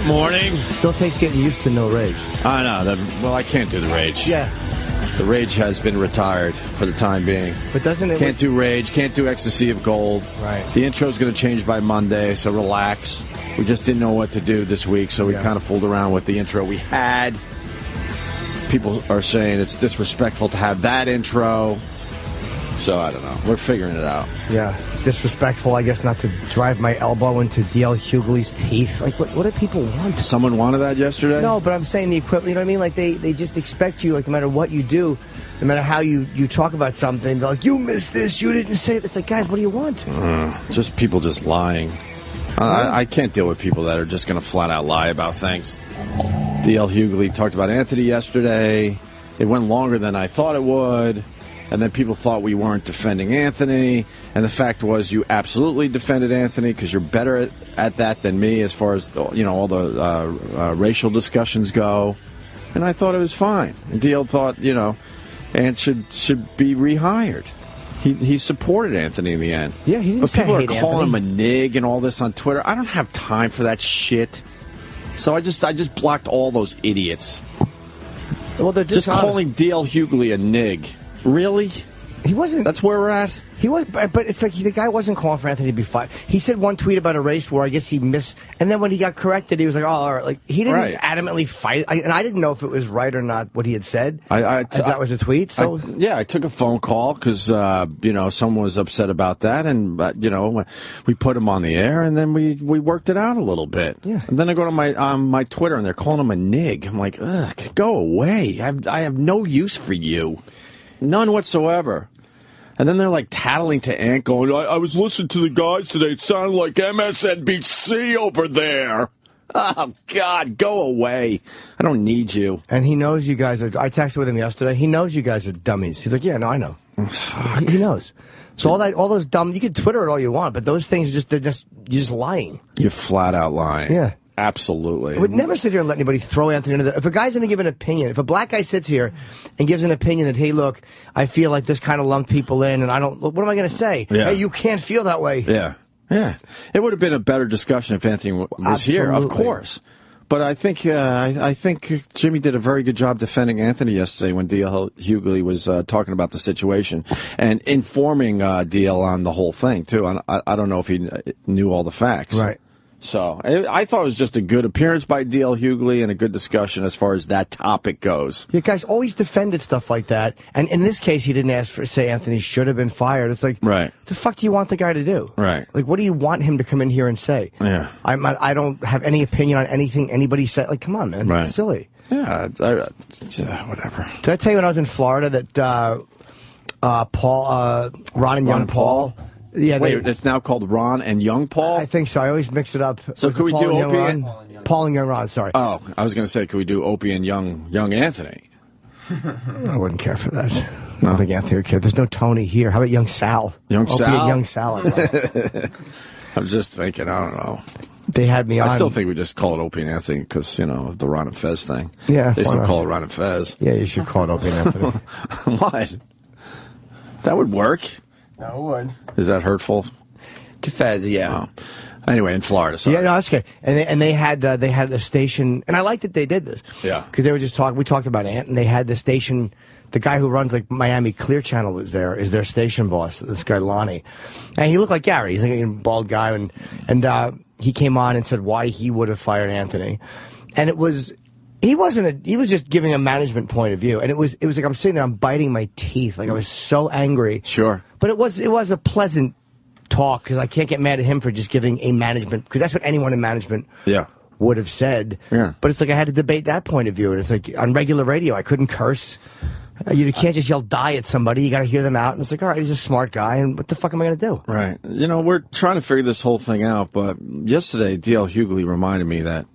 Good morning. Still takes getting used to no rage. I know. Well, I can't do the rage. Yeah. The rage has been retired for the time being. But doesn't it... Can't do rage. Can't do ecstasy of gold. Right. The intro's going to change by Monday, so relax. We just didn't know what to do this week, so we kind of fooled around with the intro we had. People are saying it's disrespectful to have that intro. So, I don't know. We're figuring it out. Yeah. It's disrespectful, I guess, not to drive my elbow into DL Hughley's teeth. Like, what do people want? Someone wanted that yesterday? No, but I'm saying the equivalent, you know what I mean? Like, they just expect you, like, no matter what you do, no matter how you talk about something, they're like, you missed this, you didn't say it. It's like, guys, what do you want? Just people just lying. I can't deal with people that are just going to flat out lie about things. DL Hughley talked about Anthony yesterday. It went longer than I thought it would. And then people thought we weren't defending Anthony. And the fact was you absolutely defended Anthony because you're better at that than me as far as, you know, all the racial discussions go. And I thought it was fine. And DL thought, you know, Ant should be rehired. He supported Anthony in the end. Yeah, he didn't But people are hate calling Anthony. him a nig and all this on Twitter. I don't have time for that shit. So I just blocked all those idiots. Well, they're Just calling DL Hughley a nig. Really? He wasn't. That's where we're at? He was, but it's like the guy wasn't calling for Anthony to be fired. He said one tweet about a race where I guess he missed, and then when he got corrected, he was like, "Oh, all right." Like he didn't adamantly fight, and I didn't know if it was right or not what he had said. If that was a tweet. So I took a phone call because you know, someone was upset about that, and you know, we put him on the air, and then we worked it out a little bit. Yeah. And then I go to my Twitter, and they're calling him a nig. I'm like, ugh, go away. I have no use for you. None whatsoever. And then they're like tattling to Ant going, I was listening to the guys today. It sounded like MSNBC over there. Oh, God, go away. I don't need you. And he knows you guys are, I texted with him yesterday. He knows you guys are dummies. He's like, yeah, no, I know. He knows. So all those dumb, you can Twitter it all you want, but those things you're just lying. You're flat out lying. Yeah. Absolutely. I would never sit here and let anybody throw Anthony into the... If a guy's going to give an opinion, if a black guy sits here and gives an opinion that, hey, look, I feel like this kind of lumped people in, and I don't... What am I going to say? Yeah. Hey, you can't feel that way. Yeah. Yeah. It would have been a better discussion if Anthony was here, of course. But I think Jimmy did a very good job defending Anthony yesterday when DL Hughley was talking about the situation and informing DL on the whole thing, too. I don't know if he knew all the facts. Right. So I thought it was just a good appearance by DL Hughley and a good discussion as far as that topic goes. You guys always defended stuff like that. And in this case, he didn't ask for, say, Anthony should have been fired. It's like, right. The fuck do you want the guy to do? Right. Like, what do you want him to come in here and say? Yeah. I don't have any opinion on anything anybody said. Like, come on, man. Right. It's silly. Yeah, whatever. Did I tell you when I was in Florida that Ron and Young Paul... Yeah, wait, it's now called Ron and Young Paul? I think so. I always mix it up. So could we do Opie and Paul and Young Ron, sorry. Oh, I was going to say, could we do Opie and Young Anthony? I wouldn't care for that. I don't think Anthony would care. There's no Tony here. How about Young Sal? Opie and Young Sal. I was just thinking, I don't know. They had me on. I still think we just call it Opie and Anthony because, you know, the Ron and Fez thing. Yeah. They still call it Ron and Fez. Yeah, you should call it Opie and Anthony. What? That would work. No, it would. Is that hurtful? To Fez, yeah. Oh. Anyway, in Florida, sorry. Yeah, no, that's okay. And they had a station, and I like that they did this. Yeah. Because they were just talking. We talked about Ant, and they had the station. The guy who runs like Miami Clear Channel is their station boss. This guy Lonnie, and he looked like Gary. He's like a bald guy, and he came on and said why he would have fired Anthony, and it was. He was just giving a management point of view, and it was like I'm sitting there, I'm biting my teeth, like I was so angry. Sure. But it was a pleasant talk because I can't get mad at him for just giving a management, because that's what anyone in management would have said. Yeah. But it's like I had to debate that point of view, and it's like on regular radio I couldn't curse. You can't just yell die at somebody. You got to hear them out. And it's like, all right, he's a smart guy, and what the fuck am I going to do? Right. You know, we're trying to figure this whole thing out, but yesterday DL Hughley reminded me that,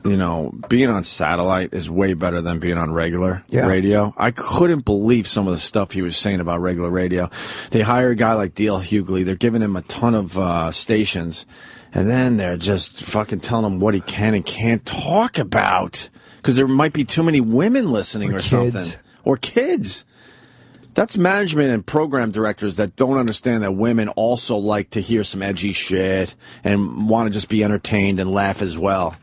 you know, being on satellite is way better than being on regular radio. I couldn't believe some of the stuff he was saying about regular radio. They hire a guy like DL Hughley. They're giving him a ton of stations, and then they're just fucking telling him what he can and can't talk about because there might be too many women listening or something. Or kids. That's management and program directors that don't understand that women also like to hear some edgy shit and want to just be entertained and laugh as well.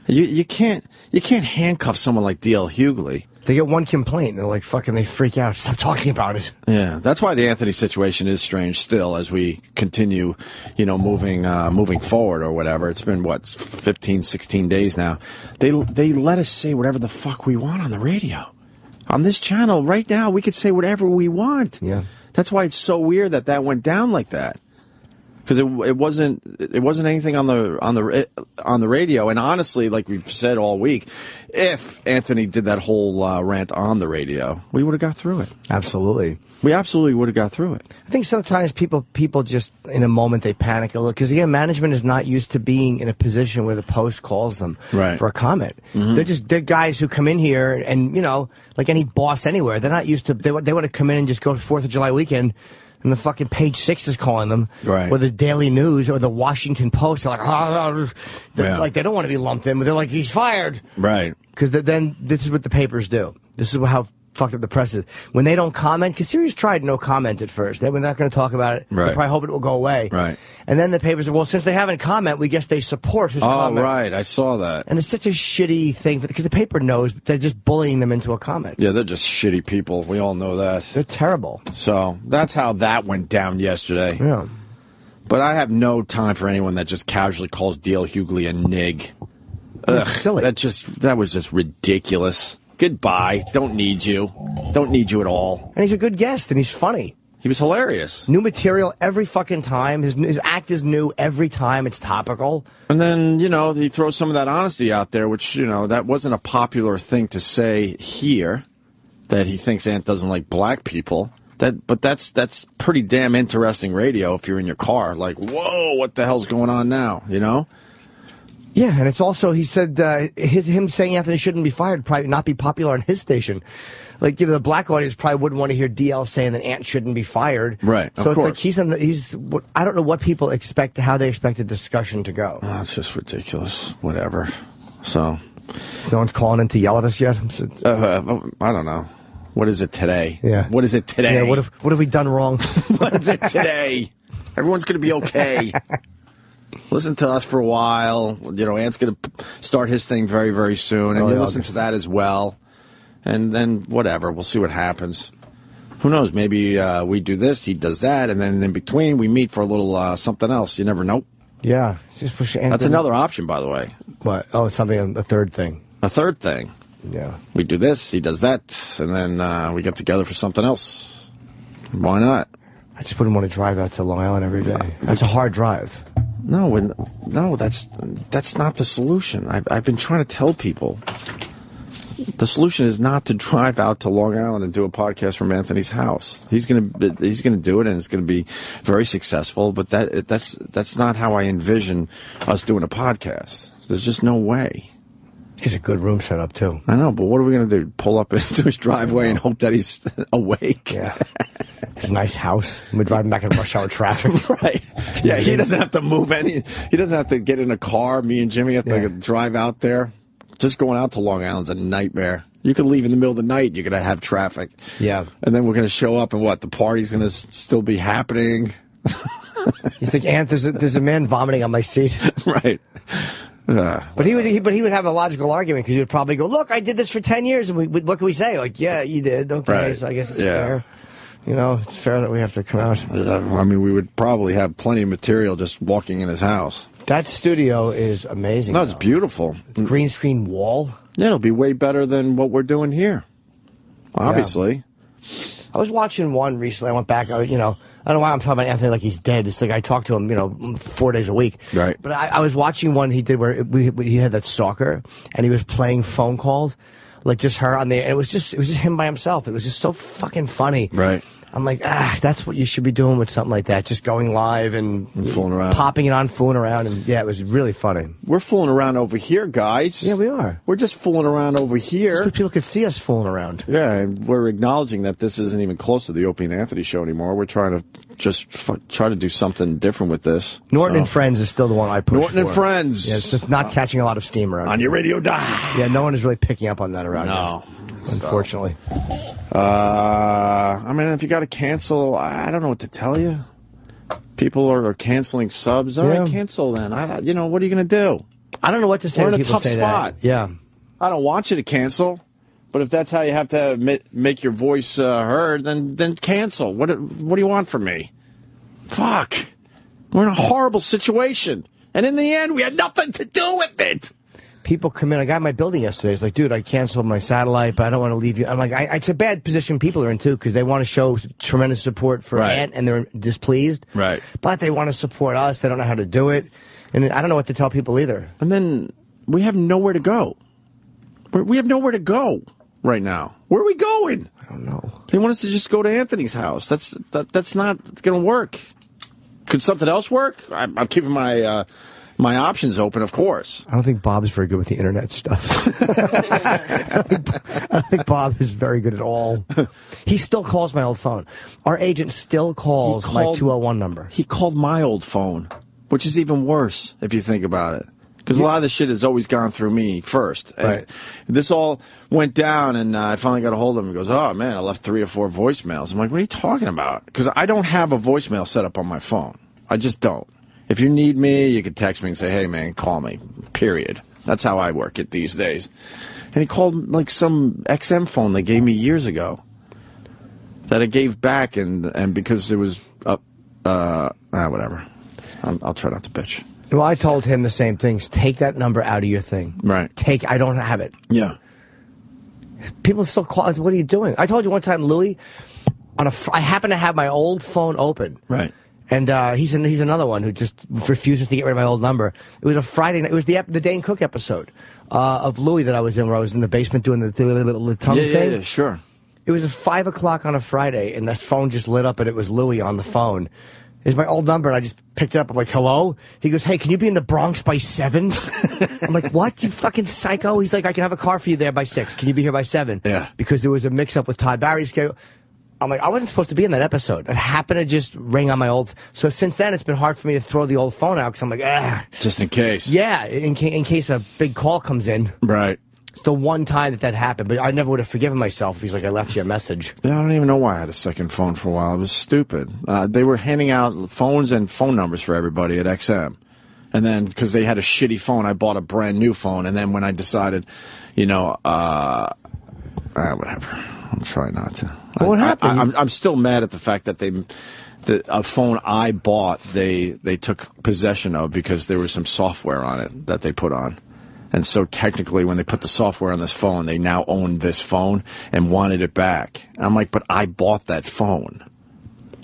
You can't handcuff someone like DL Hughley. They get one complaint, they're like, fucking, they freak out. Stop talking about it. Yeah, that's why the Anthony situation is strange still as we continue, moving forward or whatever. It's been, 15, 16 days now. They let us say whatever the fuck we want on the radio. On this channel right now, we could say whatever we want. Yeah. That's why it's so weird that went down like that. Because it wasn't anything on the radio, and honestly, like we've said all week, if Anthony did that whole rant on the radio, we would have got through it. Absolutely, we absolutely would have got through it. I think sometimes people just in a moment they panic a little because again, management is not used to being in a position where the Post calls them for a comment. Mm-hmm. They're guys who come in here and like any boss anywhere, they're not used to. They want to come in and just go to 4th of July weekend. And the fucking Page 6 is calling them, or the Daily News, or the Washington Post. They're like, like they don't want to be lumped in, but they're like, he's fired, right? Because then this is what the papers do. This is how fucked up the press is when they don't comment. Because Sirius tried no comment at first. They were not going to talk about it. Right. They probably hope it will go away. Right. And then the papers are, well, since they haven't comment, we guess they support his comment. Oh, right. I saw that. And it's such a shitty thing because the paper knows they're just bullying them into a comment. Yeah, they're just shitty people. We all know that. They're terrible. So that's how that went down yesterday. Yeah. But I have no time for anyone that just casually calls DL Hughley a nig. Ugh, silly. That was just ridiculous. Goodbye. Don't need you. Don't need you at all. And he's a good guest, and he's funny. He was hilarious. New material every fucking time. His act is new every time. It's topical. And then, he throws some of that honesty out there, which, that wasn't a popular thing to say here, that he thinks Ant doesn't like black people. But that's pretty damn interesting radio if you're in your car. Like, whoa, what the hell's going on now, Yeah, and it's also, he said, him saying Anthony shouldn't be fired probably not be popular on his station. Like, the black audience probably wouldn't want to hear DL saying that Ant shouldn't be fired. Right, so of it's course. like I don't know what people expect, how they expect the discussion to go. Oh, it's just ridiculous. Whatever. So. No one's calling in to yell at us yet? I don't know. What is it today? Yeah. What is it today? Yeah, what have we done wrong? What is it today? Everyone's going to be okay. Listen to us for a while. Ant's going to start his thing very, very soon. And you listen to that as well. And then whatever. We'll see what happens. Who knows? Maybe we do this, he does that. And then in between, we meet for a little something else. You never know. Yeah. Just push Anthony. That's another option, by the way. What? Oh, it's something, a third thing. A third thing. Yeah. We do this, he does that. And then we get together for something else. Why not? I just wouldn't want to drive out to Long Island every day. That's a hard drive. No, that's not the solution. I've been trying to tell people. The solution is not to drive out to Long Island and do a podcast from Anthony's house. He's gonna do it, and it's gonna be very successful. But that's not how I envision us doing a podcast. There's just no way. He's a good room set up too. I know, but what are we gonna do? Pull up into his driveway and hope that he's awake? Yeah. It's a nice house. We're driving back in rush hour traffic. Right. Yeah, he doesn't have to move he doesn't have to get in a car. Me and Jimmy have to drive out there. Just going out to Long Island's a nightmare. You can leave in the middle of the night, you're going to have traffic. Yeah. And then we're going to show up and the party's going to still be happening. You think, Ant, there's a man vomiting on my seat. Right. But he would have a logical argument because he would probably go, look, I did this for 10 years. And what can we say? Like, yeah, you did. Okay, right. So I guess it's fair. It's fair that we have to come out. I mean, we would probably have plenty of material just walking in his house. That studio is amazing. No, it's beautiful. Green screen wall. Yeah, it'll be way better than what we're doing here. Obviously. Yeah. I was watching one recently. I went back, I don't know why I'm talking about Anthony like he's dead. It's like I talk to him, 4 days a week. Right. But I was watching one he did where he had that stalker, and he was playing phone calls, like just her on there. And it was just him by himself. It was just so fucking funny. Right. I'm like, that's what you should be doing with something like that. Just going live and fooling around. Popping it on, fooling around. And yeah, it was really funny. We're fooling around over here, guys. Yeah, we are. We're just fooling around over here. Just so people could see us fooling around. Yeah, and we're acknowledging that this isn't even close to the Opie and Anthony show anymore. We're trying to just try to do something different with this. Norton and Friends is still the one I push Norton and for. Friends. Yeah, it's just not catching a lot of steam around on here. your radio dial. Yeah, no one is really picking up on that around here. Unfortunately. I mean, if you got to cancel, I don't know what to tell you. People are canceling subs. All right, cancel then. What are you going to do? I don't know what to say. We're when in a people tough say spot. That. Yeah. I don't want you to cancel, but if that's how you have to make your voice heard, then cancel. What do you want from me? Fuck. We're in a horrible situation. And in the end, we had nothing to do with it. People come in. I got in my building yesterday. It's like, dude, I canceled my satellite, but I don't want to leave you. I'm like, it's a bad position people are in, too, because they want to show tremendous support for Ant, and they're displeased. Right. But they want to support us. They don't know how to do it. And I don't know what to tell people either. And then we have nowhere to go. We have nowhere to go right now. Where are we going? I don't know. They want us to just go to Anthony's house. That's not going to work. Could something else work? I'm keeping my options open, of course. I don't think Bob's very good with the internet stuff. I don't think Bob is very good at all. He still calls my old phone. Our agent still calls my 201 number. He called my old phone, which is even worse if you think about it. Because a lot of the shit has always gone through me first. And right. This all went down, and I finally got a hold of him. He goes, oh, man, I left 3 or 4 voicemails. I'm like, what are you talking about? Because I don't have a voicemail set up on my phone. I just don't. If you need me, you can text me and say, hey, man, call me, period. That's how I work it these days. And he called, like, some XM phone they gave me years ago that I gave back, and because it was whatever. I'll try not to bitch. Well, I told him the same things. Take that number out of your thing. Right. I don't have it. Yeah. People still call. What are you doing? I told you one time, Louis, I happen to have my old phone open. Right. And he's another one who just refuses to get rid of my old number. It was a Friday night. It was the Dane Cook episode of Louis that I was in, where I was in the basement doing the tongue thing. Yeah, sure. It was at 5 o'clock on a Friday, and the phone just lit up, and it was Louis on the phone. It's my old number, and I just picked it up. I'm like, hello? He goes, hey, can you be in the Bronx by 7? I'm like, what, you fucking psycho? He's like, I can have a car for you there by 6. Can you be here by 7? Yeah. Because there was a mix-up with Todd Barry's schedule. I'm like, I wasn't supposed to be in that episode. It happened to just ring on my old... So since then, it's been hard for me to throw the old phone out, because I'm like, ah. Just in case. Yeah, in case a big call comes in. Right. It's the one time that happened, but I never would have forgiven myself if he's like, I left you a message. Yeah, I don't even know why I had a second phone for a while. It was stupid. They were handing out phones and phone numbers for everybody at XM. And then, because they had a shitty phone, I bought a brand new phone. And then when I decided, whatever. I'm trying not to. Well, what happened? I'm still mad at the fact that a phone I bought, they took possession of because there was some software on it that they put on. And so technically, when they put the software on this phone, they now own this phone and wanted it back. And I'm like, but I bought that phone.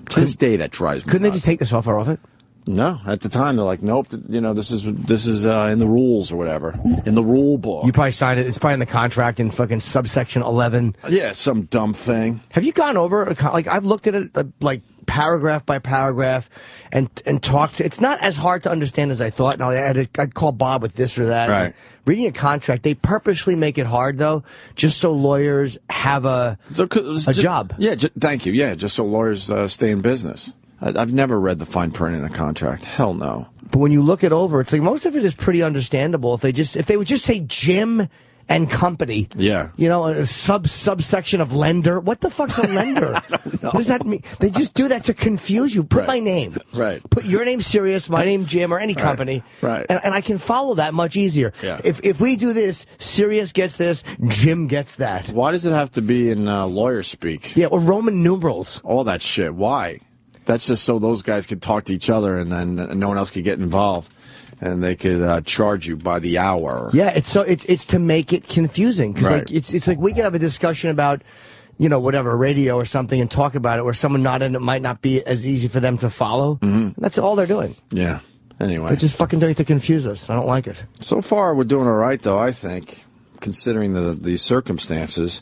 To this day, that drives me Couldn't nuts. they just take the software off it? No. At the time, they're like, nope, this is in the rules or whatever. In the rule book. You probably signed it. It's probably in the contract in fucking subsection 11. Yeah, some dumb thing. Have you gone over, like, I've looked at it, like, paragraph by paragraph and talked. It's not as hard to understand as I thought. Now, I'd call Bob with this or that. Right. Reading a contract, they purposely make it hard, though, just so lawyers have a job. Yeah, thank you. Yeah, just so lawyers stay in business. I've never read the fine print in a contract. Hell no. But when you look it over, it's like most of it is pretty understandable. If they would just say Jim and company. Yeah. A subsection of lender. What the fuck's a lender? I don't know. What does that mean? They just do that to confuse you. Put my name. Right. Put your name Sirius, my name Jim, or any company. Right. And I can follow that much easier. Yeah. If we do this, Sirius gets this, Jim gets that. Why does it have to be in lawyer speak? Yeah, or Roman numerals. All that shit. Why? That's just so those guys could talk to each other and then no one else could get involved. And they could charge you by the hour. Yeah, it's to make it confusing. Cause right. it's like we could have a discussion about, whatever, radio or something and talk about it where someone not in it might not be as easy for them to follow. Mm-hmm. That's all they're doing. Yeah. Anyway. They're just fucking doing it to confuse us. I don't like it. So far, we're doing all right, though, I think, considering the circumstances.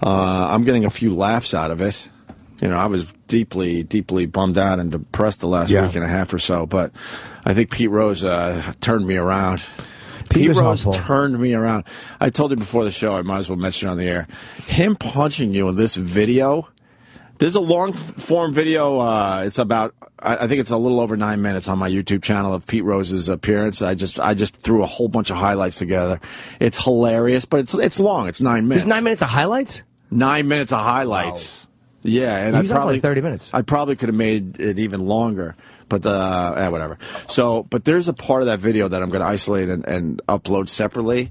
I'm getting a few laughs out of it. I was deeply, deeply bummed out and depressed the last week and a half or so, but I think Pete Rose turned me around. Pete Rose turned me around. I told you before the show, I might as well mention it on the air. Him punching you in this video, there's a long-form video. It's about, I think it's a little over 9 minutes on my YouTube channel of Pete Rose's appearance. I just threw a whole bunch of highlights together. It's hilarious, but it's long. It's 9 minutes. There's 9 minutes of highlights? 9 minutes of highlights. Wow. Yeah, and I probably like 30 minutes. I probably could have made it even longer. But whatever. So, but there's a part of that video that I'm going to isolate and upload separately.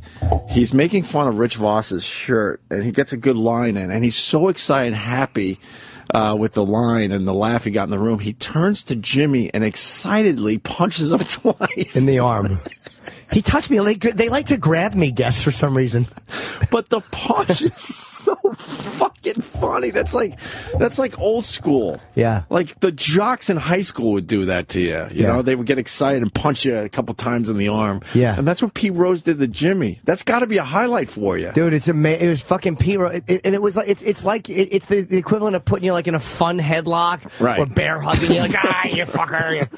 He's making fun of Rich Voss's shirt, and he gets a good line in, and he's so excited and happy with the line and the laugh he got in the room. He turns to Jimmy and excitedly punches him twice in the arm. He touched me. They like to grab me, guests, for some reason. But the punch is so fucking funny. That's like old school. Yeah. Like the jocks in high school would do that to you. You know, they would get excited and punch you a couple times in the arm. Yeah. And that's what Pete Rose did to Jimmy. That's got to be a highlight for you. Dude, it's amazing. It was fucking Pete Rose. And it was like, it's like, it's the equivalent of putting you like in a fun headlock. Right. Or bear hugging you like, you fucker. Right.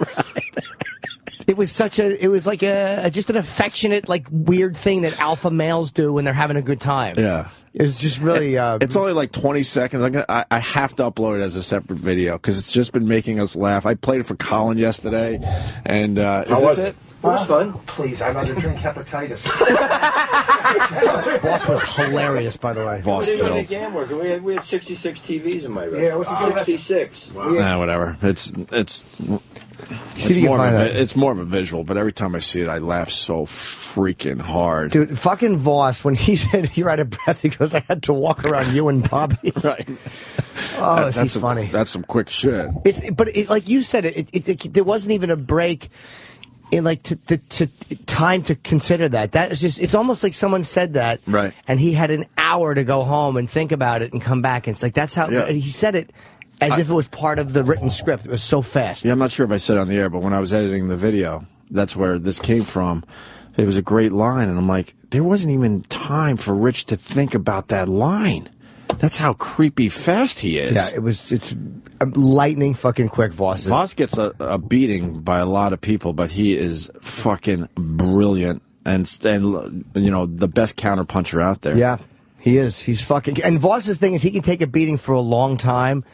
It was like just an affectionate, like, weird thing that alpha males do when they're having a good time. Yeah. It's just really... it's only like 20 seconds. I have to upload it as a separate video because it's just been making us laugh. I played it for Colin yesterday, and is this it? It was fun. Please, I'd rather drink hepatitis. Voss was hilarious, by the way. Voss killed. We had 66 TVs in my room. Yeah, what's 66. Wow. Nah, whatever. It's more of a visual, but every time I see it, I laugh so freaking hard. Dude, fucking Voss, when he said you're out of breath, he goes, I had to walk around you and Bobby. Right. Oh, that's funny. That's some quick shit. But like you said, there wasn't even a break in like time to consider that. That is just, it's almost like someone said that. Right. And he had an hour to go home and think about it and come back. And it's like, that's how, and he said it as if it was part of the written script. It was so fast. Yeah, I'm not sure if I said it on the air, but when I was editing the video, that's where this came from. It was a great line, and I'm like, there wasn't even time for Rich to think about that line. That's how creepy fast he is. Yeah, it's lightning fucking quick, Voss. Voss gets a beating by a lot of people, but he is fucking brilliant and you know, the best counterpuncher out there. Yeah. He is. He's fucking. And Voss's thing is he can take a beating for a long time,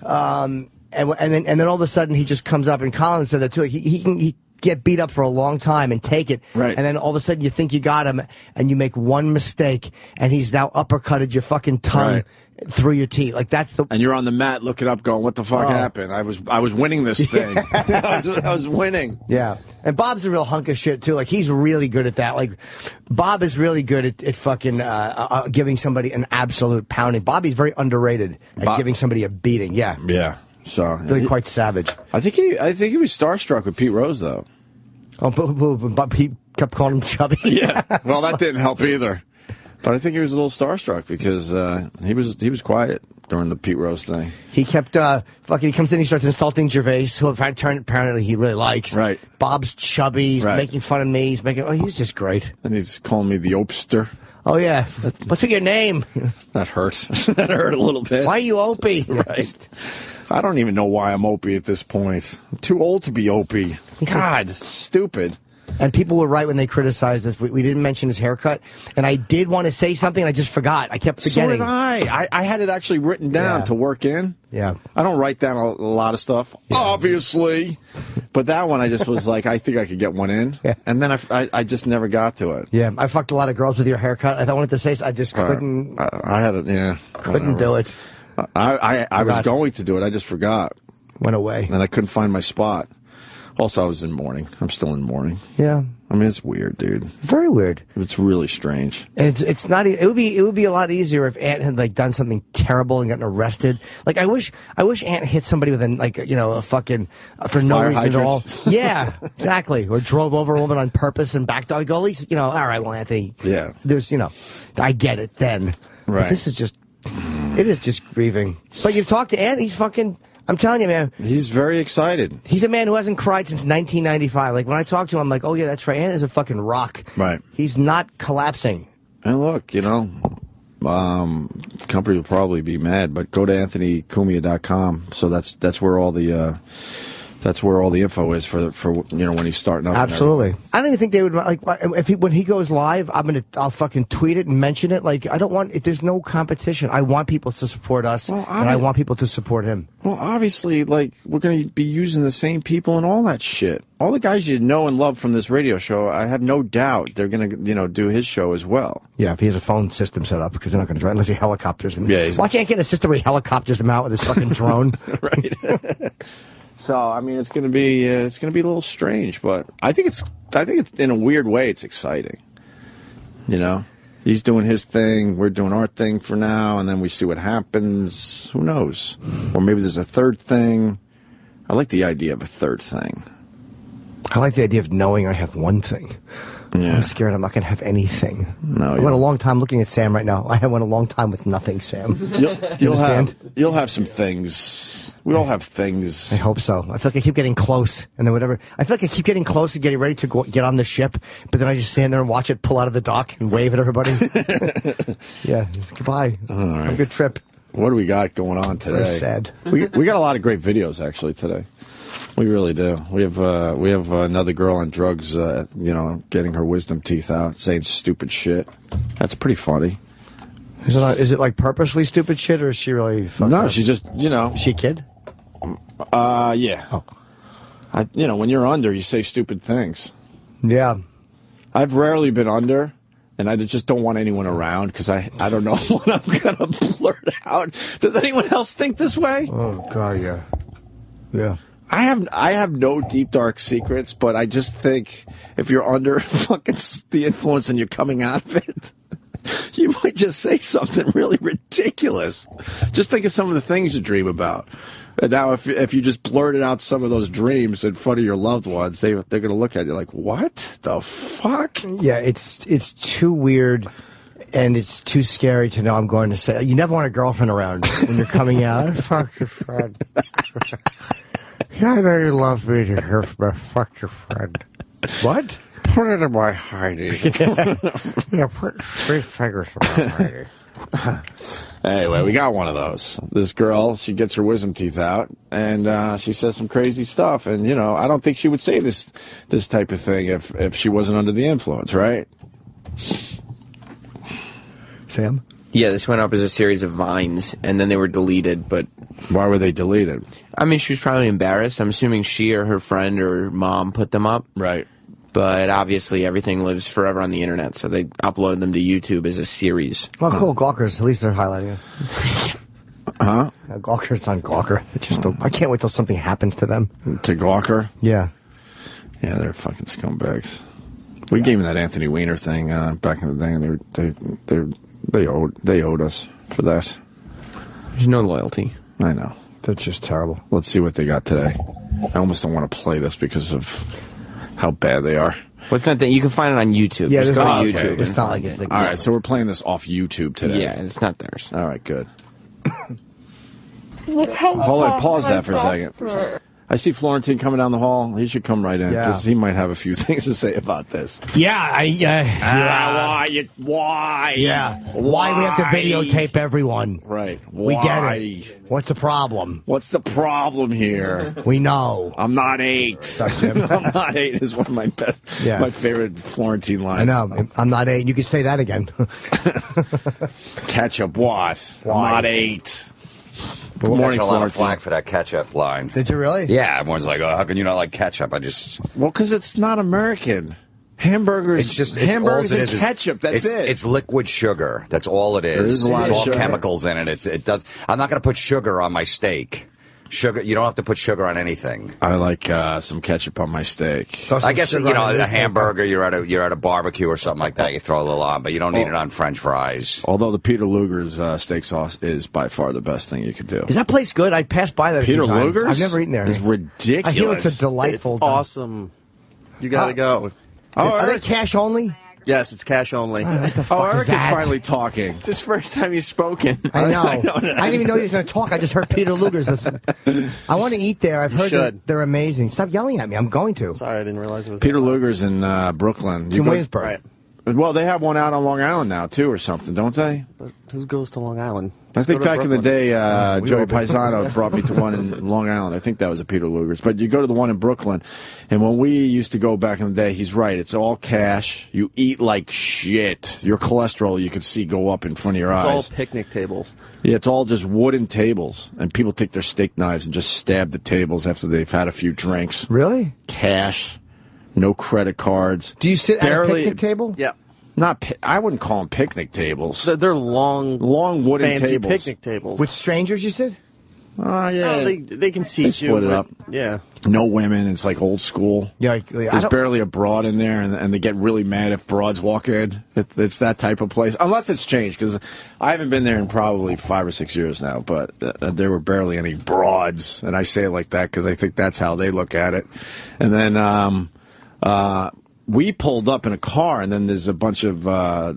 and then all of a sudden he just comes up. And Colin said that too. Like he can get beat up for a long time and take it, right? And then all of a sudden you think you got him, and you make one mistake, and he's now uppercutted your fucking tongue through your teeth. Like that's the. And you're on the mat looking up, going, "What the fuck happened? I was winning this thing. I was winning." Yeah. And Bob's a real hunk of shit, too. Like, he's really good at that. Like, Bob is really good at fucking giving somebody an absolute pounding. Bobby's very underrated at giving somebody a beating. Yeah. Yeah. So really quite savage. I think he was starstruck with Pete Rose, though. Oh, but Pete kept calling him chubby. Yeah. Well, that didn't help either. But I think he was a little starstruck because he was quiet during the Pete Rose thing. He kept he comes in, he starts insulting Gervais, who apparently he really likes. Right. Bob's chubby, he's making fun of me, he's just great. And he's calling me the Opester. Oh yeah. What's your name? That hurts. That hurt a little bit. Why are you Opie? Right. I don't even know why I'm Opie at this point. I'm too old to be Opie. God, it's stupid. And people were right when they criticized us. We didn't mention his haircut. And I did want to say something, and I just forgot. I kept forgetting. So did I. I had it actually written down to work in. Yeah. I don't write down a lot of stuff, obviously. But that one, I just was like, I think I could get one in. Yeah. And then I just never got to it. Yeah. I fucked a lot of girls with your haircut. I wanted to say, I just couldn't. I had it, yeah. Couldn't do it. I was going to do it. I just forgot. Went away. And I couldn't find my spot. Also, I was in mourning. I'm still in mourning. Yeah. I mean, it's weird, dude. Very weird. It's really strange. And it's not. It would be a lot easier if Ant had like done something terrible and gotten arrested. Like I wish Ant hit somebody with a fucking for no reason at all. Yeah, exactly. Or drove over a woman on purpose and backed out. Go at least all right. Well, Anthony. Yeah. There's I get it then. Right. But this is just. It is just grieving. But you talk to Ant, he's fucking. I'm telling you, man. He's very excited. He's a man who hasn't cried since 1995. Like, when I talk to him, I'm like, oh, yeah, that's right. Ant is a fucking rock. Right. He's not collapsing. And look, company will probably be mad, but go to anthonycumia.com. So that's where all the info is for when he's starting up. Absolutely. I don't even think they would when he goes live. I'll fucking tweet it and mention it. Like I don't want. There's no competition. I want people to support us, and I want people to support him. Well, obviously, like we're going to be using the same people and all that shit. All the guys you know and love from this radio show, I have no doubt they're going to do his show as well. Yeah, if he has a phone system set up, because they're not going to drive unless he helicopters them. Yeah, watch Ant get a system where he helicopters them out with his fucking drone. Right. So I mean, it's gonna be a little strange, but I think it's in a weird way, it's exciting. You know, he's doing his thing, we're doing our thing for now, and then we see what happens. Who knows? Or maybe there's a third thing. I like the idea of a third thing. I like the idea of knowing I have one thing. Yeah. I'm scared I'm not going to have anything. No, I went a long time looking at Sam right now. I went a long time with nothing, Sam. You'll have some things. We all have things. I hope so. I feel like I keep getting close, and then whatever. I feel like I keep getting close and getting ready to get on the ship, but then I just stand there and watch it pull out of the dock and wave at everybody. Yeah, goodbye. All right. Have a good trip. What do we got going on today? Very sad. We got a lot of great videos actually today. We really do. We have another girl on drugs, getting her wisdom teeth out, saying stupid shit. That's pretty funny. Is it like purposely stupid shit, or is she really fucked up? She just, Is she a kid? Yeah. Oh. When you're under, you say stupid things. Yeah. I've rarely been under, and I just don't want anyone around because I don't know what I'm gonna blurt out. Does anyone else think this way? Oh God, yeah. Yeah. I have no deep dark secrets, but I just think if you're under fucking the influence and you're coming out of it, you might just say something really ridiculous. Just think of some of the things you dream about. And now if you just blurted out some of those dreams in front of your loved ones, they're going to look at you like, what the fuck? Yeah, it's too weird. And it's too scary to know I'm going to say. You never want a girlfriend around when you're coming out. Fuck your friend. I know you love me to hear from my fuck your friend. What? Put it in my hidey. Yeah, put 3 fingers in my hidey. Anyway, we got one of those. This girl, she gets her wisdom teeth out, and she says some crazy stuff. And, I don't think she would say this type of thing if she wasn't under the influence, right? Sam? Yeah, this went up as a series of vines, and then they were deleted, but... Why were they deleted? I mean, she was probably embarrassed. I'm assuming she or her friend or mom put them up. Right. But obviously everything lives forever on the internet, so they upload them to YouTube as a series. Well, cool. Gawkers. At least they're highlighting it. Huh? Gawkers on Gawker. I can't wait till something happens to them. To Gawker? Yeah. Yeah, they're fucking scumbags. We gave them that Anthony Weiner thing back in the day, and they owed us for that. There's no loyalty. I know. They're just terrible. Let's see what they got today. I almost don't want to play this because of how bad they are. What's that thing? You can find it on YouTube. Yeah, just go to okay. YouTube. It's not like it's like... All right, so we're playing this off YouTube today. Yeah, it's not theirs. All right, good. Hold on, pause that for a second. I see Florentine coming down the hall. He should come right in because he might have a few things to say about this. Yeah, Why? Yeah. Why we have to videotape everyone? Right. We get it. What's the problem? What's the problem here? We know. I'm not 8. I'm not 8 is one of my my favorite Florentine lines. I know. I'm not 8. You can say that again. Ketchup what? Why? I'm not 8. Good morning, a lot of flack for that ketchup line. Did you really? Yeah, everyone's like, "Oh, how can you not like ketchup?" Well, because it's not American. Hamburgers, hamburgers and ketchup. That's it. It's liquid sugar. That's all it is. There's a lot There's of all sugar. chemicals in it. It does. I'm not going to put sugar on my steak. Sugar. You don't have to put sugar on anything. I like some ketchup on my steak. I guess a hamburger. You're at a barbecue or something like that. You throw a little on, but you don't need it on French fries. Although the Peter Luger's steak sauce is by far the best thing you could do. Is that place good? I passed by that. Peter a few times. Luger's? I've never eaten there. It's ridiculous. I hear it's a delightful. It's awesome. You gotta go. Are they cash only? Yes, it's cash only. What the fuck Eric is that? is finally talking. It's his first time he's spoken. I know. I didn't even know he was going to talk. I just heard Peter Luger's. I want to eat there. I've heard they're amazing. Stop yelling at me. I'm going to. Sorry, I didn't realize it was Peter Luger's in Brooklyn. It's in Williamsburg. Right. Well, they have one out on Long Island now, too, or something, don't they? But who goes to Long Island? I think back in the day, Joey all do. Paisano brought me to one in Long Island. I think that was a Peter Luger's. But you go to the one in Brooklyn, and when we used to go back in the day, he's right. It's all cash. You eat like shit. Your cholesterol, you could see go up in front of your eyes. It's all picnic tables. Yeah, it's all just wooden tables. And people take their steak knives and just stab the tables after they've had a few drinks. Really? Cash. No credit cards. Do you sit at a picnic table? Yeah. I wouldn't call them picnic tables. They're long wooden fancy tables. picnic tables. With strangers, you said? Yeah. Oh, they can see They you. split it up. Yeah. No women. It's like old school. Yeah, There's barely a broad in there, and they get really mad if broads walk in. It's that type of place. Unless it's changed, because I haven't been there in probably 5 or 6 years now, but there were barely any broads. And I say it like that because I think that's how they look at it. And then we pulled up in a car, and then there's a bunch of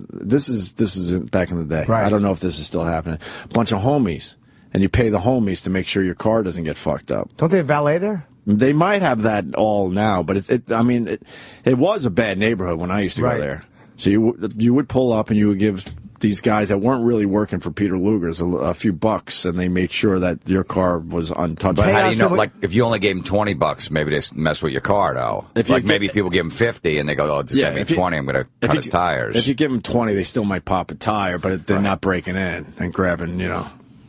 this is back in the day. Right. I don't know if this is still happening. A bunch of homies, and you pay the homies to make sure your car doesn't get fucked up. Don't they have valet there? They might have that all now, but it was a bad neighborhood when I used to go there. So you would pull up and you would give these guys that weren't really working for Peter Luger's a few bucks, and they made sure that your car was untouched. But how do you know? Like, if you only gave them $20, maybe they mess with your car, though. Maybe people give them 50, and they go, "Oh, just give me 20. I'm going to cut his tires." If you give them 20, they still might pop a tire, but they're not breaking in and grabbing,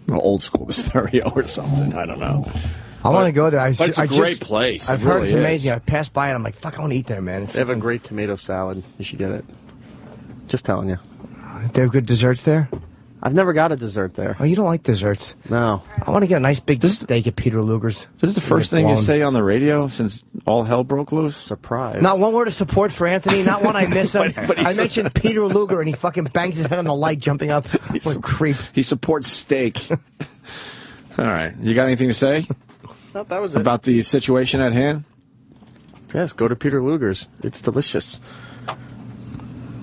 old school stereo or something. I don't know. I want to go there. But it's a great place. I've heard it's amazing. I passed by it. I'm like, fuck, I want to eat there, man. They have a great tomato salad. You should get it. Just telling you. They have good desserts there? I've never got a dessert there. Oh, you don't like desserts? No. I want to get a nice big steak at Peter Luger's. This is the first thing you say on the radio since all hell broke loose? Surprise. Not one word of support for Anthony, not one I miss him. I mentioned Peter Luger, and he fucking bangs his head on the light, jumping up. What a creep. He supports steak. All right. You got anything to say? No, that was it. About the situation at hand? Yes, go to Peter Luger's. It's delicious.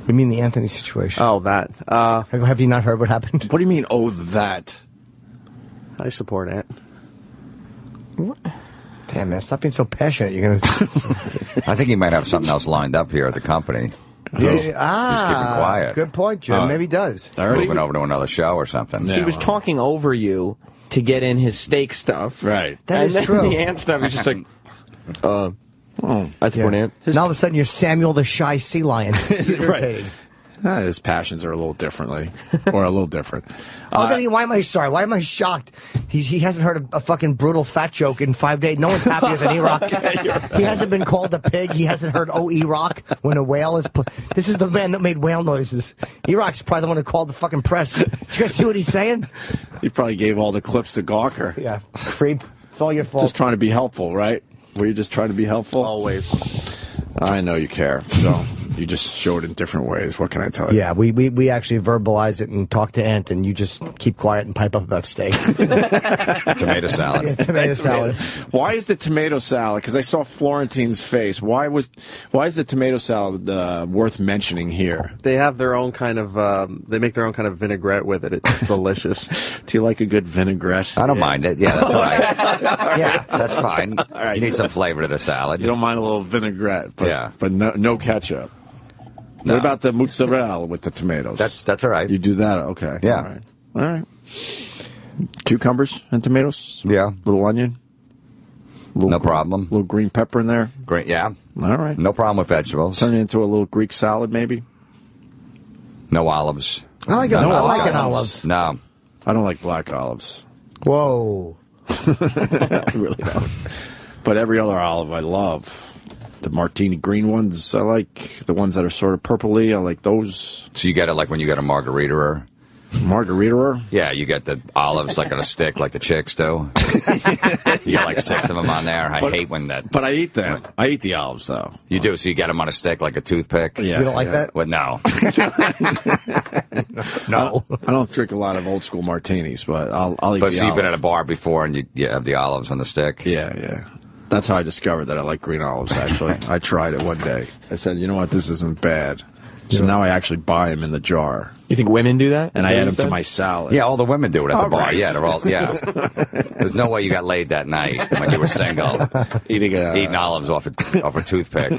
You mean the Anthony situation? Oh, that. Have you not heard what happened? What do you mean, oh, that? I support Ant. What? Damn, man, stop being so passionate. You're gonna. I think he might have something else lined up here at the company. He's keeping quiet. Good point, Jim. Maybe he does. Moving over to another show or something. He was talking over you to get in his steak stuff. Right. That is true. The Ant stuff is just like, I support Ant. Now all of a sudden you're Samuel the Shy Sea Lion. Right. His passions are a little different. Why am I sorry? Why am I shocked? He hasn't heard a fucking brutal fat joke in 5 days. No one's happier than E-Rock. He hasn't been called a pig. He hasn't heard E-Rock when a whale is... This is the man that made whale noises. E-Rock's probably the one who called the fucking press. Did you guys see what he's saying? He probably gave all the clips to Gawker. Yeah, creep. It's all your fault. Just trying to be helpful, right? Were you just trying to be helpful? Always. I know you care, so... You just show it in different ways. What can I tell you? Yeah, we actually verbalize it and talk to Ant, and you just keep quiet and pipe up about steak. Tomato salad. Yeah, tomato salad. Why is the tomato salad? Because I saw Florentine's face. Why is the tomato salad worth mentioning here? They have their own kind of. They make their own kind of vinaigrette with it. It's delicious. Do you like a good vinaigrette? I don't mind it. Yeah, that's right. Yeah, that's fine. All right. You need some flavor to the salad. You don't mind a little vinaigrette, but but no ketchup. No. What about the mozzarella with the tomatoes? That's all right. You do that, okay? Yeah. All right. Cucumbers and tomatoes. Yeah. Little onion. No problem. Little green pepper in there. Great. Yeah. All right. No problem with vegetables. Turn it into a little Greek salad, maybe. No olives. I like an olive. No. I don't like black olives. Whoa. I really don't. But every other olive I love. The martini green ones I like. The ones that are sort of purpley, I like those. So you get it like when you get a margarita. Margarita? Yeah, you get the olives like on a stick like the chicks do. You got like 6 of them on there. I hate when that... But I eat them. I eat the olives, though. You do, so you get them on a stick like a toothpick? Yeah. You don't like that? Well, no. No. I don't drink a lot of old school martinis, but I'll eat the olive. But so you've been at a bar before and you have the olives on the stick? Yeah. That's how I discovered that I like green olives, actually. I tried it one day. I said, you know what, this isn't bad. So now I actually buy them in the jar. You think women do that? And I add them to my salad. Yeah, all the women do it at the bar. Right. Yeah, they're all, yeah. There's no way you got laid that night when you were single. Eating olives off a toothpick.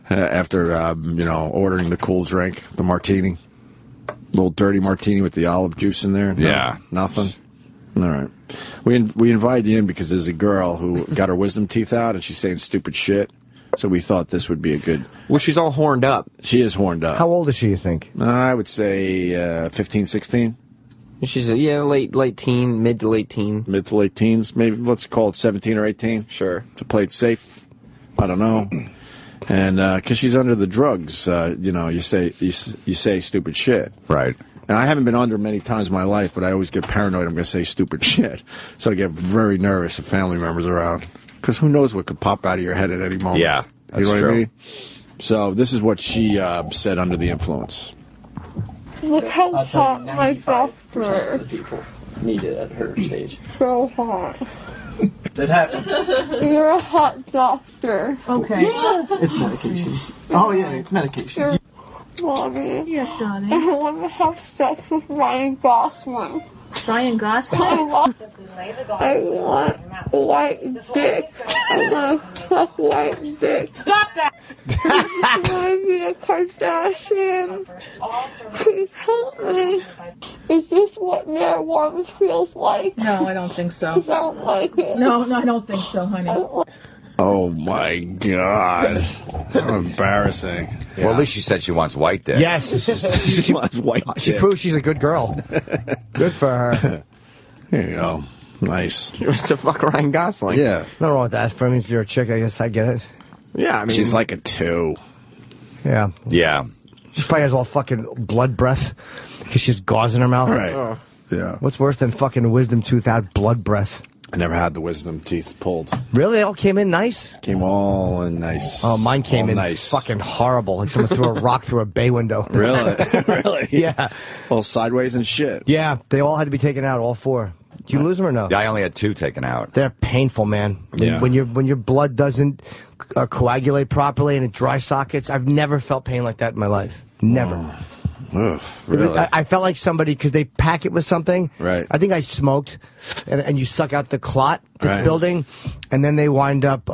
After, ordering the cool drink, the martini. Little dirty martini with the olive juice in there. No, yeah. Nothing? All right. We invited you in because there's a girl who got her wisdom teeth out and she's saying stupid shit. So we thought this would be a good... Well, she's all horned up. She is horned up. How old is she, you think? I would say 15, 16. She's late teen, mid to late teen. Mid to late teens. Maybe let's call it 17 or 18. Sure. To play it safe. I don't know. And because she's under the drugs, you say stupid shit. Right. And I haven't been under many times in my life, but I always get paranoid I'm going to say stupid shit. So I get very nervous if family members are around. Because who knows what could pop out of your head at any moment. Yeah, that's you know what true. I mean? So this is what she said under the influence. Look how hot my doctor is. People need it at her stage. So hot. It happened. You're a hot doctor. Okay. It's medication. Oh yeah, it's medication. Mommy. Yes, darling. I want to have sex with Ryan Gosling. Ryan Gosling? I want white dick. I want to suck white dick. Stop that! I want to be a Kardashian. Please help me. Is this what Mayor Warms feels like? No, I don't think so. 'Cause I don't like it. No, I don't think so, honey. Oh my God. How embarrassing. Well, at least she said she wants white dick. Yes. She wants white She dick. proves she's a good girl. Good for her. There you go. Nice. She wants to fuck Ryan Gosling. Yeah. Nothing wrong with that. For me, if you're a chick, I guess I get it. Yeah, I mean, She's like a 2. Yeah. Yeah. She probably has all fucking blood breath because she's gauze in her mouth. Right. Yeah. What's worse than fucking wisdom tooth out blood breath? I never had the wisdom teeth pulled. Really? They all came in nice? Came all in nice. Oh, mine came all in nice. fucking horrible. Like someone threw a rock through a bay window. Really? Really? Yeah. All sideways and shit. Yeah, they all had to be taken out, all 4. Do you lose them or no? Yeah, I only had 2 taken out. They're painful, man. Yeah. When your blood doesn't coagulate properly and it dry sockets, I've never felt pain like that in my life. Never. Ugh, really? I felt like somebody, because they pack it with something. Right. I think I smoked, and you suck out the clot that's Right. building, and then they wind up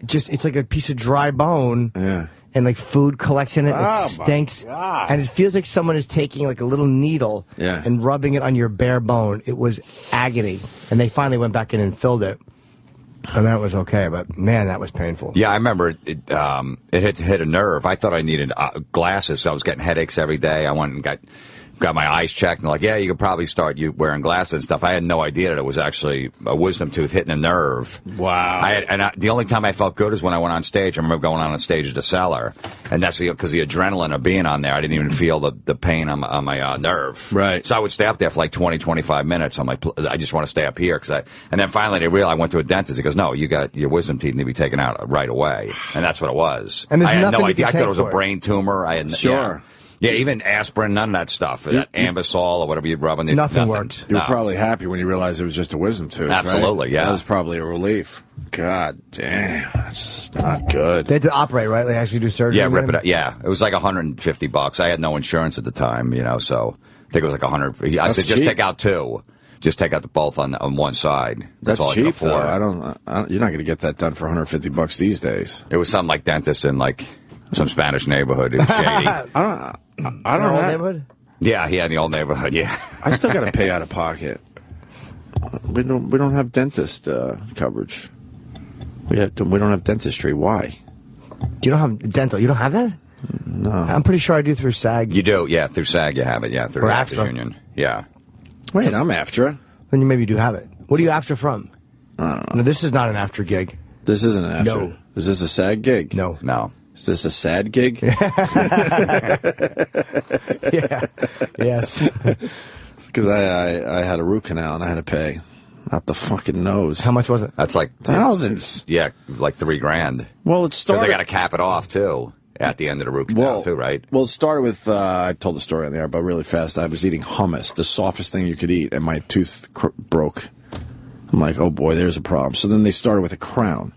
it's like a piece of dry bone. Yeah. And like food collects in it, Oh, it my stinks, God. and it feels like someone is taking like a little needle Yeah. and rubbing it on your bare bone. It was agony, and they finally went back in and filled it, and that was okay. But man, that was painful. Yeah, I remember it hit a nerve. I thought I needed glasses, so I was getting headaches every day. I went and got my eyes checked, and they're like, yeah, you could probably start wearing glasses and stuff. I had no idea that it was actually a wisdom tooth hitting a nerve. Wow. The only time I felt good is when I went on stage. I remember going on stage at the Cellar, and that's because the adrenaline of being on there. I didn't even feel the pain on my nerve. Right. So I would stay up there for like 20, 25 minutes. I'm like, I just want to stay up here and then finally they realized I went to a dentist. He goes, no, you got your wisdom teeth need to be taken out right away, and that's what it was. And there's I had nothing no you idea. I can thought it was a take for it. brain tumor. I had Sure. Yeah, even aspirin, none of that stuff. That Ambisol or whatever you rub on it. Nothing worked. You were No. probably happy when you realized it was just a wisdom tooth. Absolutely, right? yeah. That was probably a relief. God damn, that's not good. They had to operate, right? They actually do surgery. Yeah, on rip him? it out. Yeah, it was like $150. I had no insurance at the time, so I think it was like 100. I That's said, just cheap. take out 2. Just take out the both on one side. That's all I can cheap, though. afford. You're not going to get that done for $150 these days. It was something like dentist in like some Spanish neighborhood. It was shady. I don't In our old know. neighborhood? Yeah, in the old neighborhood. Yeah. I still got to pay out of pocket. We don't have dentist coverage. We don't have dentistry. Why? You don't have dental. You don't have that? No. I'm pretty sure I do through SAG. You do, yeah, through SAG you have it, yeah, through Or the AFTRA. Actors Union. Yeah. Wait, I'm after. Then you maybe do have it. What are you after from? I don't know. No, this is not an after gig. This isn't an after. No. Is this a SAG gig? No. No. Is this a sad gig? Yeah. Yes. Because I had a root canal and I had to pay out the fucking nose. How much was it? That's like Thousands. Yeah, like $3,000. Well, it Because started. they got to cap it off too at the end of the root canal too, right? Well, it started with, I told the story on there, but really fast. I was eating hummus, the softest thing you could eat, and my tooth broke. I'm like, oh boy, there's a problem. So then they started with a crown.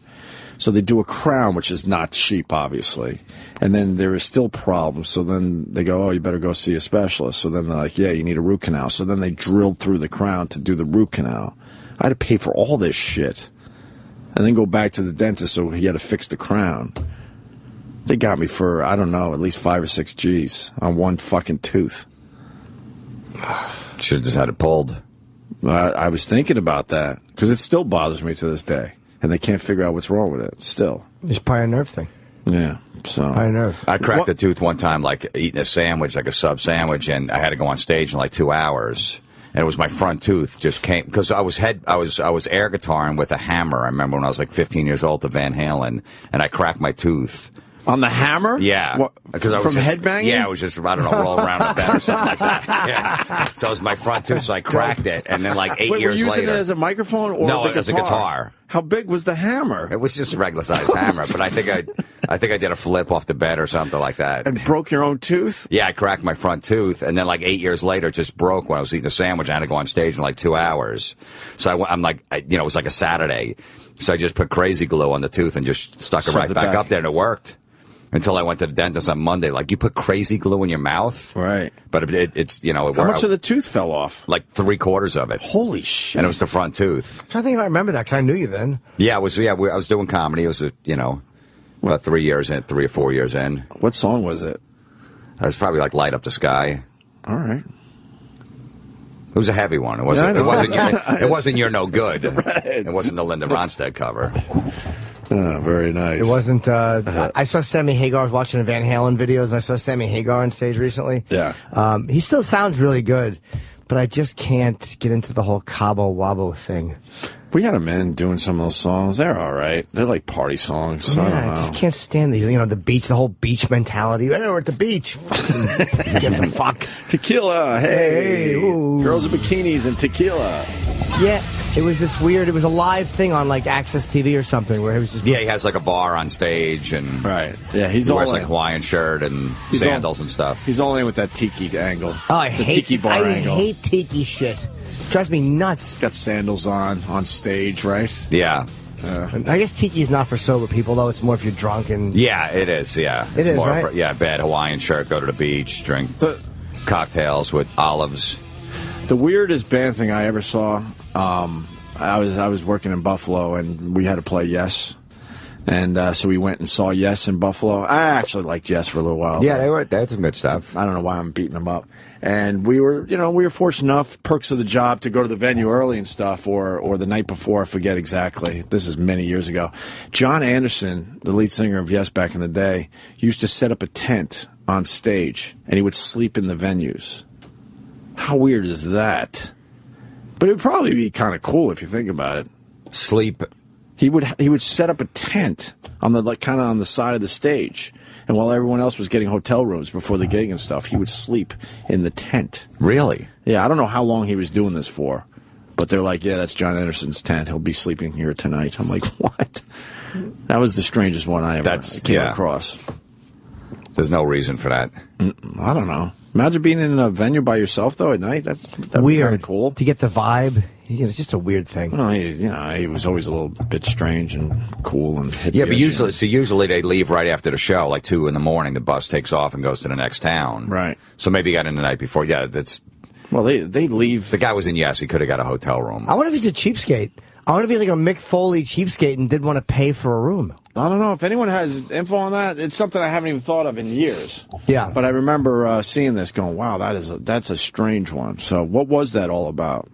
So they do a crown, which is not cheap, obviously. And then there is still problems. So then they go, oh, you better go see a specialist. So then they're like, yeah, you need a root canal. So then they drilled through the crown to do the root canal. I had to pay for all this shit. And then go back to the dentist so he had to fix the crown. They got me for, I don't know, at least 5 or 6 G's on one fucking tooth. Should have just had it pulled. I was thinking about that because it still bothers me to this day. And they can't figure out what's wrong with it still. It's probably a nerve thing. Yeah. So Probably a nerve. I cracked a tooth one time, like eating a sandwich, like a sub sandwich, and I had to go on stage in like 2 hours. And it was my front tooth just came because I was air guitaring with a hammer. I remember when I was like 15 years old to Van Halen, and I cracked my tooth On the hammer? Yeah. Because I was from headbanging? Yeah, I was just, I don't know, roll around the bed or something like that. Yeah. So it was my front tooth, so I cracked it. And then like 8 years later. Were you using it as a microphone or no, the guitar? as a guitar. How big was the hammer? It was just a regular sized hammer, but I think I did a flip off the bed or something like that. And broke your own tooth? Yeah, I cracked my front tooth, and then like 8 years later, it just broke when I was eating a sandwich. I had to go on stage in like 2 hours. So I'm like, it was like a Saturday. So I just put crazy glue on the tooth and just stuck it right back up there, and it worked. Until I went to the dentist on Monday. Like, you put crazy glue in your mouth. Right. But it's, it worked. How much of the tooth fell off? Like 3/4 of it. Holy shit. And it was the front tooth. I'm trying to think if I remember that, because I knew you then. Yeah, I was doing comedy. It was, about 3 or 4 years in. What song was it? It was probably like Light Up the Sky. All right. It was a heavy one. It wasn't You're No Good. Right. It wasn't the Linda Ronstadt cover. Oh, very nice. It wasn't, I saw Sammy Hagar. I was watching the Van Halen videos, and I saw Sammy Hagar on stage recently. Yeah. He still sounds really good, but I just can't get into the whole Cabo Wabo thing. We had them in doing some of those songs. They're all right. They're like party songs. So I don't know. I just can't stand these. The beach, the whole beach mentality. We're at the beach. Give a fuck. Tequila. Hey. Ooh. Girls in bikinis and tequila. Yeah. It was this weird, it was a live thing on like Access TV or something where it was just... Yeah, he has like a bar on stage and... Right. Yeah, he wears like a Hawaiian shirt and sandals and stuff. He's all in with that tiki angle. Oh, I hate tiki bar angle. I hate tiki shit. Drives me nuts. Got sandals on stage, right? Yeah. I guess tiki's not for sober people, though. It's more if you're drunk and... Yeah, it is, yeah. It's more right? bad Hawaiian shirt, go to the beach, drink cocktails with olives. The weirdest band thing I ever saw, I was working in Buffalo, and we had to play Yes. And so we went and saw Yes in Buffalo. I actually liked Yes for a little while. Yeah, they had some good stuff. I don't know why I'm beating them up. And we were fortunate enough, perks of the job, to go to the venue early and stuff, or the night before, I forget exactly. This is many years ago. John Anderson, the lead singer of Yes back in the day, used to set up a tent on stage, and he would sleep in the venues. How weird is that? But it would probably be kind of cool if you think about it. Sleep. He would set up a tent on the kind of on the side of the stage. And while everyone else was getting hotel rooms before the gig and stuff, he would sleep in the tent. Really? Yeah, I don't know how long he was doing this for. But they're like, yeah, that's John Anderson's tent. He'll be sleeping here tonight. I'm like, what? That was the strangest one I ever came across. There's no reason for that. I don't know. Imagine being in a venue by yourself, though, at night. That'd be kind of cool. To get the vibe. It's just a weird thing. Well, he was always a little bit strange and cool and hippie. Yeah, but usually they leave right after the show, like 2 in the morning. The bus takes off and goes to the next town. Right. So maybe he got in the night before. Yeah, that's. Well, they leave. The guy was in Yes. He could have got a hotel room. I wonder if he's a cheapskate. I wonder if he's like a Mick Foley cheapskate and did want to pay for a room. I don't know. If anyone has info on that, it's something I haven't even thought of in years. Yeah. But I remember seeing this going, wow, that's a strange one. So what was that all about?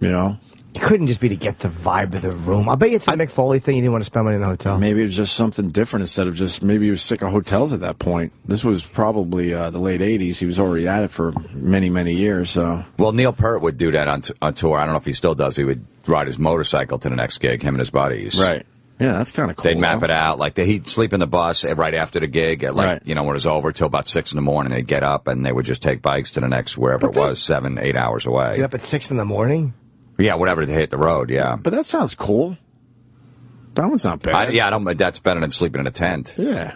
It couldn't just be to get the vibe of the room. I bet you it's a Mick Foley thing. You didn't want to spend money in a hotel. Maybe it was just something different instead of just, maybe he was sick of hotels at that point. This was probably the late 80s. He was already at it for many, many years. So. Well, Neil Peart would do that on tour. I don't know if he still does. He would ride his motorcycle to the next gig, him and his buddies. Right. Yeah, that's kind of cool. They'd map it out. Like, he'd sleep in the bus right after the gig at, when it was over, till about 6 in the morning. They'd get up, and they would just take bikes to the next, wherever it was, 7, 8 hours away. Get up at 6 in the morning? Yeah, whatever to hit the road, yeah. But that sounds cool. That one's not bad. That's better than sleeping in a tent. Yeah.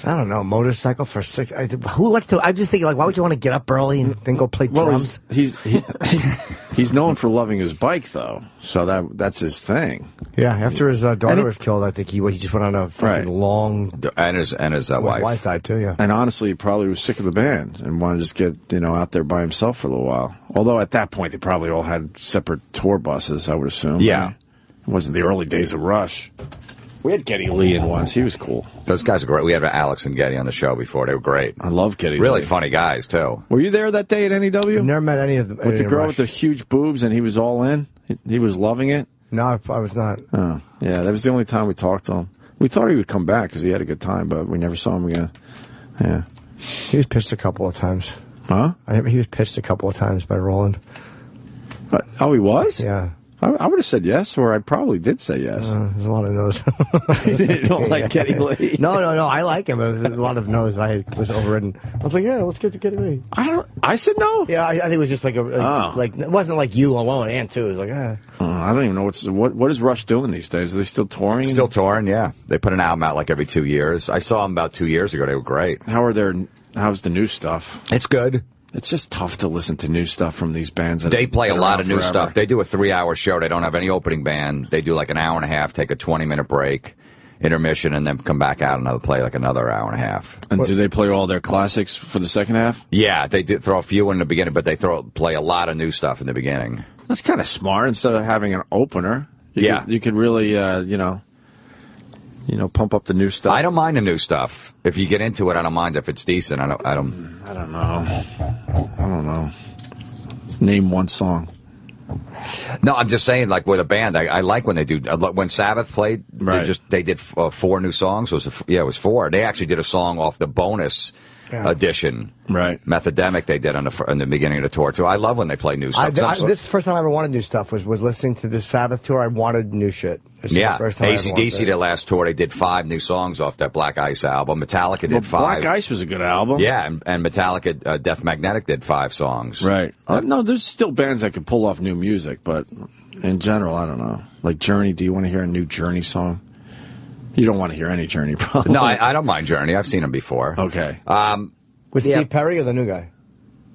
I don't know, motorcycle for 6. Who wants to? I'm just thinking, like, why would you want to get up early and then go play drums? He's known for loving his bike, though, so that's his thing. Yeah, after his daughter was killed, I think he just went on a fucking long. And his wife. His wife died too. Yeah. And honestly, he probably was sick of the band and wanted to just get out there by himself for a little while. Although at that point they probably all had separate tour buses, I would assume. Yeah, it wasn't the early days of Rush. We had Geddy Lee in once. He was cool. Those guys are great. We had Alex and Geddy on the show before. They were great. I love Geddy Really Lee. Funny guys, too. Were you there that day at NEW? Never met any of them. With the girl with the huge boobs, and he was all in? He was loving it? No, I was not. Oh, yeah. That was the only time we talked to him. We thought he would come back because he had a good time, but we never saw him again. Yeah. He was pitched a couple of times. Huh? He was pitched a couple of times by Roland. Oh, he was? Yeah. I would have said yes, or I probably did say yes. There's a lot of no's. You don't like Geddy Lee? No, I like him. But there's a lot of no's. I was overridden. I was like, yeah, let's get to Geddy Lee. I said no. Yeah, I think it was just like like it wasn't like you alone and too. It was like, I don't even know what is Rush doing these days. Are they still touring? Still touring, yeah. They put an album out like every 2 years. I saw them about 2 years ago. They were great. How's the new stuff? It's good. It's just tough to listen to new stuff from these bands. They play a lot of new stuff. They do a 3-hour show. They don't have any opening band. They do like an hour and a half, take a 20-minute break, intermission, and then come back out and play like another hour and a half. And do they play all their classics for the second half? Yeah, they do throw a few in the beginning, but they play a lot of new stuff in the beginning. That's kind of smart. Instead of having an opener, you could really, pump up the new stuff. I don't mind the new stuff. If you get into it, I don't mind if it's decent. I don't know. Name one song. No, I'm just saying, like with a band, I like when they do. When Sabbath played, right. they did 4 new songs. It was 4. They actually did a song off the bonus edition, right? Methodemic. They did in the beginning of the tour too. I love when they play new stuff. This is the first time I ever wanted new stuff. Was listening to the Sabbath tour. I wanted new shit. Yeah, AC/DC, their last tour, they did 5 new songs off that Black Ice album. Metallica did 5. Black Ice was a good album. Yeah, and Metallica, Death Magnetic did 5 songs. Right. No, there's still bands that can pull off new music, but in general, I don't know. Like Journey, do you want to hear a new Journey song? You don't want to hear any Journey, probably. No, I don't mind Journey. I've seen them before. Okay. With Steve Perry or the new guy?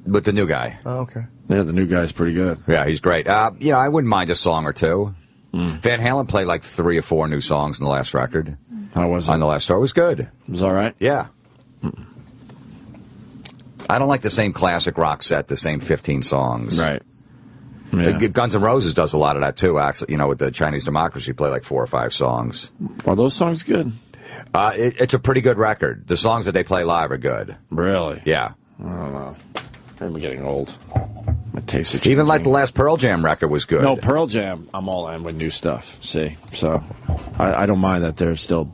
With the new guy. Oh, okay. Yeah, the new guy's pretty good. Yeah, he's great. I wouldn't mind a song or two. Van Halen played like 3 or 4 new songs in the last record. How was it? On the last tour. It was good. It was all right? Yeah. I don't like the same classic rock set, the same 15 songs. Right. Yeah. Guns N' Roses does a lot of that too, actually. With the Chinese Democracy, play like 4 or 5 songs. Are those songs good? It's a pretty good record. The songs that they play live are good. Really? Yeah. I don't know. I'm getting old. My taste is changing. Even like the last Pearl Jam record was good. No, Pearl Jam, I'm all in with new stuff. See? So I don't mind that they're still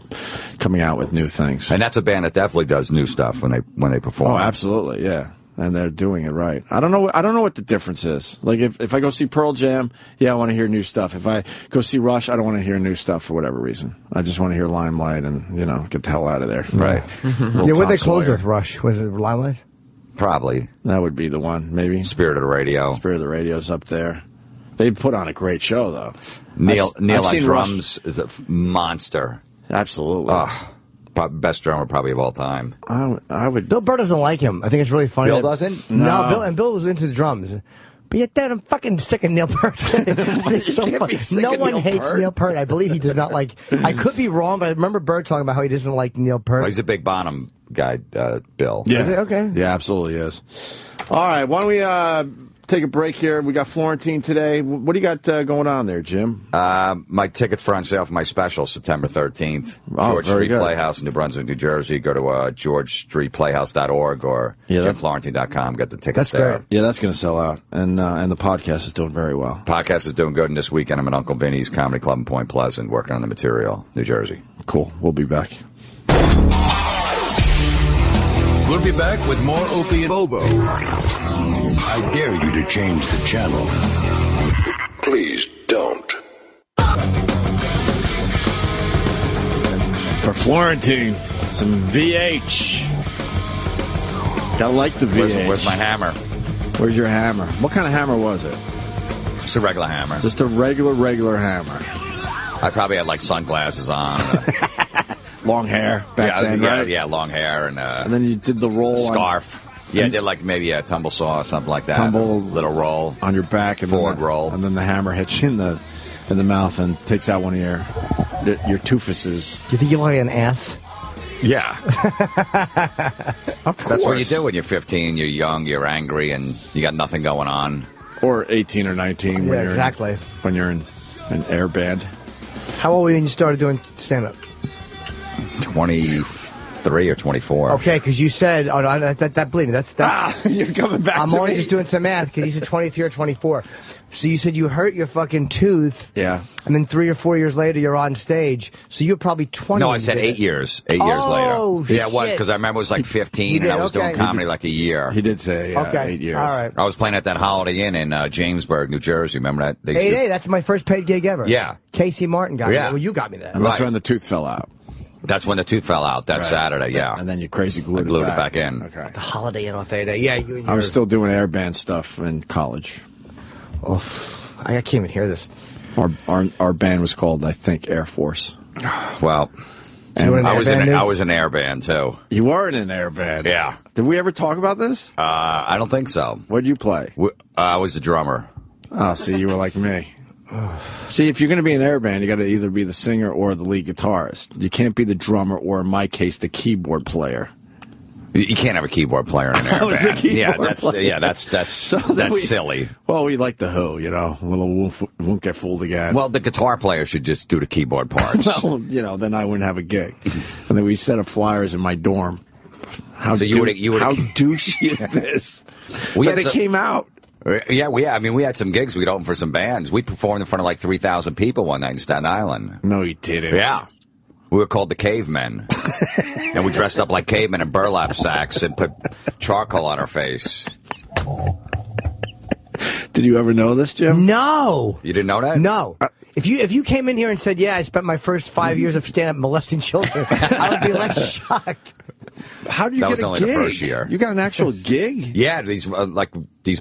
coming out with new things. And that's a band that definitely does new stuff when they perform. Oh, absolutely, yeah. And they're doing it right. I don't know what the difference is. Like if I go see Pearl Jam, I want to hear new stuff. If I go see Rush, I don't want to hear new stuff for whatever reason. I just want to hear Limelight and get the hell out of there. Right. What'd they close with, Rush? Was it Limelight? Probably. That would be the one, maybe. Spirit of the Radio. Spirit of the Radio's up there. They put on a great show, though. Neil on drums is a monster. Absolutely. Best drummer probably of all time. I would. Bill Burr doesn't like him. I think it's really funny. Bill doesn't? No, Bill was into the drums. But yet, I'm fucking sick of Neil Peart. No one hates Neil Peart. I believe he does not like. I could be wrong, but I remember Bird talking about how he doesn't like Neil Peart. Well, he's a big Bonham guy, Bill. Yeah. Is it? Okay. Yeah, absolutely is. All right, why don't we take a break here? We got Florentine today. What do you got going on there, Jim? My tickets for on sale for my special, September 13th. George Street Playhouse in New Brunswick, New Jersey. Go to georgestreetplayhouse.org or JimFlorentine.com. Get the tickets there. Great. Yeah, that's going to sell out. And the podcast is doing very well. Podcast is doing good. And this weekend, I'm at Uncle Vinny's Comedy Club in Point Pleasant working on the material, New Jersey. Cool. We'll be back. We'll be back with more Opie and Bobo. I dare you to change the channel. Please don't. For Florentine, some VH. Gotta like the VH. Where's my hammer? Where's your hammer? What kind of hammer was it? Just a regular hammer. Just a regular hammer. I probably had like sunglasses on. Long hair back then, right? Yeah, long hair. And then you did the roll. Scarf. I did like maybe a tumble saw or something like that. Little roll. On your back. And forward roll. And then the hammer hits you in the mouth and takes out one of your toofuses. You think you look like an ass? Yeah. Of course. That's what you do when you're 15. You're young, you're angry, and you got nothing going on. Or 18 or 19 when exactly. When you're in an air band. How old were you when you started doing stand-up? 24. 23 or 24. Okay, because you said, oh, no, that believe me, that's you're coming back. I'm to only me. just doing some math because you said 23 or 24. So you said you hurt your fucking tooth. Yeah. And then 3 or 4 years later, you're on stage. So you're probably 20. No, I said 8 years. 8 years Oh, later. Yeah, it was shit. because I remember it was like 15, He did, and I was okay. doing comedy like a year. He did say Okay. 8 years. All right. I was playing at that Holiday Inn in Jamesburg, New Jersey. Remember that? They used to- 8A, that's my first paid gig ever. Yeah. Casey Martin got me Yeah. that. Well, you got me that. And that's Right. when the tooth fell out. That's when the tooth fell out. That Saturday, yeah. And then you crazy I glued, glued it back in. Okay. The Holiday Inn off 8A. Yeah, you and I was yours. still doing airband stuff in college. I can't even hear this. Our band was called, I think, Air Force. Well, You know what an I airband was is? in air band too. You were in an air band. Yeah. Did we ever talk about this? I don't think so. What did you play? I was the drummer. Oh, see, you were like me. See, if you're going to be in an air band, you got to either be the singer or the lead guitarist. You can't be the drummer or, in my case, the keyboard player. You can't have a keyboard player in an air I was the band. keyboard player. That's silly. Well, we like the Who, you know. A little won't get fooled again. Well, the guitar player should just do the keyboard parts. Well, you know, then I wouldn't have a gig. And then we set up flyers in my dorm. How So you would've- how douchey is this? We But had they some- came out. Yeah, I mean, we had some gigs. We'd open for some bands. We performed in front of like 3,000 people one night in Staten Island. No, you didn't. Yeah. We were called the Cavemen. And we dressed up like cavemen in burlap sacks and put charcoal on our face. Did you ever know this, Jim? No. You didn't know that? No. If you came in here and said, yeah, I spent my first 5 years of stand-up molesting children, I would be less shocked. How do you That get was a only gig? the first year. You got an actual gig? Yeah, these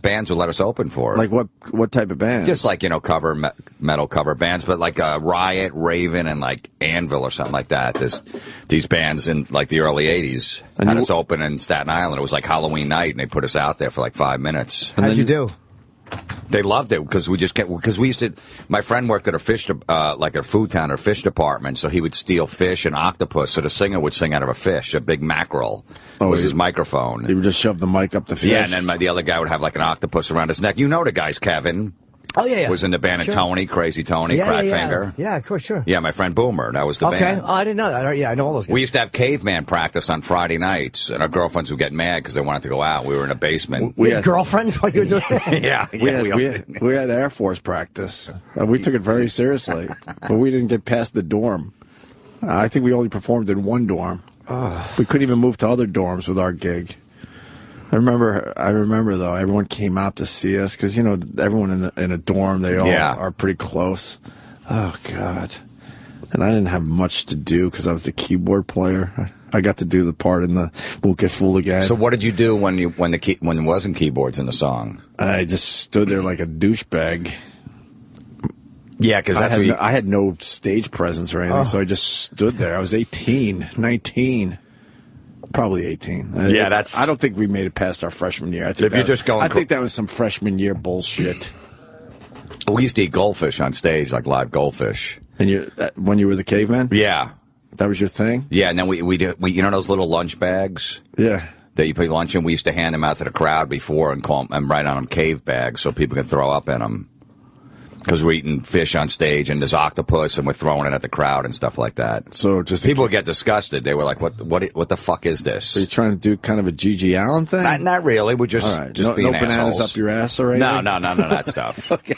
bands would let us open for. Like what type of band? Just like, metal cover bands, but like Riot, Raven, and like Anvil or something like that. These bands in like the early 80s had us open in Staten Island. It was like Halloween night, and they put us out there for like 5 minutes. How'd you do? They loved it because we used to. My friend worked at like a food town or fish department, so he would steal fish and octopus. So the singer would sing out of a fish, a big mackerel. Was his microphone. He would just shove the mic up the fish. Yeah, and then the other guy would have like an octopus around his neck. You know the guys, Kevin. Oh, yeah. Was in the band of Tony, Crazy Tony, Crackfinger. Yeah, of course, sure. Yeah, my friend Boomer. That was the band. Okay. Oh, I didn't know that. Yeah, I know all those guys. We used to have caveman practice on Friday nights, and our girlfriends would get mad because they wanted to go out. We were in a basement. We had girlfriends while you were doing it? Yeah, we had Air Force practice. We took it very seriously, but we didn't get past the dorm. I think we only performed in one dorm. We couldn't even move to other dorms with our gig. I remember though, everyone came out to see us because, you know, everyone in a dorm, they all are pretty close. Oh, God. And I didn't have much to do because I was the keyboard player. I got to do the part in the Won't Get Fooled Again. So what did you do when there wasn't keyboards in the song? I just stood there like a douchebag. Yeah, because I had no stage presence or anything, so I just stood there. I was 18, 19. Probably 18. Yeah, I don't think we made it past our freshman year. I think I think that was some freshman year bullshit. We used to eat goldfish on stage, like live goldfish. And when you were the Cavemen? Yeah, that was your thing. Yeah, and then we you know those little lunch bags. Yeah. That you put lunch in. We used to hand them out to the crowd before and call them, and write on them cave bags so people can throw up in them. Because we're eating fish on stage and there's octopus and we're throwing it at the crowd and stuff like that. So just people would get disgusted. They were like, "What the fuck is this?" Are you trying to do kind of a G.G. Allen thing? Not really. We're just being no bananas assholes. up your ass or anything? No, that stuff. Okay.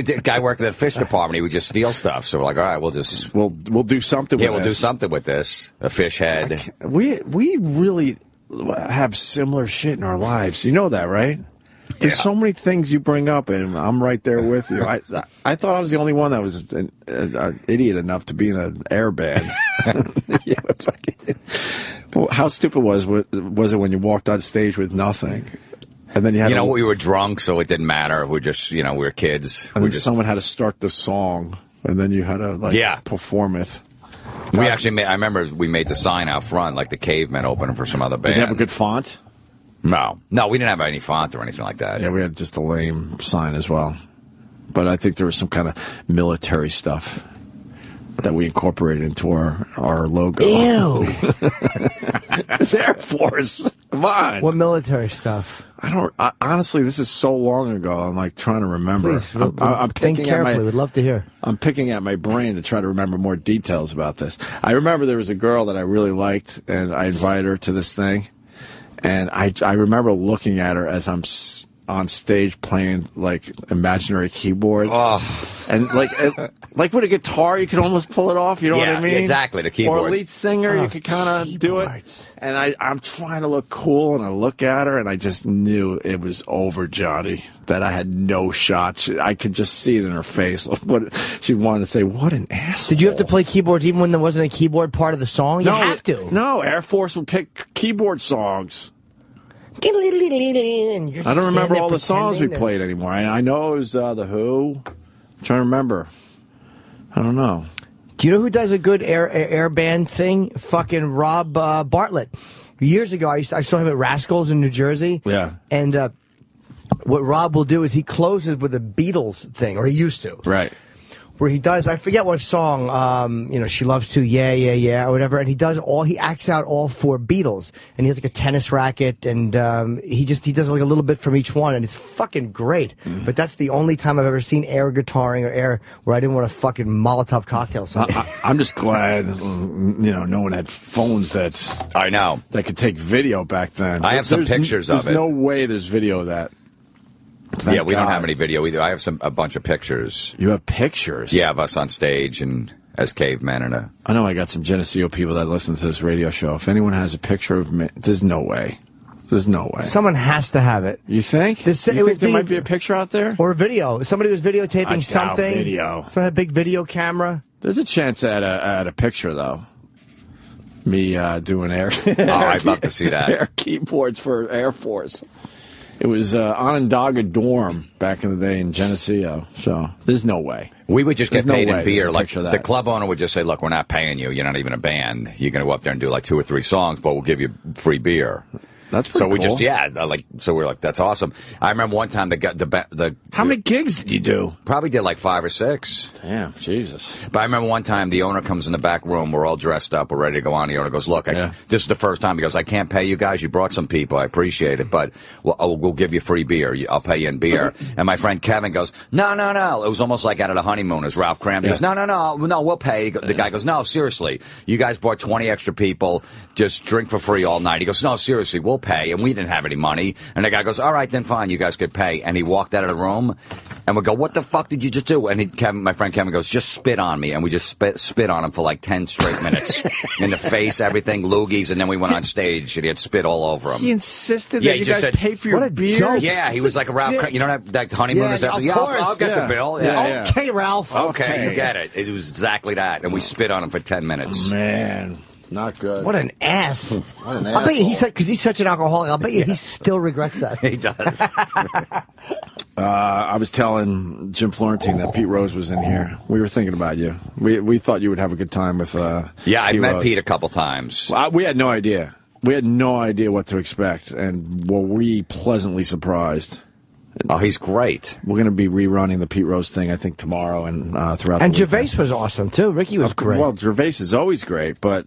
The guy worked at the fish department. He would just steal stuff. So we're like, all right, we'll do something. Yeah, with we'll this. do something with this. A fish head. We really have similar shit in our lives. You know that, right? There's so many things you bring up, and I'm right there with you. I thought I was the only one that was an idiot enough to be in an air band. Well, how stupid was it when you walked on stage with nothing, and then you had we were drunk, so it didn't matter. We're just we were kids. And then someone had to start the song, and then you had to perform it. We actually I remember we made the sign out front, like the Cavemen opening for some other band. Did you have a good font? No, we didn't have any font or anything like that. Yeah, we had just a lame sign as well. But I think there was some kind of military stuff that we incorporated into our logo. Ew. It's Air Force. Come on. What military stuff? honestly, this is so long ago. I'm like trying to remember. Please, I'm think picking carefully. at my, We'd love to hear. I'm picking at my brain to try to remember more details about this. I remember there was a girl that I really liked, and I invited her to this thing. And I remember looking at her as I'm on stage playing like imaginary keyboards, and like with a guitar you could almost pull it off. You know what I mean? Exactly. The keyboards. Or a lead singer, you could kind of do it. And I'm trying to look cool, and I look at her, and I just knew it was over, Johnny. That I had no shot. I could just see it in her face. What she wanted to say. What an asshole! Did you have to play keyboards even when there wasn't a keyboard part of the song? You have to. No, Air Force would pick keyboard songs. I don't remember all the songs we played anymore. I know it was The Who. I'm trying to remember. I don't know. Do you know who does a good air band thing? Fucking Rob Bartlett. Years ago, I saw him at Rascals in New Jersey. Yeah. And what Rob will do is he closes with a Beatles thing, or he used to. Right. Where he does, I forget what song, She Loves To, Yeah, or whatever, and he acts out all 4 Beatles, and he has like a tennis racket, and he does like a little bit from each one, and it's fucking great. But that's the only time I've ever seen air guitaring or air where I didn't want to fucking Molotov cocktail something. I'm just glad, no one had phones that I know that could take video back then. I have some pictures of it. There's no way there's video of that. Yeah, we don't have any video either. I have a bunch of pictures. You have pictures? Yeah, of us on stage and as cavemen and I know I got some Geneseo people that listen to this radio show. If anyone has a picture of me, there's no way. There's no way. Someone has to have it. You think? You think there might be a picture out there? Or a video. Somebody was videotaping something. Video. Someone had a big video camera. There's a chance at a picture, though. Me doing air. I'd love to see that. Air keyboards for Air Force. It was Onondaga Dorm back in the day in Geneseo, so there's no way. We would just get paid in beer. Like the club owner would just say, "Look, we're not paying you. You're not even a band. You're going to go up there and do like 2 or 3 songs, but we'll give you free beer." That's pretty cool. So we're like, that's awesome. I remember one time How many gigs did you do? Probably did like 5 or 6. Damn, Jesus. But I remember one time the owner comes in the back room. We're all dressed up. We're ready to go on. The owner goes, "Look, this is the first time." He goes, "I can't pay you guys. You brought some people. I appreciate it, but we'll give you free beer. I'll pay you in beer." And my friend Kevin goes, No. It was almost like out of the honeymoon as Ralph Cram. He goes, No, we'll pay. The guy goes, "No, seriously. You guys brought 20 extra people. Just drink for free all night." He goes, "No, seriously, we'll pay." And we didn't have any money. And the guy goes, "All right, then fine, you guys could pay." And he walked out of the room, and we go, "What the fuck did you just do?" And my friend Kevin goes, "Just spit on me." And we just spit on him for like 10 straight minutes. In the face, everything, loogies, and then we went on stage, and he had spit all over him. He insisted that you guys pay for your beer? Yeah, he was like a Ralph, you know that honeymoon is that? Yeah, I'll get the bill. Yeah. Okay, Ralph. Okay, you get it. It was exactly that. And we spit on him for 10 minutes. Man. Not good. What an ass. What an I'll bet you because he's such an alcoholic, I'll bet you he still regrets that. He does. I was telling Jim Florentine that Pete Rose was in here. We were thinking about you. We thought you would have a good time with Yeah, I met Pete a couple times. We had no idea. We had no idea what to expect, and were we pleasantly surprised. Oh, he's great. We're going to be rerunning the Pete Rose thing, I think, tomorrow and throughout the weekend. Gervais was awesome, too. Ricky was great. Well, Gervais is always great, but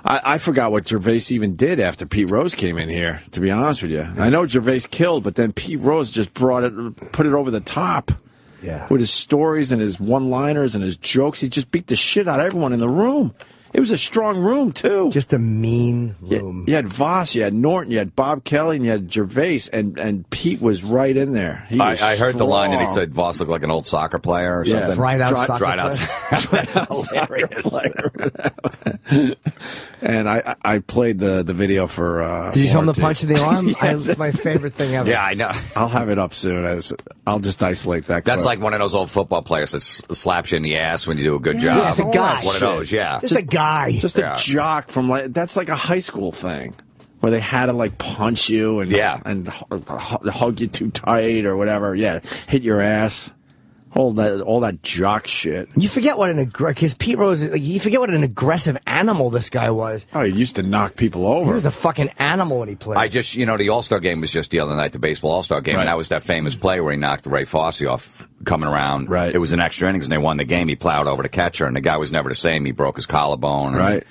I forgot what Gervais even did after Pete Rose came in here, to be honest with you. I know Gervais killed, but then Pete Rose just put it over the top. Yeah. With his stories and his one-liners and his jokes. He just beat the shit out of everyone in the room. It was a strong room, too. Just a mean room. You had Voss, you had Norton, you had Bob Kelly, and you had Gervais, and Pete was right in there. I heard the line, and he said Voss looked like an old soccer player or something. Dried out soccer player. And I played the video for Did you show him the punch in the arm? It's my favorite thing ever. Yeah, I know. I'll have it up soon. I'll just isolate that. That's like one of those old football players that slaps you in the ass when you do a good job. Just a guy. One of those, yeah. Just a guy. Just a jock from that's like a high school thing where they had to like punch you and hug you too tight or whatever. Yeah, hit your ass. All that jock shit. You forget what because Pete Rose, you forget what an aggressive animal this guy was. Oh, he used to knock people over. He was a fucking animal when he played. The All-Star game was just the other night, the baseball All-Star game, and that was that famous play where he knocked Ray Fosse off coming around. Right. It was an extra innings, and they won the game. He plowed over the catcher, and the guy was never the same. He broke his collarbone. Right.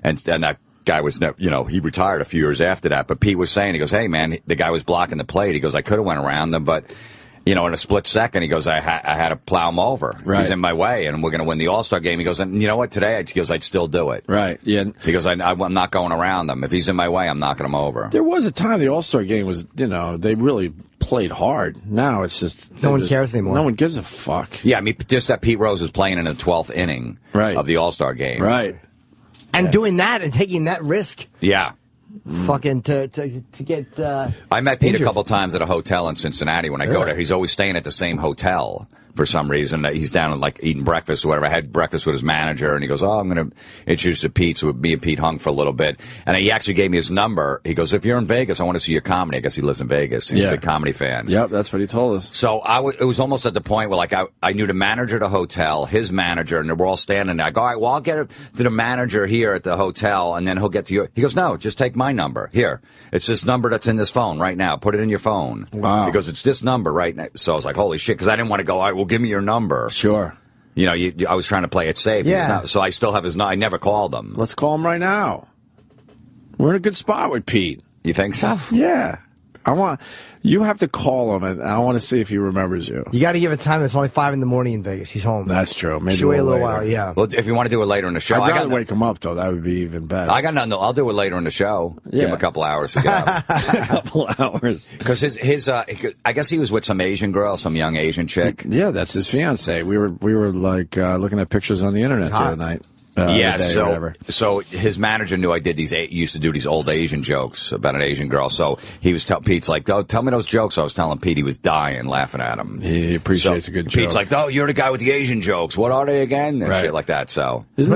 And that guy was never, he retired a few years after that. But Pete was saying, he goes, hey, man, the guy was blocking the plate. He goes, I could have went around them, but, in a split second, he goes, I had to plow him over. Right. He's in my way, and we're going to win the All-Star game. He goes, and you know what, today, he goes, I'd still do it. Right, yeah. He goes, I'm not going around them. If he's in my way, I'm knocking him over. There was a time the All-Star game was, they really played hard. Now it's just... No one cares anymore. No one gives a fuck. Yeah, I mean, just that Pete Rose was playing in the 12th inning of the All-Star game. Right. And doing that and taking that risk. Yeah. Fucking to get I met Pete injured. a couple times at a hotel in Cincinnati when I go there. He's always staying at the same hotel for some reason. He's down and eating breakfast or whatever. I had breakfast with his manager, and he goes, I'm going to introduce you to Pete. So me and Pete hung for a little bit. And he actually gave me his number. He goes, if you're in Vegas, I want to see your comedy. I guess he lives in Vegas. He's a big comedy fan. Yep, that's what he told us. So it was almost at the point where I knew the manager of the hotel, his manager, and we're all standing there. I go, all right, well, I'll get it to the manager here at the hotel, and then he'll get to you. He goes, no, just take my number. Here. It's this number that's in this phone right now. Put it in your phone. Wow. He goes, it's this number right now. So I was like, holy shit, because I didn't want to go, all right, well, give me your number. Sure. I was trying to play it safe. Yeah. So I still have his number. I never called him. Let's call him right now. We're in a good spot with Pete. You think so? Yeah. You have to call him, and I want to see if he remembers you. You got to give it time. It's only 5 in the morning in Vegas. He's home. That's true. Maybe Should wait a little later. while. Yeah. Well, if you want to do it later in the show, I'd rather wake him up, though. That would be even better. I got nothing. I'll do it later in the show. Give him a couple hours to get up. A couple hours. Because I guess he was with some Asian girl, some young Asian chick. Yeah, that's his fiance. We were looking at pictures on the internet the other night. So his manager knew I used to do these old Asian jokes about an Asian girl. So he was Pete's like, oh, tell me those jokes. I was telling Pete, he was dying laughing at him. He appreciates a good joke. Pete's like, oh, you're the guy with the Asian jokes. What are they again? And shit like that. So isn't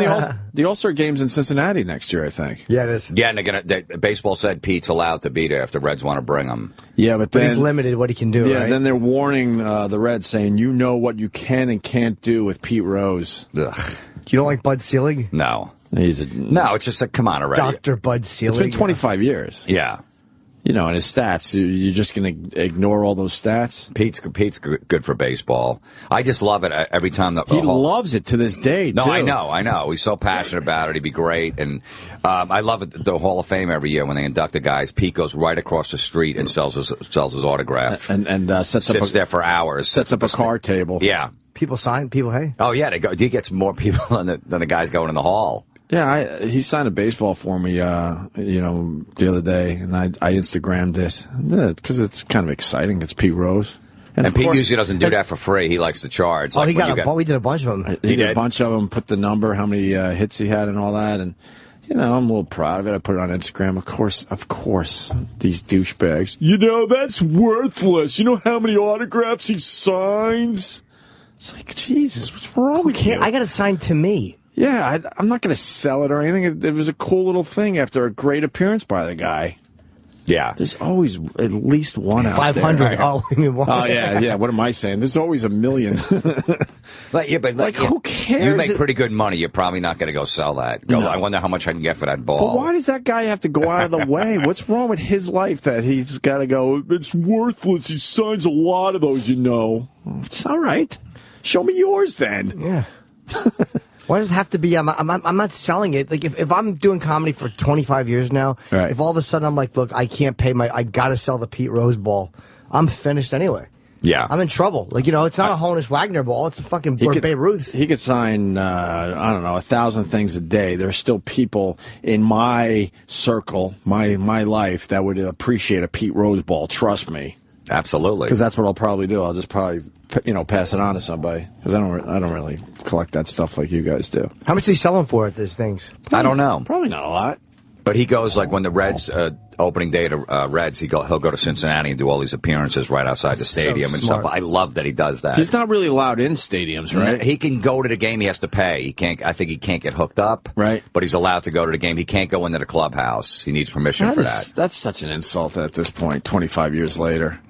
the All-Star game's in Cincinnati next year, I think. Yeah, it is. Yeah, and baseball said Pete's allowed to be there if the Reds want to bring him. Yeah, but then he's limited what he can do. Yeah, right? then they're warning the Reds, saying you know what you can and can't do with Pete Rose. Ugh. You don't like Bud Selig? No. No, it's just like, come on already. Dr. Bud Selig. It's been 25 years. Yeah. And his stats, you're just going to ignore all those stats? Pete's good for baseball. I just love it every time. He loves it to this day, No, too. I know. He's so passionate about it. He'd be great. And I love it. The Hall of Fame every year when they induct the guys, Pete goes right across the street and sells his autograph. And sits there for hours. Sets up a card table. Yeah. People sign? People, hey? Oh, yeah. He gets more people than the guys going in the hall. Yeah, he signed a baseball for me, the other day, and I Instagrammed this because it's kind of exciting. It's Pete Rose. And Pete usually doesn't do that for free. He likes to charge. We did a bunch of them. He did a bunch of them, put the number, how many hits he had and all that, and I'm a little proud of it. I put it on Instagram. Of course, these douchebags. That's worthless. You know how many autographs he signs? It's like, Jesus, what's wrong with you? I got it signed to me. Yeah, I'm not going to sell it or anything. It was a cool little thing after a great appearance by the guy. Yeah. There's always at least one out 500. there. Oh, yeah. What am I saying? There's always a million. But who cares? You make pretty good money. You're probably not going to go sell that. No. I wonder how much I can get for that ball. But why does that guy have to go out of the way? What's wrong with his life that he's got to go, it's worthless. He signs a lot of those, It's all right. Show me yours then. Yeah. Why does it have to be? I'm not selling it. Like if I'm doing comedy for 25 years now, right. If all of a sudden I'm like, look, I can't pay I got to sell the Pete Rose ball. I'm finished anyway. Yeah, I'm in trouble. Like it's not a Honus Wagner ball. It's a fucking Babe Ruth. He could sign 1,000 things a day. There's still people in my circle, my life, that would appreciate a Pete Rose ball. Trust me. Absolutely. Because that's what I'll probably do. I'll just probably pass it on to somebody because I don't really collect that stuff like you guys do. How much do you sell them for at these things? I don't know. Probably not a lot. But he goes when the Reds opening day to Reds, he'll go to Cincinnati and do all these appearances right outside the stadium and stuff. I love that he does that. He's not really allowed in stadiums, right? He can go to the game. He has to pay. He can't. I think he can't get hooked up. Right. But he's allowed to go to the game. He can't go into the clubhouse. He needs permission for that. That's such an insult at this point. 25 years later,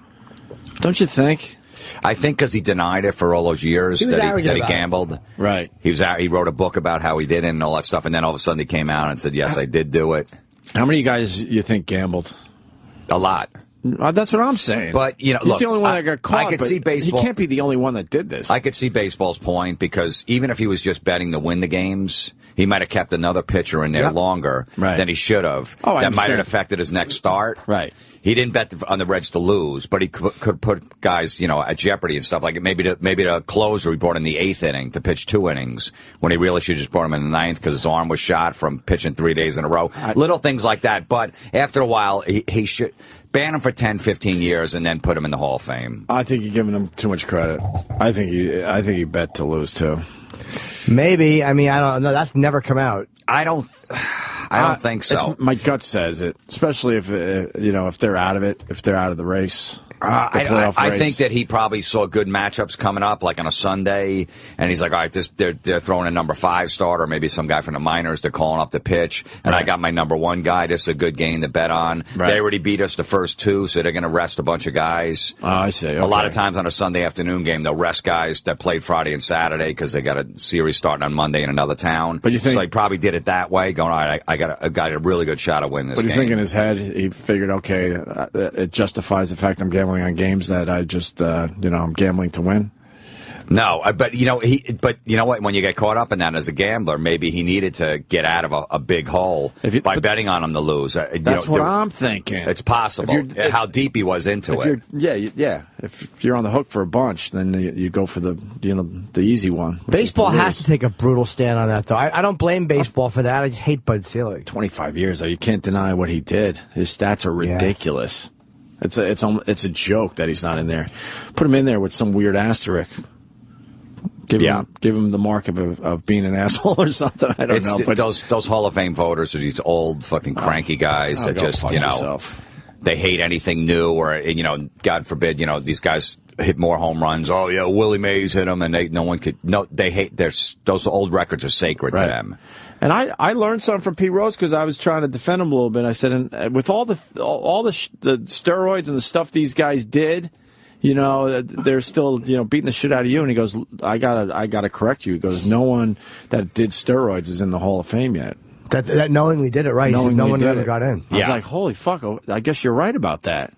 don't you think? I think because he denied it for all those years that he gambled. Right. He wrote a book about how he did it and all that stuff, and then all of a sudden he came out and said, yes, I did do it. How many guys you think gambled? A lot. That's what I'm saying. But, he's look, the only one that got caught. I could see baseball. He can't be the only one that did this. I could see baseball's point because even if he was just betting to win the games, he might have kept another pitcher in there longer than he should have. Oh, that might have affected his next start. Right. He didn't bet on the Reds to lose, but he could put guys, at jeopardy and stuff like it. Maybe to closer, he brought in the 8th inning to pitch 2 innings when he really should have just brought him in the 9th because his arm was shot from pitching 3 days in a row. Little things like that. But after a while, he should ban him for 10, 15 years and then put him in the Hall of Fame. I think you're giving him too much credit. I think he bet to lose too. Maybe. I mean, I don't know. That's never come out. I don't think so. My gut says it, especially if if they're out of it, if they're out of the race. I think that he probably saw good matchups coming up, like on a Sunday, and he's like, all right, they're throwing a number 5 starter, maybe some guy from the minors, they're calling up the pitch, and I got my number 1 guy, this is a good game to bet on. Right. They already beat us the first 2, so they're going to rest a bunch of guys. Oh, I see. Okay. A lot of times on a Sunday afternoon game, they'll rest guys that played Friday and Saturday because they got a series starting on Monday in another town. But you think, so he probably did it that way, going, all right, I got a really good shot to win this game. But you think in his head, he figured, okay, it justifies the fact I'm gambling on games that I just, I'm gambling to win. No, but you know what? When you get caught up in that as a gambler, maybe he needed to get out of a big hole by betting on him to lose. That's what I'm thinking. It's possible how deep he was into it. Yeah. If you're on the hook for a bunch, then you go for the easy one. Baseball has to take a brutal stand on that, though. I don't blame baseball for that. I just hate Bud Selig. 25 years, though. You can't deny what he did. His stats are ridiculous. It's a joke that he's not in there. Put him in there with some weird asterisk. Give him the mark of being an asshole or something. I don't know. But those Hall of Fame voters are these old fucking cranky guys that just they hate anything new, or God forbid these guys hit more home runs. Oh yeah, Willie Mays hit them, and they hate those old records are sacred to them. And I learned something from Pete Rose because I was trying to defend him a little bit. I said, and with all the steroids and the stuff these guys did, they're still beating the shit out of you. And he goes, I gotta correct you. He goes, no one that did steroids is in the Hall of Fame yet. That knowingly did it, right? No one ever got in. I was like, holy fuck! I guess you're right about that.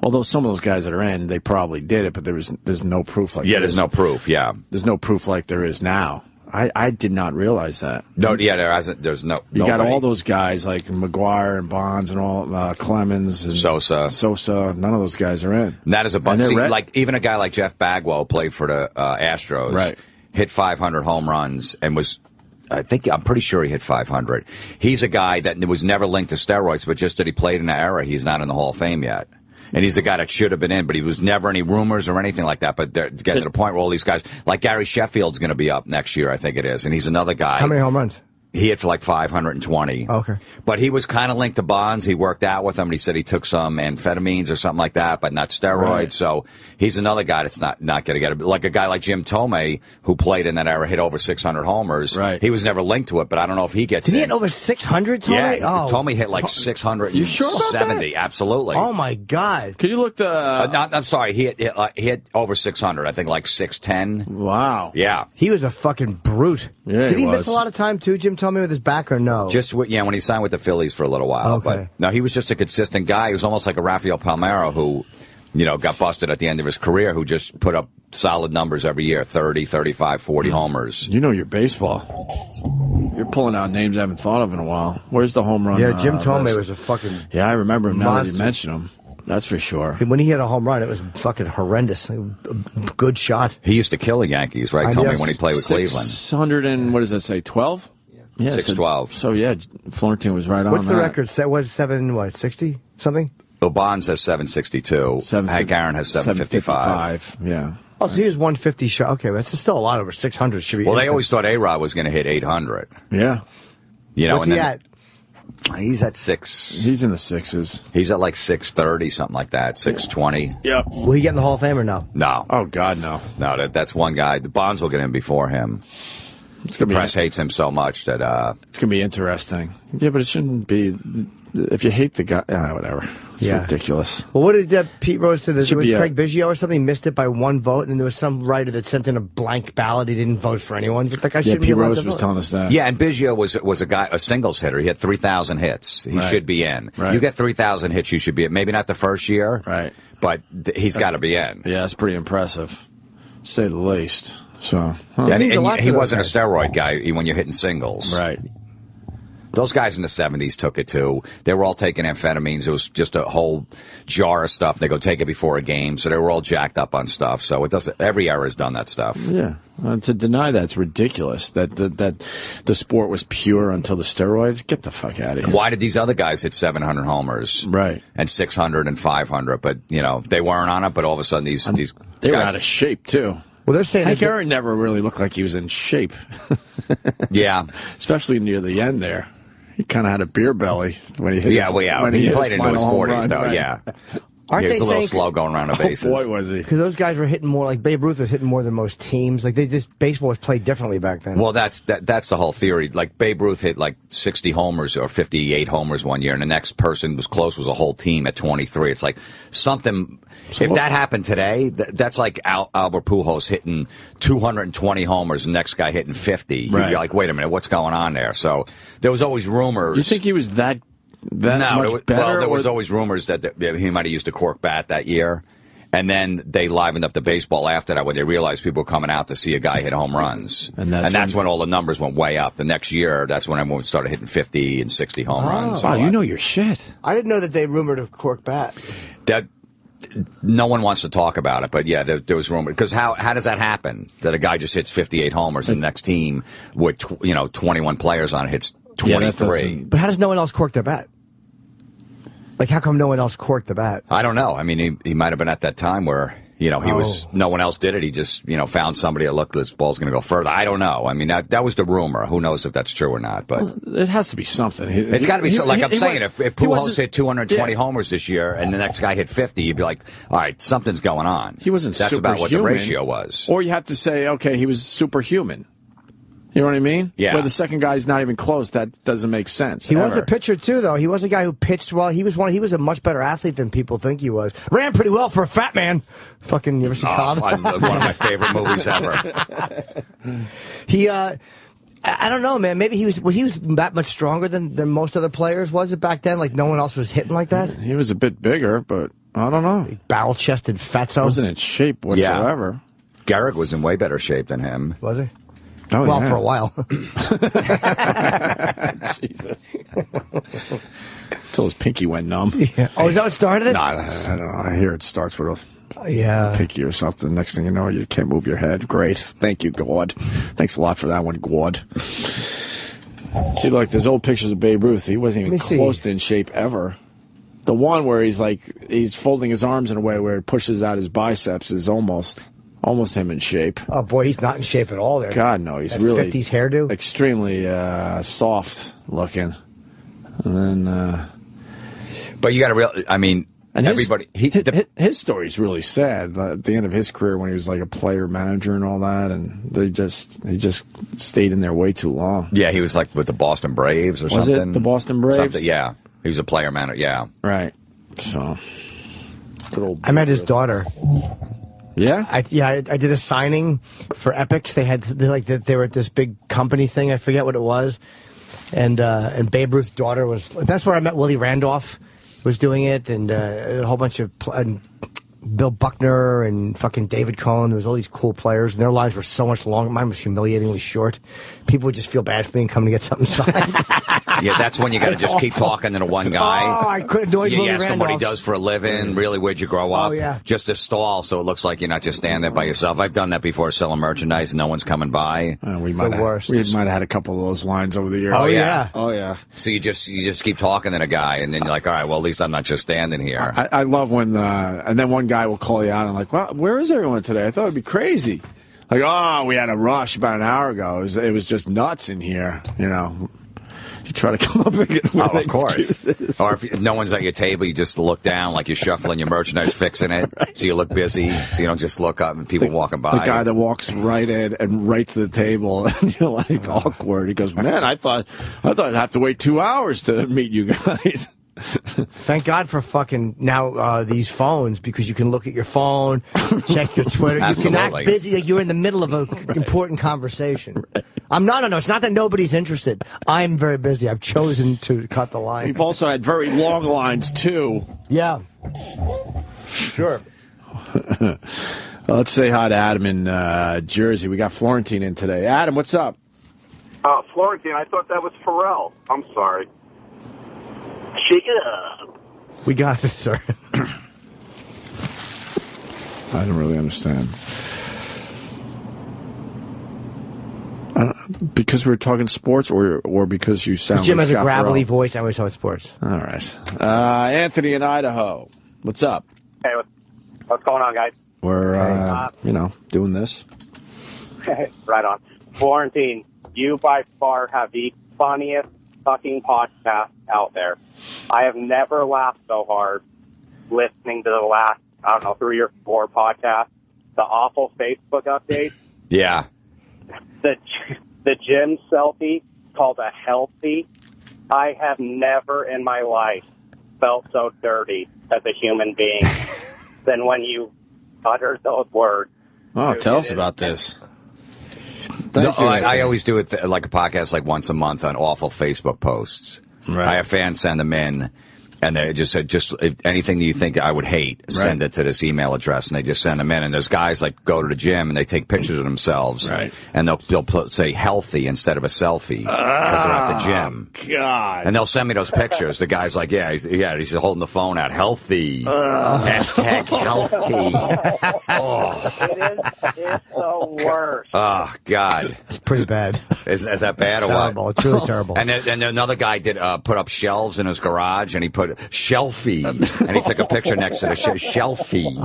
Although some of those guys that are in, they probably did it, but there's no proof like there's no proof. Yeah, there's no proof like there is now. I did not realize that. No, there's no. You got all those guys like McGuire and Bonds and all Clemens and Sosa. None of those guys are in. And that is a bunch. Like even a guy like Jeff Bagwell played for the Astros. Right. Hit 500 home runs and was. I'm pretty sure he hit 500. He's a guy that was never linked to steroids, but just that he played in an era, he's not in the Hall of Fame yet. And he's the guy that should have been in, but he was never any rumors or anything like that. But they're getting to the point where all these guys, like Gary Sheffield's going to be up next year, I think it is, and he's another guy. How many home runs? He hit for like 520. Okay. But he was kind of linked to Bonds. He worked out with him, and he said he took some amphetamines or something like that, but not steroids. Right. So he's another guy that's not going to get it. Like a guy like Jim Tomei, who played in that era, hit over 600 homers. Right. He was never linked to it, but I don't know if he gets Did he hit over 600, Tomei? Yeah. Tomei hit like 670. You sure about that? Absolutely. Oh, my God. Could you look the... I'm sorry. He hit over 600. I think like 610. Wow. Yeah. He was a fucking brute. Yeah, Did he miss a lot of time, too, Jim Tomei, with his back, or no? Just when he signed with the Phillies for a little while. Okay. But no, he was just a consistent guy. He was almost like a Rafael Palmeiro who, got busted at the end of his career, who just put up solid numbers every year, 30, 35, 40 homers. You know your baseball. You're pulling out names I haven't thought of in a while. Where's the home run? Yeah, Jim Tomei list? was a fucking Yeah, I remember him monster. now that you mention him. That's for sure. When he hit a home run, it was fucking horrendous. A good shot. He used to kill the Yankees, right? Tomei, when he played with Cleveland. 600 and, what does that say, 12? Yeah, 612. So, yeah, Florentine was right on What's that. the record? That was 60 something? Bonds has 762. Hank Aaron has 755. Yeah. Oh, so he was 150 shot. Okay, that's still a lot over 600. Should be. Well, they always thought A-Rod was going to hit 800. Yeah. What's he at? He's at 6. He's in the 6s. He's at like 630, something like that, 620. Yep. Will he get in the Hall of Fame or no? No. Oh, God, no. No, that's one guy. The Bonds will get in before him. The press hates him so much that... It's going to be interesting. Yeah, but it shouldn't be... If you hate the guy... whatever. It's ridiculous. Well, what did Pete Rose say? It was Craig Biggio or something missed it by one vote, and there was some writer that sent in a blank ballot. He didn't vote for anyone. But that guy shouldn't be Pete allowed Rose to was vote. telling us that. Yeah, and Biggio was a singles hitter. He had 3,000 hits. He should be in. Right. You get 3,000 hits, you should be in. Maybe not the first year. Right. But he's got to be in. Yeah, that's pretty impressive. To say the least. So Yeah, and Means a lot he to those wasn't a guys. steroid guy when you're hitting singles. right. Those guys in the 70s took it too. They were all taking amphetamines. It was just a whole jar of stuff. They go take it before a game, so they were all jacked up on stuff. So it doesn't. Every era's done that stuff. Yeah, to deny that's ridiculous. That the sport was pure until the steroids. Get the fuck out of here. Why did these other guys hit 700 homers? Right. And 600 and 500, but they weren't on it. But all of a sudden, these They were guys, out of shape too. Well, they're saying Hank that Aaron never really looked like he was in shape. Yeah. Especially near the end there. He kind of had a beer belly when he hit Yeah, his, well, yeah. when He hit played his into his final home 40s, run, though, right. yeah. Aren't He was they a little saying- slow going around the bases. Oh, boy, was he. because those guys were hitting more like Babe Ruth was hitting more than most teams. Like baseball was played differently back then. Well, that's the whole theory. Like Babe Ruth hit like 60 homers or 58 homers one year, and the next person was close was a whole team at 23. It's like something. If that happened today, that's like Albert Pujols hitting 220 homers, the next guy hitting 50. You'd Right. be like, wait a minute, what's going on there? So there was always rumors. You think he was that much better? There was or- always rumors that he might have used a cork bat that year. And then they livened up the baseball after that when they realized people were coming out to see a guy hit home runs. And that's when all the numbers went way up. The next year, that's when everyone started hitting 50 and 60 home runs. Wow, you know your shit. I didn't know that they rumored a cork bat. That no one wants to talk about it, but yeah, there was rumor. Because how does that happen? That a guy just hits 58 homers, and the next team with 21 players on it hits 23. But how does no one else cork their bat? Like, how come no one else corked the bat? I don't know. I mean, he might have been at that time where no one else did it. He just found somebody that looked, this ball's going to go further. I don't know. I mean, that was the rumor. Who knows if that's true or not? But it has to be something. it's got to be something. Like I'm saying, if Pujols hit 220 Yeah. homers this year and the next guy hit 50, you'd be like, all right, something's going on. He wasn't That's about what the superhuman. ratio was. Or you have to say, okay, he was superhuman. You know what I mean? Yeah. Where the second guy's not even close, that doesn't make sense. He was ever. a pitcher too, though. He was a guy who pitched well. He was a much better athlete than people think he was. Ran pretty well for a fat man. Fucking, you ever see Cobb? One of my favorite movies ever. He, I don't know, man. Maybe he was that much stronger than most other players. Was it back then? Like no one else was hitting like that. He was a bit bigger, but I don't know. Barrel chested fatso. Wasn't in shape whatsoever. Garrick was in way better shape than him. Was he? Oh, Well, yeah. for a while. Jesus. Until his pinky went numb. Yeah. Oh, is that what started it? No, I don't know. I hear it starts with a Yeah. pinky or something. Next thing you know, you can't move your head. Great. Thank you, God. Thanks a lot for that one, God. See, look, there's old pictures of Babe Ruth. He wasn't even Let me see. close to in shape ever. The one where he's folding his arms in a way where it pushes out his biceps is almost him in shape. Oh boy, he's not in shape at all. There. God, no, he's That really 50s hairdo. extremely soft looking. And then, But you got to I mean, and everybody. his story's really sad. At the end of his career, when he was like a player manager and all that, and he just stayed in there way too long. Yeah, he was like with the Boston Braves or Was something. it the Boston Braves? Something, yeah. He was a player manager, yeah. Right. So, good old I met his Ruth. daughter. Yeah. I did a signing for Epics. They were at this big company thing. I forget what it was. And Babe Ruth's daughter was. That's where I met Willie Randolph. Was doing it, and a whole bunch of Bill Buckner and fucking David Cohn. There was all these cool players, and their lives were so much longer. Mine was humiliatingly short. People would just feel bad for me and come to get something signed. Yeah, that's when you got to just keep talking to the one guy. Oh, I couldn't do it. You Willie ask him what he Randolph. does for a living. Really, where'd you grow up? Oh, yeah. Just a stall, so it looks like you're not just standing there by yourself. I've done that before, selling merchandise, and no one's coming by. We the might have worst. had a couple of those lines over the years. Oh, yeah. Oh yeah. So you just keep talking to the guy, and then you're like, all right, well, at least I'm not just standing here. I love when and then one guy will call you out and like, well, where is everyone today? I thought it'd be crazy. Like, oh, we had a rush about an hour ago. It was just nuts in here, you know. You try to come up with of course. excuses. Or if no one's at your table, you just look down like you're shuffling your merchandise, fixing it, so you look busy, so you don't just look up and people walking by. The guy that walks right in and right to the table, and you're like awkward. He goes, man, I thought I'd have to wait 2 hours to meet you guys. Thank God for fucking now these phones, because you can look at your phone, check your Twitter. You can act Absolutely. busy like you're in the middle of an important conversation. No, it's not that nobody's interested. I'm very busy. I've chosen to cut the line. We've also had very long lines too. Yeah. Sure. Let's say hi to Adam in Jersey. We got Florentine in today. Adam, what's up? Florentine, I thought that was Pharrell. I'm sorry. Shake it up. We got this, sir. I don't really understand. Because we're talking sports, or because you sound Jim like has a Scott gravelly Farrell? voice, and we talk sports. All right. Anthony in Idaho. What's up? Hey, what's going on, guys? We're, doing this. Right on. Florentine, you by far have the funniest fucking podcast out there. I have never laughed so hard listening to the last, 3 or 4 podcasts. The awful Facebook update. Yeah. The gym selfie called a healthy. I have never in my life felt so dirty as a human being than when you uttered those words. Oh, tell us about this. I always do it like a podcast like once a month on awful Facebook posts. Right. I have fans send them in, and they just said, if anything that you think I would hate, send it to this email address, and they just send them in. And there's guys like go to the gym and they take pictures of themselves, right? And they'll say healthy instead of a selfie because they're at the gym. God! And they'll send me those pictures. The guy's like, he's holding the phone out, healthy, hashtag healthy. It's the worst. Oh God, it's pretty bad. Is that bad or terrible. what? It's really terrible. And another guy did put up shelves in his garage, and he put shelfie, and he took a picture next to the shelfie.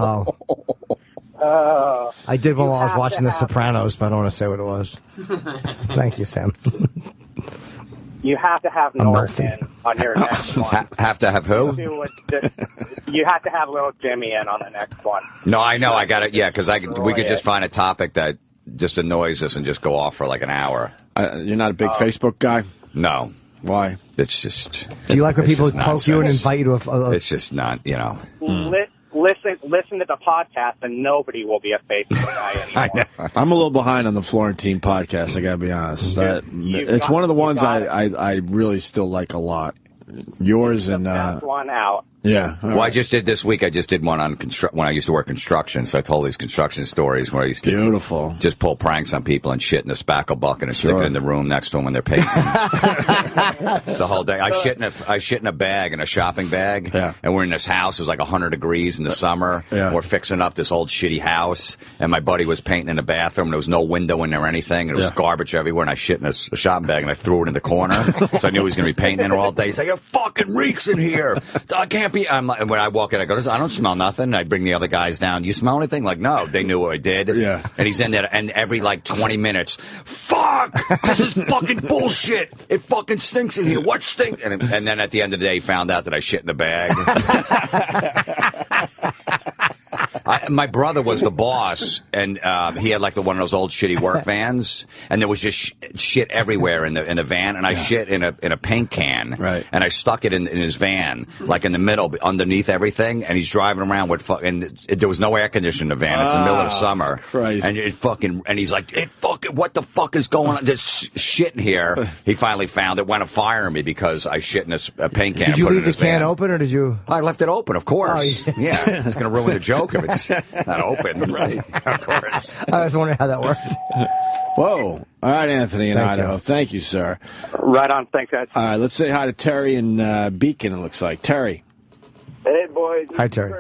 Oh. I did one while I was watching The Sopranos, but I don't want to say what it was. Thank you, Sam. You have to have Norton on your next one. Have to have who? You have to have little Jimmy in on the next one. No, I know. I got it. Yeah, because we could just find a topic that just annoys us and just go off for like an hour. You're not a big Facebook guy? No. Why? It's just. Do you like when people poke you and invite you to a It's just not, Listen to the podcast, and nobody will be a Facebook guy anymore. I'm a little behind on the Florentine podcast, I gotta be honest. It's one of the ones I really still like a lot. Yours and best one out. Yeah. Well, I just did this week. I just did one on when I used to work construction. So I told these construction stories where I used to just pull pranks on people and shit in the spackle bucket and stick it in the room next to them when they're painting. The whole day. I shit in a bag, in a shopping bag. Yeah. And we're in this house. It was like 100 degrees in the summer. Yeah. We're fixing up this old shitty house. And my buddy was painting in the bathroom. There was no window in there or anything. And it was garbage everywhere. And I shit in a shopping bag and I threw it in the corner. So I knew he was going to be painting in there all day. He's like, it fucking reeks in here. I can't be. I'm like, when I walk in, I go, I don't smell nothing. I bring the other guys down. You smell anything? Like, no. They knew what I did. Yeah. And he's in there, and every 20 minutes, fuck! This is fucking bullshit. It fucking stinks in here. What stinks? And then at the end of the day, he found out that I shit in the bag. My brother was the boss, and he had one of those old shitty work vans, and there was just shit everywhere in the van, and I shit in a paint can, right? And I stuck it in his van, like in the middle, underneath everything, and he's driving around with and there was no air conditioning in the van. It's the middle of summer, Christ. and he's like, what the fuck is going on? There's shit in here. He finally found it, went to fire me because I shit in a paint can. Did you leave the can open, or did you? I left it open, of course. Oh, yeah, it's going to ruin the joke if it's not open, right? Of course. I was wondering how that worked. Whoa. All right, Anthony in Idaho. Thank you, sir. Right on. Thanks, guys. All right, let's say hi to Terry in Beacon, it looks like. Terry. Hey, boys. Hi, Terry.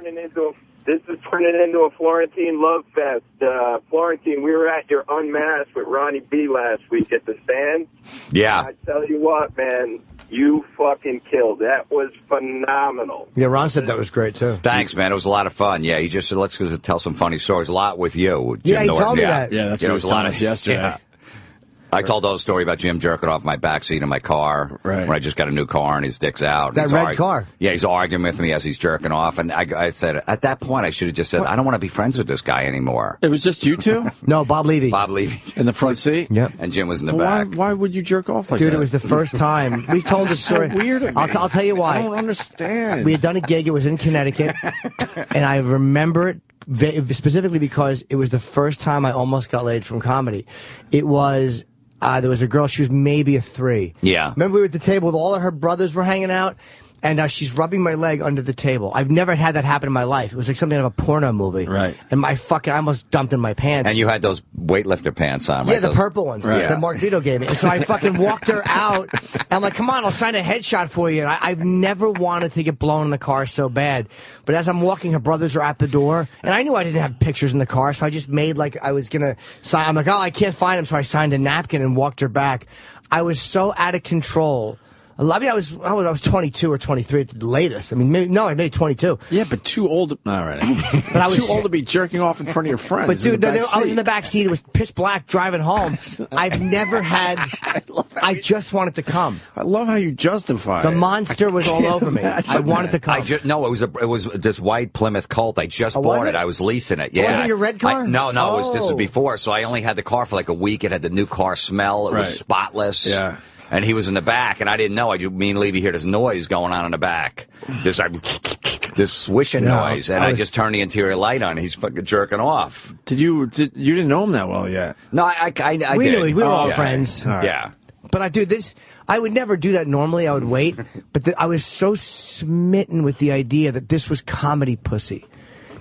This is turning into a Florentine love fest. Florentine, we were at your Unmasked with Ronnie B last week at the stand. Yeah. I tell you what, man, you fucking killed. That was phenomenal. Yeah, Ron said that was great, too. Thanks, man. It was a lot of fun. Yeah, he just said, let's go tell some funny stories. A lot with you, Jim Yeah, he Norton. told me that. Yeah, that's what he was telling us yesterday. Yeah. I told those story about Jim jerking off my backseat in my car when I just got a new car and his dick's out. That red car? Yeah, he's arguing with me as he's jerking off. And I said, at that point, I should have just said, I don't want to be friends with this guy anymore. It was just you two? No, Bob Levy. Bob Levy. In the front seat? Yep. And Jim was in the Well, back. Why would you jerk off like Dude, that? it was the first time. We told the story. So weird of me. I'll tell you why. I don't understand. We had done a gig. It was in Connecticut. And I remember it specifically because it was the first time I almost got laid from comedy. It was... there was a girl, she was maybe a 3. Yeah. Remember we were at the table with all of her brothers were hanging out? And she's rubbing my leg under the table. I've never had that happen in my life. It was like something out of a porno movie. Right. And I almost dumped in my pants. And you had those weightlifter pants on, right? Yeah, the purple ones that Mark Vito gave me. And so I fucking walked her out. And I'm like, come on, I'll sign a headshot for you. And I've never wanted to get blown in the car so bad. But as I'm walking, her brothers are at the door. And I knew I didn't have pictures in the car, so I just made like I was going to sign. I'm like, oh, I can't find them. So I signed a napkin and walked her back. I was so out of control. I mean, I was 22 or 23 at the latest. I mean, I made 22. Yeah, but too old. All right. But I was too old to be jerking off in front of your friends. But dude, I was in the back seat. It was pitch black driving home. I've never had. I just wanted to come. I love how you justify the it. monster was all over me. I wanted to come. No, it was this white Plymouth Colt. I just bought it. I was leasing it. Yeah. Was it your red car? No, it was this was before. So I only had the car for like a week. It had the new car smell. It was spotless. Yeah. And he was in the back, and I didn't know. You hear this noise going on in the back, this swishing noise, and I just turned the interior light on. And he's fucking jerking off. You didn't know him that well yet? No, I did. We were all friends. All right. Yeah. But I would never do that normally. I would wait. But I was so smitten with the idea that this was comedy pussy.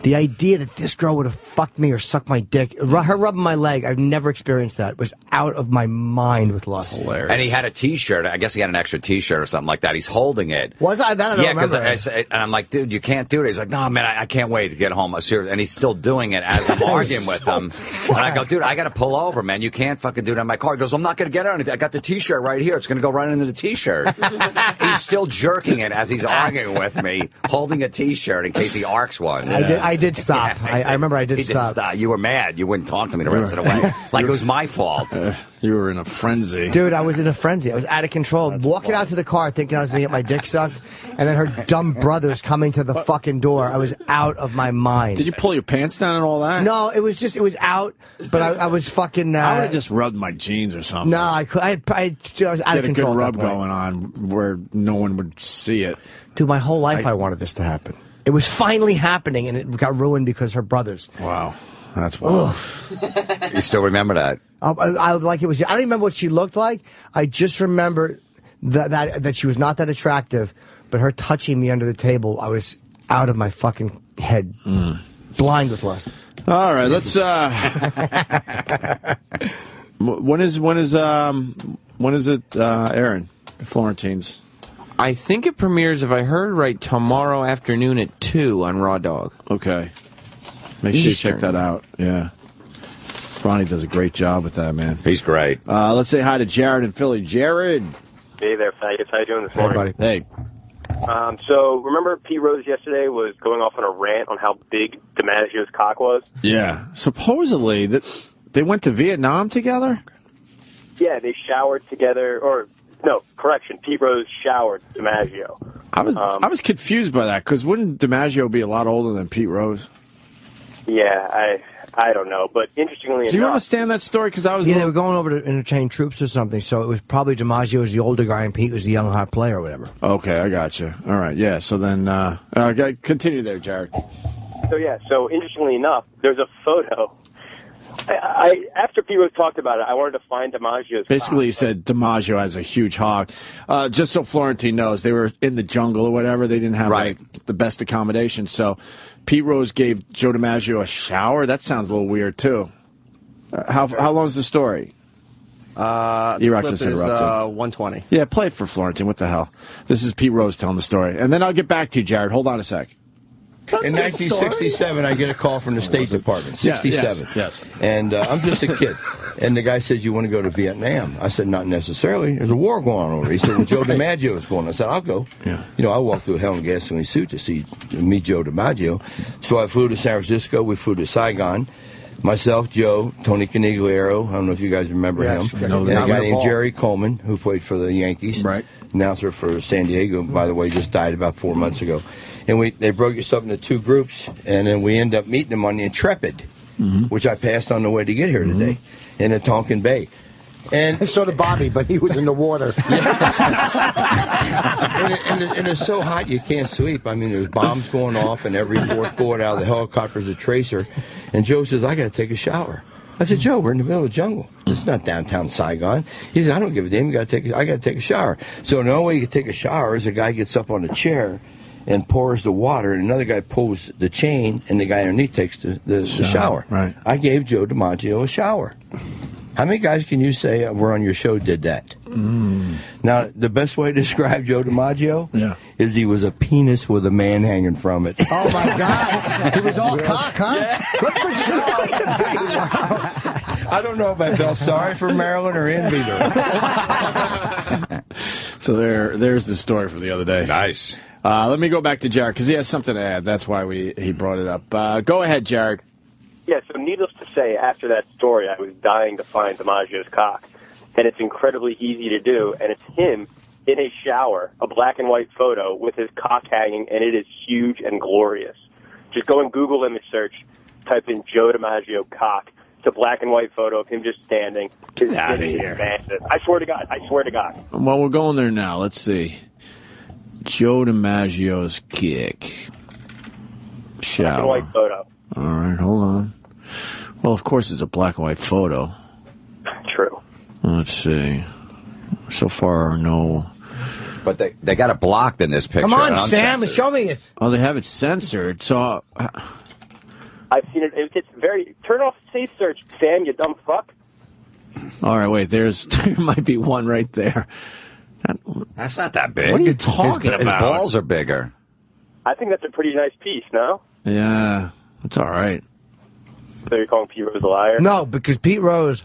The idea that this girl would have fucked me or sucked my dick, her rubbing my leg, I've never experienced that. It was out of my mind with lust. Hilarious. And he had a T-shirt. I guess he had an extra T-shirt or something like that. He's holding it. Was I? That I don't remember. And I'm like, dude, you can't do it. He's like, no, man, I can't wait to get home. And he's still doing it as I'm arguing with him. And I go, dude, I got to pull over, man. You can't fucking do it in my car. He goes, I'm not going to get on it. I got the T-shirt right here. It's going to go right into the T-shirt. He's still jerking it as he's arguing with me, holding a T-shirt in case he arcs one. I did stop. Yeah. I remember I did stop. You were mad. You wouldn't talk to me the rest of the way. Like it was my fault. You were in a frenzy. Dude, I was in a frenzy. I was out of control. Walking out to the car thinking I was going to get my dick sucked, and then her dumb brothers coming to the fucking door. I was out of my mind. Did you pull your pants down and all that? No, it was out, but I was fucking... I would have just rubbed my jeans or something. No, I was out of control. Get a good rub going on where no one would see it. Dude, my whole life I wanted this to happen. It was finally happening, and it got ruined because her brothers. Wow. That's wild. You still remember that? I like it was. I don't remember what she looked like. I just remember that she was not that attractive, but her touching me under the table, I was out of my fucking head, blind with lust. All right, let's. When is it airing? Florentine's. I think it premieres, if I heard right, tomorrow afternoon at 2 on Raw Dog. Okay. Make sure you check that out. Yeah. Ronnie does a great job with that, man. He's great. Let's say hi to Jared in Philly. Jared. Hey there, faggots. How you doing this morning? Hey. So, remember Pete Rose yesterday was going off on a rant on how big DiMaggio's cock was? Yeah. Supposedly, they went to Vietnam together? Yeah, they showered together, or... No, correction. Pete Rose showered DiMaggio. I was confused by that, because wouldn't DiMaggio be a lot older than Pete Rose? Yeah, I don't know, but interestingly enough... Do you understand that story? Because I was... Yeah, they were going over to interchange troops or something, so it was probably DiMaggio was the older guy and Pete was the young hot player or whatever. Okay, I got you. All right, yeah, so then... continue there, Jared. So interestingly enough, there's a photo... after Pete Rose talked about it, I wanted to find DiMaggio's Basically, he said DiMaggio has a huge hog. Just so Florentine knows, they were in the jungle or whatever. They didn't have the best accommodation. So Pete Rose gave Joe DiMaggio a shower. That sounds a little weird, too. How long is the story? You're just interrupted. 120. Yeah, play it for Florentine. What the hell? This is Pete Rose telling the story. And then I'll get back to you, Jared. Hold on a sec. In 1967, I get a call from the State Department. 67. Yes. And I'm just a kid. And the guy said, you want to go to Vietnam? I said, not necessarily. There's a war going on over there. He said, well, Joe DiMaggio is going. I said, I'll go. Yeah. You know, I walked through a Helen gasoline suit to meet Joe DiMaggio. So I flew to San Francisco. We flew to Saigon. Myself, Joe, Tony Canigliaro. I don't know if you guys remember him. And a guy named Jerry Coleman, who played for the Yankees. Right. Announcer for San Diego, by the way, just died about 4 months ago. And they broke us up into two groups, and then we ended up meeting them on the Intrepid, which I passed on the way to get here today, in the Tonkin Bay. And so did Bobby, but he was in the water. and it's so hot you can't sleep. I mean, there's bombs going off, and every fourth bullet out of the helicopter is a tracer. And Joe says, I got to take a shower. I said, Joe, we're in the middle of the jungle. It's not downtown Saigon. He said, I don't give a damn. I got to take a shower. So the only way you can take a shower is a guy gets up on a chair and pours the water, and another guy pulls the chain, and the guy underneath takes the shower. Right. I gave Joe DiMaggio a shower. How many guys can you say were on your show did that? Now, the best way to describe Joe DiMaggio is he was a penis with a man hanging from it. Oh, my God. He was all cock, huh? Yeah. Good for Joe. I don't know if I felt sorry for Marilyn or envied her. So there's the story from the other day. Nice. Let me go back to Jared, because he has something to add. That's why he brought it up. Go ahead, Jared. Yeah, so needless to say, after that story, I was dying to find DiMaggio's cock. And it's incredibly easy to do, and it's him in a shower, a black and white photo with his cock hanging, and it is huge and glorious. Just go and Google image search, type in Joe DiMaggio cock. It's a black and white photo of him just standing. Get out of here. I swear to God. Well, we're going there now. Let's see. Joe DiMaggio's kick. Shower. Black and white photo. All right, hold on. Well, of course it's a black and white photo. True. Let's see. So far, no. But they got it blocked in this picture. Come on, Sam, show me it. Oh, they have it censored. So I've seen it. It's very... Turn off safe search, Sam, you dumb fuck. all right, wait. There might be one right there. That's not that big. What are you talking His about? balls are bigger. I think that's a pretty nice piece, no? Yeah, it's all right. So you're calling Pete Rose a liar? No, because Pete Rose...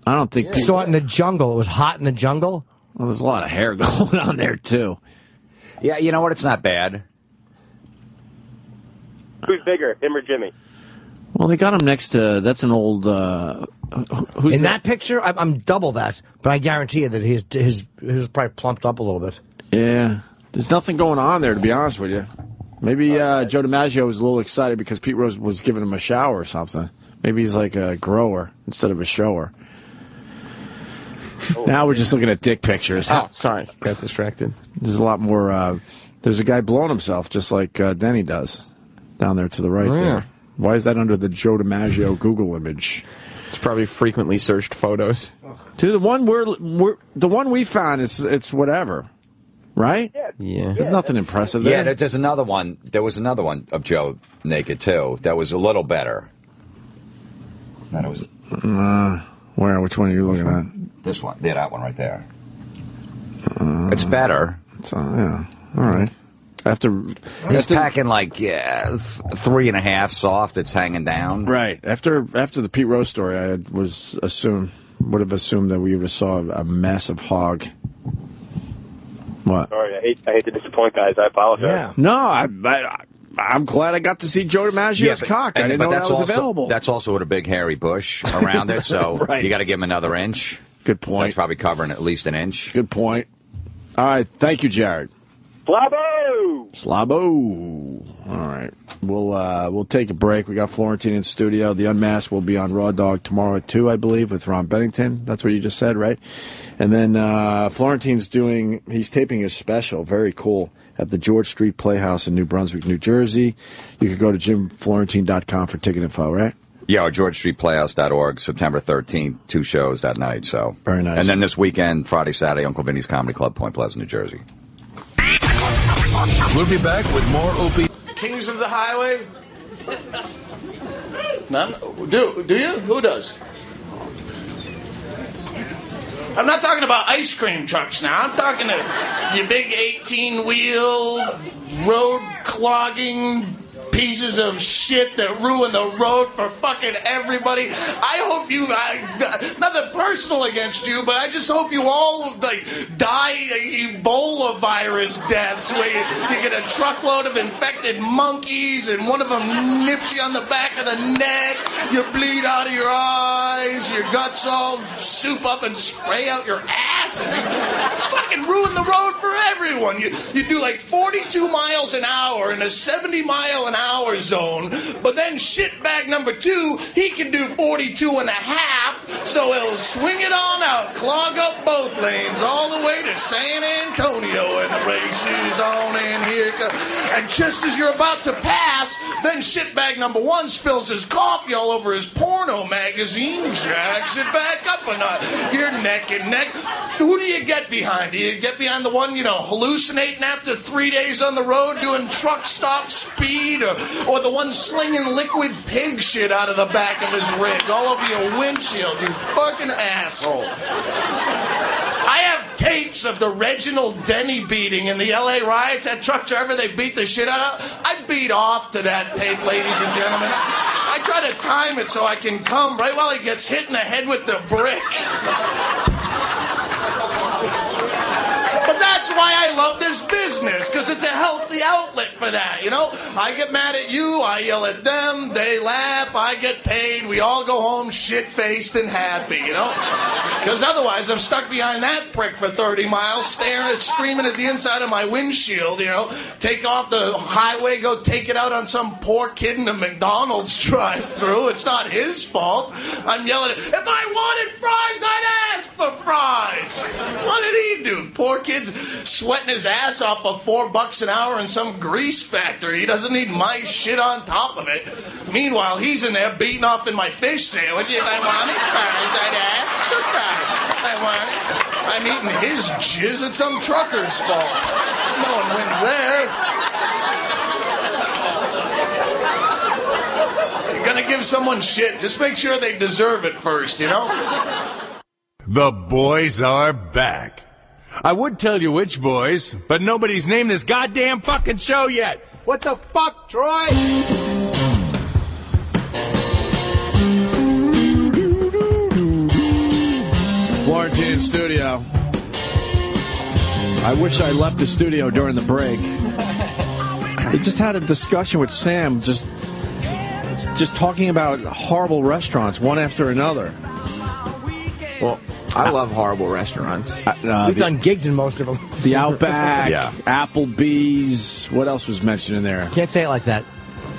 I don't think Pete... saw it in the jungle. It was hot in the jungle. Well, there's a lot of hair going on there, too. Yeah, you know what? It's not bad. Who's bigger, him or Jimmy? Well, they got him next to... That's an old... who's in that picture, I'm double that, but I guarantee you that his probably plumped up a little bit. Yeah. There's nothing going on there, to be honest with you. Maybe Joe DiMaggio was a little excited because Pete Rose was giving him a shower or something. Maybe he's like a grower instead of a shower. Now we're just looking at dick pictures. Oh, sorry. Got distracted. There's a lot more... there's a guy blowing himself just like Denny does down there to the right there. Why is that under the Joe DiMaggio Google image? It's probably frequently searched photos. To the one the one we found, it's whatever, right? Yeah. There's nothing impressive there. Yeah, there's another one. There was another one of Joe naked too. That was a little better. That was. Where? Which one are you looking at? This one. Yeah, that one right there. It's better. It's yeah. All right. He's packing like 3.5 soft. It's hanging down. Right. After the Pete Rose story, I would have assumed that we would have saw a massive hog. What? Sorry, I hate to disappoint, guys. I apologize. Yeah. No, I'm glad I got to see Joe DiMaggio's cock. I didn't know that was available. That's also with a big hairy bush around it, so right. You got to give him another inch. Good point. That's probably covering at least an inch. Good point. All right. Thank you, Jared. Slabo. All right. We'll take a break. We got Florentine in studio. The Unmasked will be on Raw Dog tomorrow at 2, I believe, with Ron Bennington. That's what you just said, right? And then Florentine's he's taping his special, very cool, at the George Street Playhouse in New Brunswick, New Jersey. You could go to jimflorentine.com for ticket info, right? Yeah, or GeorgeStreetPlayhouse.org, September 13th, 2 shows that night. So very nice. And then this weekend, Friday, Saturday, Uncle Vinny's Comedy Club, Point Pleasant, New Jersey. We'll be back with more Opie. Kings of the Highway? None? Do you? Who does? I'm not talking about ice cream trucks now. I'm talking to your big 18-wheel, road-clogging pieces of shit that ruin the road for fucking everybody. I hope nothing personal against you, but I just hope you all die Ebola virus deaths where you get a truckload of infected monkeys and one of them nips you on the back of the neck, you bleed out of your eyes, your guts all soup up and spray out your ass, and you fucking ruin the road for everyone. You do like 42 miles an hour in a 70-mile-an-hour zone, but then shitbag number 2, he can do 42 and a half, So he'll swing it on out, clog up both lanes, all the way to San Antonio, and the race is on, and here it goes. And just as you're about to pass, then shitbag number one spills his coffee all over his porno magazine, jacks it back up a notch. You're neck and neck. Who do you get behind? Do you get behind the one, hallucinating after 3 days on the road doing truck stop speed, or the one slinging liquid pig shit out of the back of his rig all over your windshield, you fucking asshole. I have tapes of the Reginald Denny beating in the LA riots. That truck driver they beat the shit out of. I beat off to that tape, ladies and gentlemen. I try to time it so I can come right while he gets hit in the head with the brick. But that's why I love this business, because it's a healthy outlet for that, I get mad at you, I yell at them, they laugh, I get paid, we all go home shit-faced and happy, Because otherwise I'm stuck behind that brick for 30 miles, screaming at the inside of my windshield, take off the highway, go take it out on some poor kid in a McDonald's drive-thru. It's not his fault. I'm yelling, if I wanted fries, I'd ask for fries. What did he do? Poor kid's sweating his ass off for $4 an hour in some grease factory. He doesn't need my shit on top of it. Meanwhile, he's in there beating off in my fish sandwich. If I wanted fries, I'd ask for fries. I want it. I'm eating his jizz at some trucker's fault. No one wins there. You're gonna give someone shit, just make sure they deserve it first, The boys are back. I would tell you which boys, but nobody's named this goddamn fucking show yet. What the fuck, Troy? Florentine studio. I wish I left the studio during the break. We just had a discussion with Sam, just talking about horrible restaurants, one after another. Well, I love horrible restaurants. We've done gigs in most of them. The Outback, Applebees. What else was mentioned in there? Can't say it like that.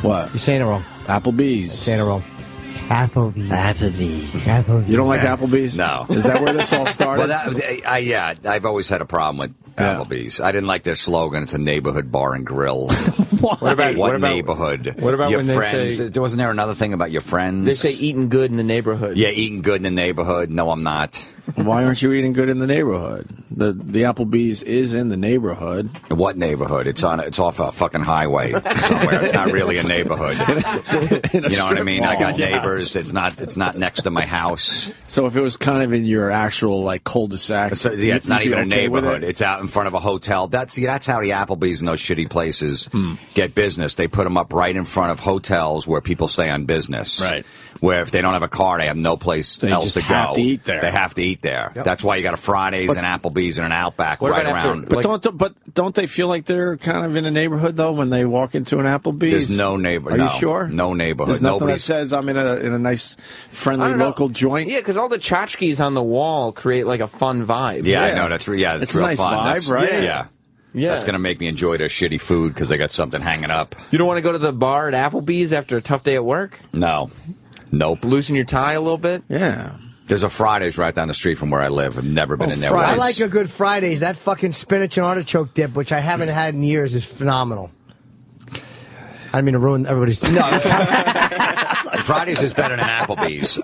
What? You're saying it wrong. Applebees. You're saying it wrong. Applebees. You don't like Applebee's? No. Is that where this all started? Well, I've always had a problem with Applebee's. I didn't like their slogan. It's a neighborhood bar and grill. What about neighborhood? What about your when friends? they say? Wasn't there another thing about your friends? They say eating good in the neighborhood. Yeah, eating good in the neighborhood. No, I'm not. Why aren't you eating good in the neighborhood? The Applebee's is in the neighborhood. What neighborhood? It's off a fucking highway somewhere. It's not really a neighborhood. You know what I mean? I got neighbors. It's not next to my house. So if it was kind of in your actual cul-de-sac, it's not even a neighborhood. It? It's out in front of a hotel. That's how the Applebee's and those shitty places get business. They put them up right in front of hotels where people stay on business. Right. Where if they don't have a car, they have no place else to go. They have to eat there. They have to eat there. Yep. That's why you got a Fridays and Applebee's and an Outback right around. But don't they feel like they're kind of in a neighborhood though when they walk into an Applebee's? There's no neighborhood. Are you sure? No neighborhood. There's nothing that says I'm in a nice, friendly local joint. Yeah, because all the tchotchkes on the wall create like a fun vibe. Yeah, I know. That's real it's a nice fun. vibe, right? Yeah. That's going to make me enjoy their shitty food because they got something hanging up. You don't want to go to the bar at Applebee's after a tough day at work? No. Nope. Loosen your tie a little bit? Yeah. There's a Fridays right down the street from where I live. I've never been in there. I like a good Fridays. That fucking spinach and artichoke dip, which I haven't had in years, is phenomenal. I didn't mean to ruin everybody's... No. Fridays is better than Applebee's.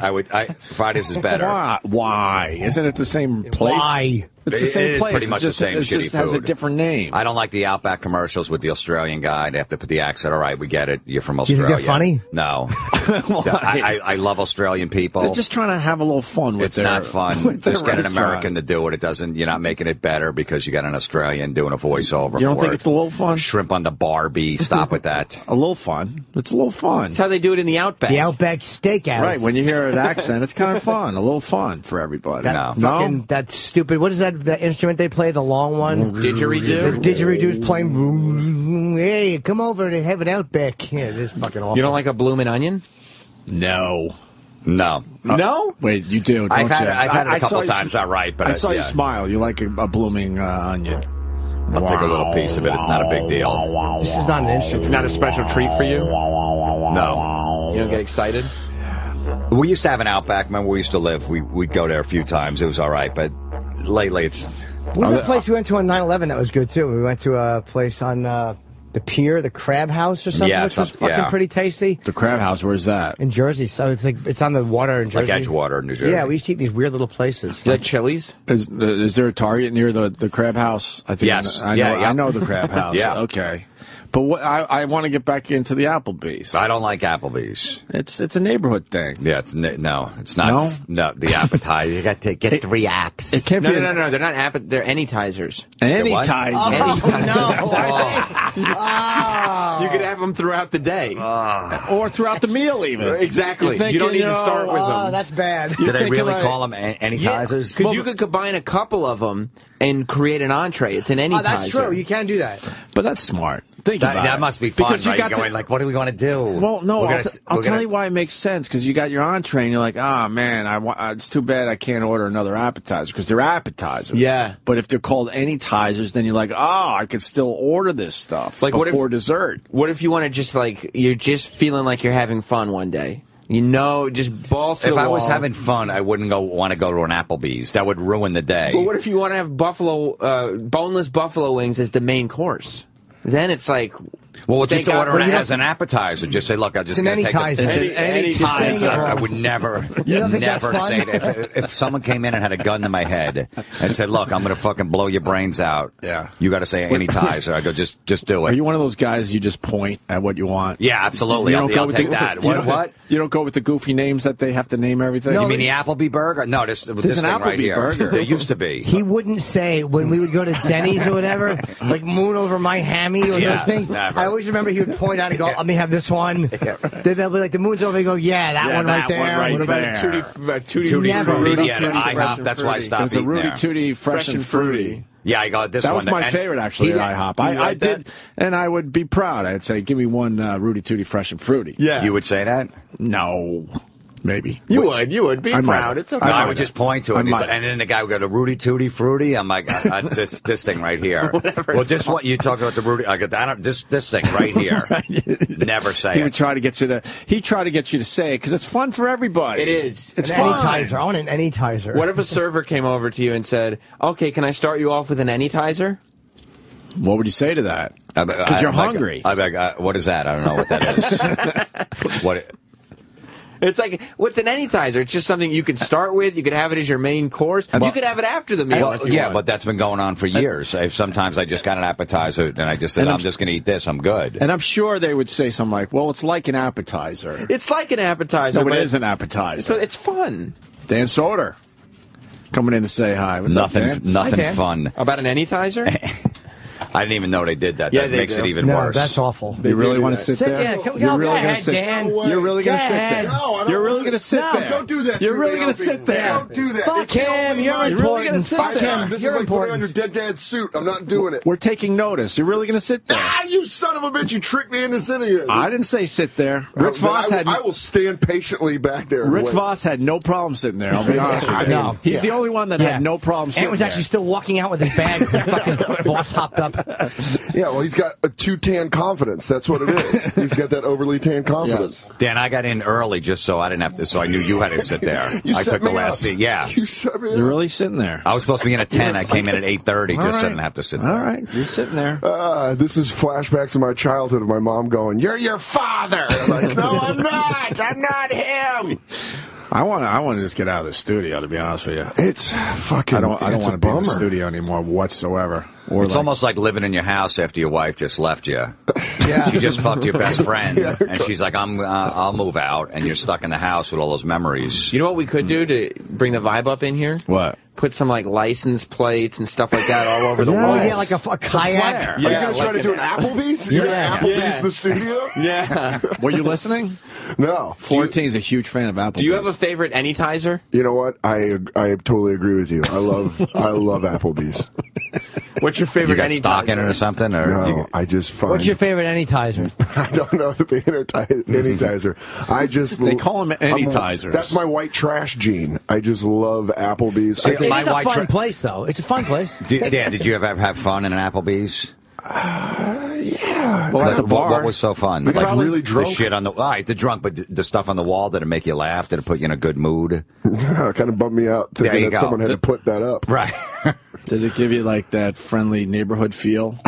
Fridays is better. Why? Isn't it the same place? Why? It's the same place. Pretty much the same shitty food. It just has a different name. I don't like the Outback commercials with the Australian guy. They have to put the accent. All right, we get it. You're from Australia. You think they're funny? No. I love Australian people. They're just trying to have a little fun with It's not fun. Just get an American to do it. You're not making it better because you got an Australian doing a voiceover. You don't think it's a little fun? Shrimp on the Barbie. Stop with that. A little fun. It's a little fun. That's how they do it in the Outback. The Outback Steakhouse. Right. When you hear an accent, it's kind of fun. A little fun for everybody. That stupid. What is that? The instrument they play, the long one. Didgeridoo. The didgeridoos playing. Hey, come over to have an Outback. Yeah, it is fucking awful. You don't like a bloomin' onion? No. Wait, you do? I've had it a couple times. Not right, but I saw you smile. You like a blooming onion. I'll take a little piece of it. It's not a big deal. This is not an instrument. Not a special treat for you? No. You don't get excited? We used to have an Outback. Remember, we used to live. We'd go there a few times. It was all right, but lately it's. What was that place we went to on 9/11 that was good too? We went to a place on the pier, the Crab House or something, which was fucking pretty tasty. The Crab House, where's that? In Jersey. So it's like it's on the water in Jersey. Like Edgewater, New Jersey. Yeah, we used to eat these weird little places. Like Chili's? Is there a Target near the Crab House? I think yes. I know the Crab House. Yeah. Okay. But I want to get back into the Applebees. I don't like Applebees. It's a neighborhood thing. Yeah, it's not. No, the appetizer. You got to get 3 apps. It can't no, be. No, they're not they're anytizers. Anytizers. You could have them throughout the day. Or throughout the meal, even. Exactly. You don't need to start with them. That's bad. Do they really call them anytizers? Because you could combine a couple of them and create an entree. It's an anytizer. That's true. You can do that. But that's smart. Think about it. That must be fun, because right? You're going like, what do we want to do? Well, no, I'll tell you why it makes sense. Because you got your entree, and you're like, oh, man, it's too bad I can't order another appetizer. Because they're appetizers. Yeah. But if they're called anytizers, then you're like, oh, I could still order this stuff before dessert. What if you want to just, like, you're just feeling like you're having fun one day? You know, just balls to the wall. If I was having fun, I wouldn't want to go to an Applebee's. That would ruin the day. But what if you want to have boneless buffalo wings as the main course? Then it's like... Well, just order it as an appetizer. Just say, look, I'm just going to take it. It's an anytizer. I would never say it. If someone came in and had a gun to my head and said, look, I'm going to fucking blow your brains out. Yeah. You got to say anytizer. I go, just do it. Are you one of those guys you just point at what you want? Yeah, absolutely. I'll take that. What? You don't go with the goofy names that they have to name everything? You mean the Applebee burger? No, this an thing Applebee right here. burger. There used to be. He wouldn't say when we would go to Denny's or whatever, like moon over my hammy or those things. Never. I always remember he would point out and go, let me have this one. Then they'll be like, the moon's over, and go, that one right there. What about Tutti Frutti Frutti at IHOP? That's why I stopped It was a eating Rudy there. Tooty Fresh and Fruity. Yeah, I got this that one. That was my favorite, actually, at IHOP. I did, and I would be proud. I'd say, give me one Rudy Tooty Fresh and Fruity. Yeah. You would say that? No. Maybe. You would be proud. It's okay. I would just point to it. And then the guy would go to Rudy Tooty Fruity. I'm like, this thing right here. Well, this what you talk about the Rudy. I go, this thing right here. Never say he it. Would try to get you to. He tried to get you to say it because it's fun for everybody. It is. It's fun. Anytizer. I want an anytizer. What if a server came over to you and said, "Okay, can I start you off with an anytizer?" What would you say to that? Because you're hungry. What is that? I don't know what that is. What? It's like, what's an anytizer? It's just something you can start with. You could have it as your main course. You could have it after the meal. But that's been going on for years. Sometimes I just got an appetizer and I just said, I'm just going to eat this. I'm good. And I'm sure they would say something like, well, it's like an appetizer. It's like an appetizer. No, but it is an appetizer. It's fun. Dan Soder coming in to say hi. What's up, Dan? Nothing fun. About an anytizer? I didn't even know they did that. That makes it even worse. That's awful. You really want to sit there? Yeah, you're really going to sit Dan. You're really going to sit there. No, you're really going to sit there. Don't do that. You're really going to sit there. Don't do that. Fuck him. You're important. Fuck him. This is You're like putting on important. your dead dad's suit. I'm not doing it. We're taking notice. You're really going to sit there. You son of a bitch. You tricked me into sitting here. I didn't say sit there. Rick Voss had. I will stand patiently back there. Rick Voss had no problem sitting there. I'll be honest with you. No. He's the only one that had no problem sitting there. And was actually still walking out with his bag. Fucking Voss hopped up. Yeah, well, he's got a too tan confidence. That's what it is. He's got that overly tan confidence. Yes. Dan, I got in early just so I didn't have to. So I knew you had to sit there. I took the last seat. Yeah, you set me up. You're really sitting there. I was supposed to be in at 10. I came in at 8:30 just so I didn't have to sit there. All right, you're sitting there. This is flashbacks of my childhood of my mom going, "You're your father." And I'm like, no, I'm not. I'm not him. I want to just get out of the studio, to be honest with you. It's fucking. I don't want to be in the bummer. studio anymore whatsoever. It's almost like living in your house after your wife just left you. Yeah. She just fucked your best friend, and she's like, I'll move out, and you're stuck in the house with all those memories. You know what we could do to bring the vibe up in here? What? Put some like license plates and stuff like that all over the walls. Yeah, like a kayak. Are you going to try to do an Applebee's? You're going to Applebee's the studio? Yeah. Were you listening? No. Florentine's a huge fan of Applebee's. Do you have a favorite anytizer? You know what? I totally agree with you. I love Applebee's. What's your favorite anytizer? You got stock in it or something? Or no, I just find... What's your favorite anytizer? I don't know the anytizer. I just... They call them anytizers. That's my white trash gene. I just love Applebee's. It's a fun place, though. It's a fun place. Dan, did you ever have fun in an Applebee's? Yeah. Well, at the bar. What was so fun? Like really drunk? The shit on the the drunk, but the stuff on the wall did it make you laugh? Did it put you in a good mood? Kind of bummed me out thinking that someone had to put that up. Right. Did it give you like that friendly neighborhood feel?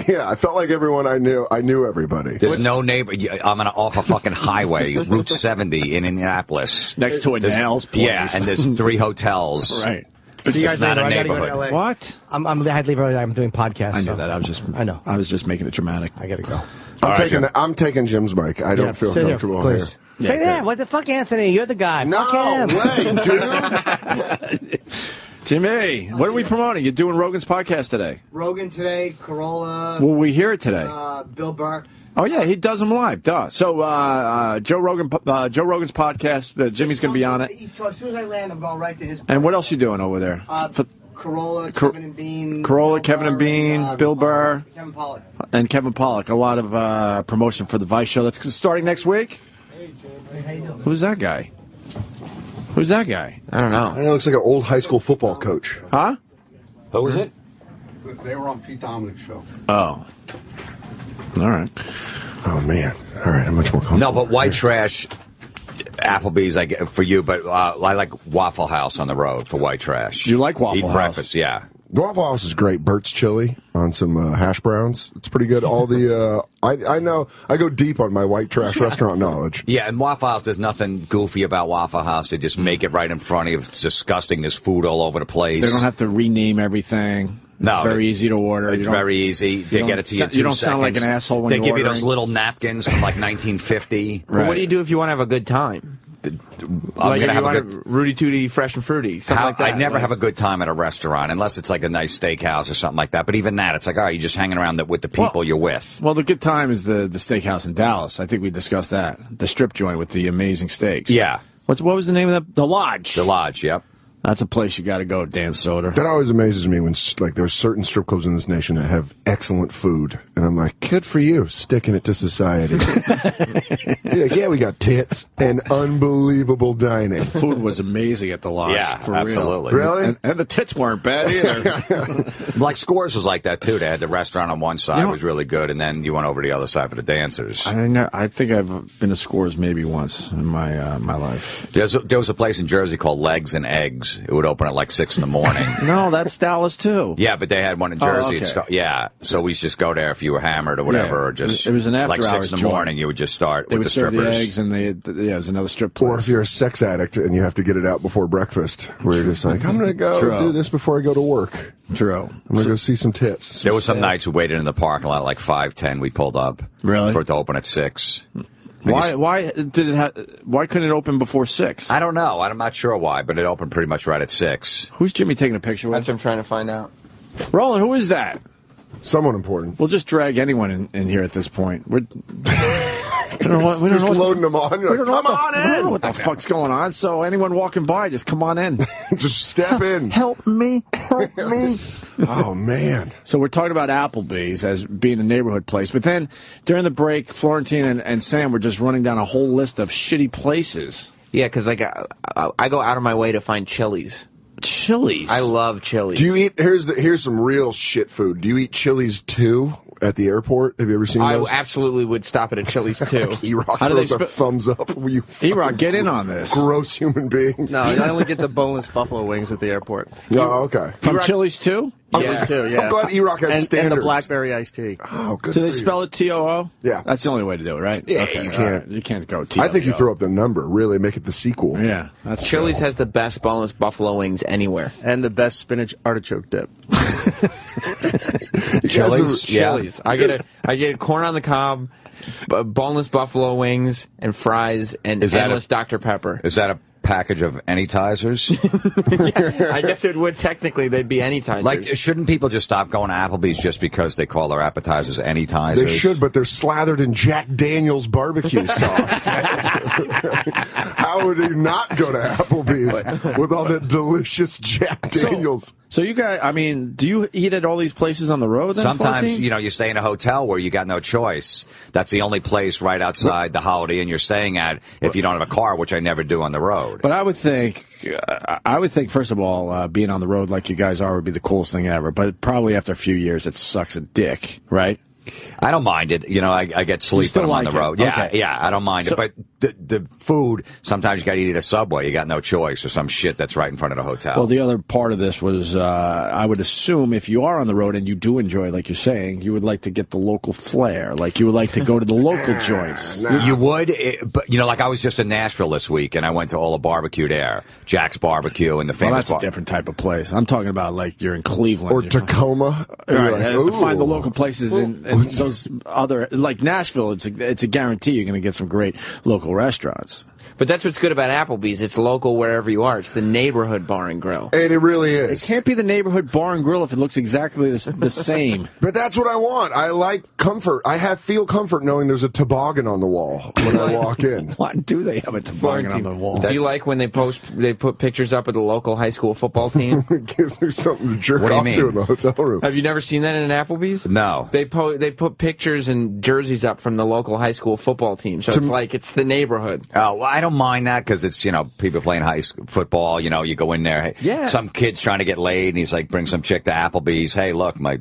Yeah, I felt like everyone I knew everybody. There's no neighbor. I'm off a fucking highway, Route 70 in Indianapolis. Next to a nails place. Yeah, and there's 3 hotels. Right. So you guys It's not a I gotta go neighborhood. to LA. What? I had to leave early. I'm doing podcasts. I knew so. that. I was just making it dramatic. I gotta go. I'm taking Jim's mic. I don't feel Sit comfortable here, here. please. Say that. What the fuck, Anthony? You're the guy. No Fuck him. way, dude. Jimmy, what are we promoting? You're doing Rogan's podcast today. Rogan today, Corolla. Will we hear it today? Bill Burr. Oh yeah, he does them live. Duh. So Joe Rogan's podcast. Jimmy's going to be on it. East Coast. As soon as I land, I'm going right to his. And what else you doing over there? Corolla, Kevin and Bean. Corolla, Kevin and Bean, Bill Burr, Kevin Pollak. and Kevin Pollak. A lot of promotion for the Vice show that's starting next week. Who's that guy? Who's that guy? I don't know. I know, it looks like an old high school football coach. Huh? Who was it? They were on Pete Dominic's show. Oh. All right. Oh, man. All right, I'm much more comfortable. No, but white trash, Applebee's, I get for you, but I like Waffle House on the road for white trash. You like Waffle Eat House? breakfast, yeah. Waffle House is great. Bert's chili on some hash browns. It's pretty good. All the I know I go deep on my white trash restaurant knowledge. Yeah, and Waffle House, there's nothing goofy about Waffle House. They just make it right in front of you. It's disgusting. There's food all over the place. They don't have to rename everything. No, it's very easy to order. It's very easy. They get it to you in 2 You don't sound like seconds. an asshole when they you're give you ordering. those little napkins from like 1950. Well, what do you do if you want to have a good time? I'm gonna have a good. Rudy Tooty, fresh and fruity, something like that. I never have a good time at a restaurant unless it's like a nice steakhouse or something like that. But even that, it's like, all right, you're just hanging around with the people you're with. Well, the good time is the steakhouse in Dallas. I think we discussed that. The strip joint with the amazing steaks. Yeah. What was the name of that? The Lodge. The Lodge, yep. That's a place you got to go, Dan Soder. That always amazes me when like there's certain strip clubs in this nation that have excellent food, and I'm like, good for you, sticking it to society. Yeah, we got tits and unbelievable dining. The food was amazing at the Lodge. Yeah, for absolutely. Real. Really? And the tits weren't bad either. Like Scores was like that too. They had the restaurant on one side, was really good, and then you went over to the other side for the dancers. I think I've been to Scores maybe once in my life. There was a place in Jersey called Legs and Eggs. It would open at like 6 in the morning. No, that's Dallas too. Yeah, but they had one in Jersey. Oh, okay. Yeah, so we just go there if you were hammered or whatever, or just it was an after like 6 hours in the morning. You would just start They with would the serve strippers. the eggs, and it was another strip place. Or if you're a sex addict and you have to get it out before breakfast, where you're just like, I'm going to go do this before I go to work. True. I'm going to go see some tits. There was some nights we waited in the parking lot like 5:10. We pulled up. Really? For it to open at 6. Why couldn't it open before 6? I don't know. I'm not sure why, but it opened pretty much right at 6. Who's Jimmy taking a picture with? That's what I'm trying to find out. Roland, who is that? Someone important. We'll just drag anyone in here at this point. We don't know Just loading them on. You're like, come on I don't know in. what the fuck's going on. So anyone walking by, just come on in. Just step in. Help me. Help me. Oh, man. So we're talking about Applebee's as being a neighborhood place. But then during the break, Florentine and Sam were just running down a whole list of shitty places. Yeah, because like I go out of my way to find Chili's. Chili's? I love Chili's. Do you eat, here's some real shit food. Do you eat Chili's too at the airport? Have you ever seen those? I absolutely would stop at a Chili's too. E-Rock How do they throws a thumbs up. E-Rock, get in on this. Gross human being. No, I only get the boneless buffalo wings at the airport. Oh, okay. From Chili's too? Yeah, too, yeah. I'm glad E-Rock has standards. And the blackberry iced tea. Oh, good. Do they for you. spell it T-O-O? Yeah. That's the only way to do it, right? Yeah, okay, you can't. right. You can't go T-O-O. I think you throw up the number. Really make it the sequel. Yeah, that's Chili's true. has the best boneless buffalo wings anywhere. And the best spinach artichoke dip. Chili's? Yeah. Chili's. I get corn on the cob, boneless buffalo wings, and fries, and endless Dr. Pepper. Is that a package of anytizers? I guess it would technically. They'd be anytizers. Like, shouldn't people just stop going to Applebee's just because they call their appetizers anytizers? They should, but they're slathered in Jack Daniels barbecue sauce. How would he not go to Applebee's with all that delicious Jack Daniels? So you guys, I mean, do you eat at all these places on the road then, Sometimes, 14? you stay in a hotel where you got no choice. That's the only place right outside the Holiday Inn you're staying at if you don't have a car, which I never do on the road. But I would think, first of all, being on the road like you guys are would be the coolest thing ever. But probably after a few years, it sucks a dick, right? I don't mind it. You know, I get sleep when I'm on the road. Yeah, Okay. yeah, I don't mind it. But the food, sometimes you got to eat at a Subway. You got no choice, or some shit that's right in front of the hotel. Well, the other part of this was, I would assume if you are on the road and you do enjoy, like you're saying, you would like to get the local flair. Like you would like to go to the local joints. You would, but you know, like I was just in Nashville this week, and I went to all the barbecue there, Jack's Barbecue, and the famous. Well, that's a different type of place. I'm talking about like you're in Cleveland Or Tacoma. Right, Like, and find the ooh. local places in those other, like Nashville. It's a guarantee you're going to get some great local restaurants. But that's what's good about Applebee's. It's local wherever you are. It's the neighborhood bar and grill. And it really is. It can't be the neighborhood bar and grill if it looks exactly the same. But that's what I want. I like comfort. I feel comfort knowing there's a toboggan on the wall when I walk in. Why do they have a toboggan on the wall? Do you like when they put pictures up of the local high school football team? It gives me something to jerk What do you off mean? to in the hotel room. Have you never seen that in an Applebee's? No. They put pictures and jerseys up from the local high school football team. So it's like it's the neighborhood. Oh, well, I don't mind that because it's, you know, people playing high school football. You know, you go in there. Hey, Yeah. Some kid's trying to get laid, and he's like, bring some chick to Applebee's. Hey, look, my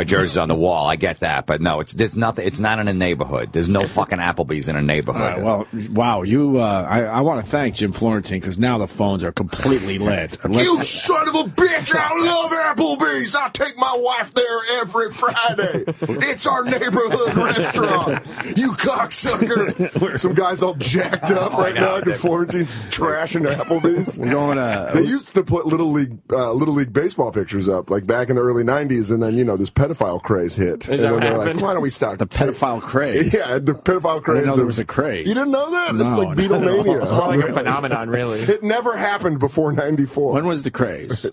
jersey's on the wall. I get that, but no, there's nothing. It's not in a neighborhood. There's no fucking Applebee's in a neighborhood. Well, wow, I want to thank Jim Florentine because now the phones are completely lit. You son of a bitch! I love Applebee's. I take my wife there every Friday. It's our neighborhood restaurant. You cocksucker! Some guys all jacked up right now because Florentine's trashing Applebee's. We're going They used to put little league baseball pictures up like back in the early '90s, and then this pedophile craze hit, and then they're like, "Why don't we stop the pedophile craze?" Yeah, the pedophile craze. I didn't know there was a craze. You didn't know that? No, It's like Beatlemania. It's more like a phenomenon, really. It never happened before '94. When was the craze?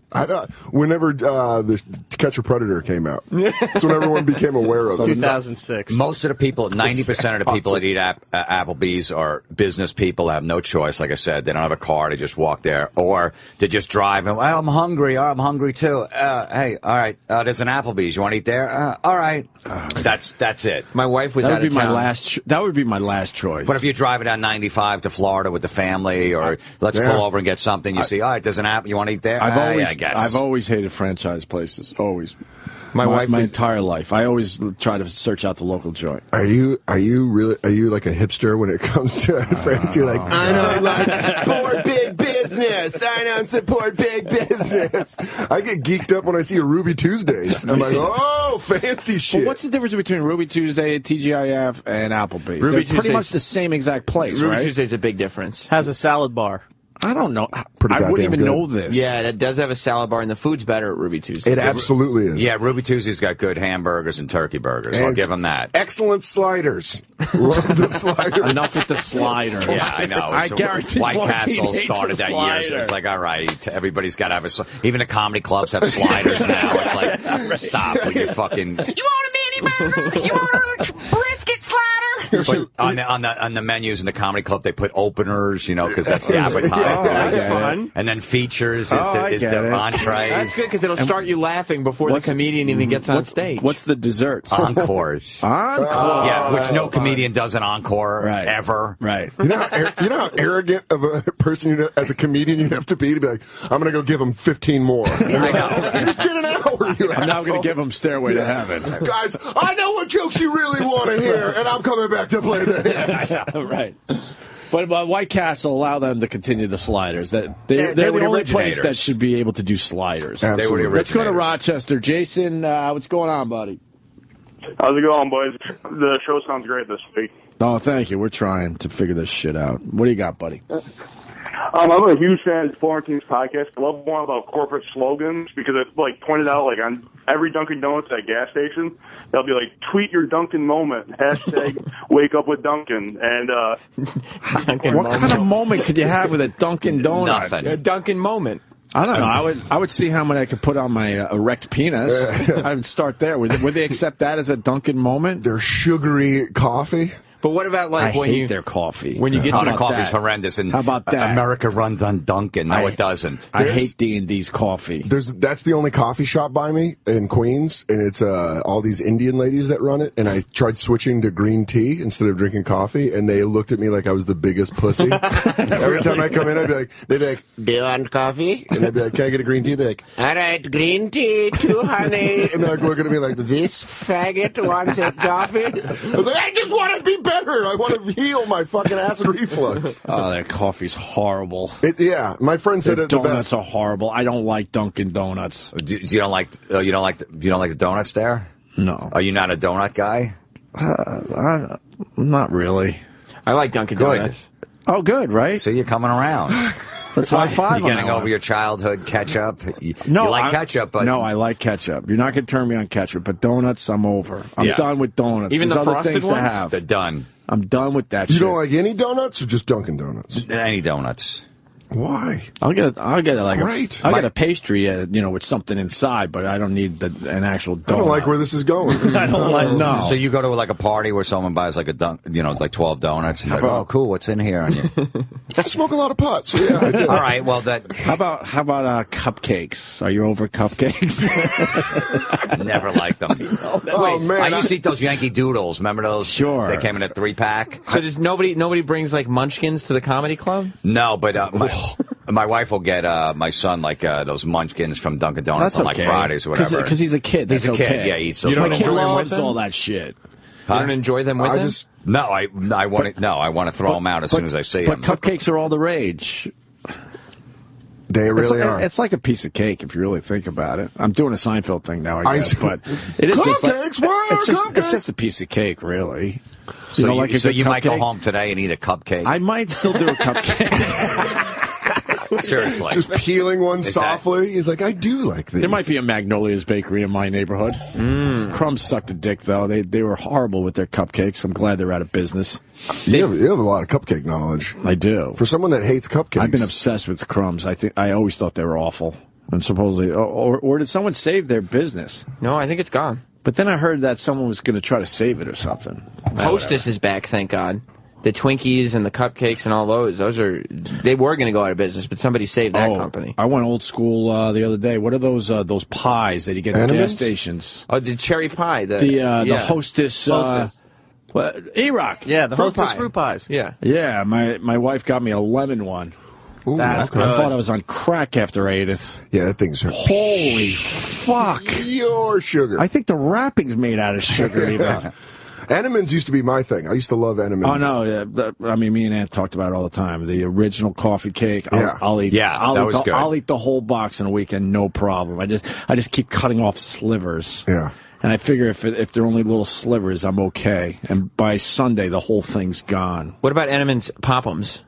Whenever the Catch a Predator came out. That's when everyone became aware of it. 2006. Most of the people, 90% of the people that eat Applebee's are business people, have no choice. Like I said, they don't have a car. They just walk there. Or they just drive and, well, I'm hungry. Oh, I'm hungry too. Hey, all right. There's an Applebee's. You want to eat there? All right. That's it. My wife was out of town. That would be my last choice. But if you're driving down 95 to Florida with the family, or let's pull over and get something, you see, all right, there's an app. You want to eat there? I've always hated franchise places. Always. My entire life. I always try to search out the local joint. Are you like a hipster when it comes to friends? You're like, I don't like support big business. I don't support big business. I get geeked up when I see a Ruby Tuesdays. I'm like, oh, fancy shit. Well, what's the difference between Ruby Tuesday, TGIF, and Applebee's? Ruby They're pretty Tuesday's- much the same exact place, Ruby right? Tuesday's a big difference. Has a salad bar. I don't know. Pretty I wouldn't goddamn even good. know this. Yeah, it does have a salad bar, and the food's better at Ruby Tuesday. It absolutely is. Yeah, Ruby Tuesday's got good hamburgers and turkey burgers. I'll And give them that. Excellent sliders. Love the sliders. Enough with the sliders. Yeah, I know. I So guarantee White Florentine Castle hates started the that year, so slider. it's like, all right, everybody's got to have even the comedy clubs have sliders now. It's like, stop with your fucking. You want a mini burger? You want a brisket slider? But on the menus in the comedy club, they put openers, because that's the appetizer. That's fun. And then features is I the get it. entree. That's good because it'll start you laughing before the comedian even gets on stage. What's the desserts? Encores. Yeah, which no comedian does an encore ever. Right. You know how arrogant of a person as a comedian you have to be like, I'm going to go give him 15 more. I know. You just did an hour, you I'm now asshole. going to give them Stairway to Heaven. Guys, I know what jokes you really want to hear, and I'm coming back to play the hits. Right. But White Castle allow them to continue the sliders. They're They're the the only place originators. that should be able to do sliders. Absolutely. They were the Let's go to originators. Rochester. Jason, what's going on, buddy? How's it going, boys? The show sounds great this week. Oh, thank you. We're trying to figure this shit out. What do you got, buddy? I'm a huge fan of Florentine's podcast. I love one about corporate slogans because it pointed out on every Dunkin Donuts at gas station, they'll be like, tweet your Dunkin moment, hashtag wake up with Dunkin. And What kind of moment could you have with a Dunkin Donut? Nothing. A Dunkin moment. I don't know. I would see how many I could put on my erect penis. I would start there. Would they accept that as a Dunkin moment? Their sugary coffee. But what about like I when hate you their coffee. when you get Their to coffee's that? horrendous, and How about that? America runs on Dunkin'. No, it doesn't. I hate D&D's coffee. That's the only coffee shop by me in Queens, and it's all these Indian ladies that run it. And I tried switching to green tea instead of drinking coffee, and they looked at me like I was the biggest pussy. Every time I come in, they'd be like, "Do you want coffee?" And I'd be like, "Can I get a green tea?" They're like, "All right, green tea, 2 honey." And they're like looking at me like, "This faggot wants a coffee." I was like, "I just want to be better. I want to heal my fucking acid reflux." Oh, their coffee's horrible. Yeah, my friend said it's the donuts best. are horrible. I don't like Dunkin' Donuts. You don't like the donuts there? No. Are you not a donut guy? Not really. I like Dunkin' Donuts. Oh, good, right? So you're coming around. Let's high five. You're getting on that over one. your childhood ketchup. You No, like ketchup, but no, I like ketchup. You're not going to turn me on ketchup, but donuts, I'm over. I'm Yeah. done with donuts. Even There's the other frosted things ones? to have. they're done. I'm done with that You shit. don't like any donuts or just Dunkin' Donuts? Any donuts. Why? I'll get like Great. I'll get a pastry, with something inside, but I don't need an actual donut. I don't like where this is going. I don't like no. So you go to like a party where someone buys like like 12 donuts, and you're like, oh, cool, what's in here? And I smoke a lot of pot, so yeah, I do. all right, well How about cupcakes? Are you over cupcakes? never liked them. Oh, man. I used to eat those Yankee Doodles. Remember those? Sure. They came in a 3-pack. So does nobody brings like munchkins to the comedy club? No, but my wife will get my son like those munchkins from Dunkin' Donuts That's on like okay. Fridays or whatever. Because he's a kid. That's He's a kid. okay. Yeah, he eats those. You don't My little kid enjoy them loves with all them? that shit. You don't enjoy them with them? No, I want to throw them out as soon as I see them. But cupcakes are all the rage. They really are. It's like a piece of cake if you really think about it. I'm doing a Seinfeld thing now, I guess, but it is Cupcakes? Why are it's cupcakes? just a piece of cake, really. So know, like a so good you might go cupcake? home today and eat a cupcake. I might still do a cupcake. Seriously. Just peeling one that- softly. He's like, I do like these. There might be a Magnolia's Bakery in my neighborhood. Crumbs sucked a dick, though. They were horrible with their cupcakes. I'm glad they're out of business. You have a lot of cupcake knowledge. I do. For someone that hates cupcakes. I've been obsessed with Crumbs. I always thought they were awful. And supposedly, or did someone save their business? No, I think it's gone. But then I heard that someone was going to try to save it or something. Hostess is back, thank God. The Twinkies and the cupcakes and all they were going to go out of business, but somebody saved that company. I went old school the other day. What are those pies that you get at the gas stations? Oh, the cherry pie. The Hostess. E-Rock. Yeah, the fruit Hostess pie. fruit pies. Yeah. Yeah, my wife got me a lemon one. Ooh, That's I good. thought I was on crack after I ate it. Yeah, that thing's Holy fuck. Your sugar. I think the wrapping's made out of sugar even. Entenmann's used to be my thing. I used to love Entenmann's. Oh, no. Yeah, me and Aunt talked about it all the time. The original coffee cake. I'll eat. Yeah, that was good. I'll eat the whole box in a weekend, no problem. I just keep cutting off slivers. Yeah. And I figure if they're only little slivers, I'm okay. And by Sunday, the whole thing's gone. What about Entenmann's Pop-Ums?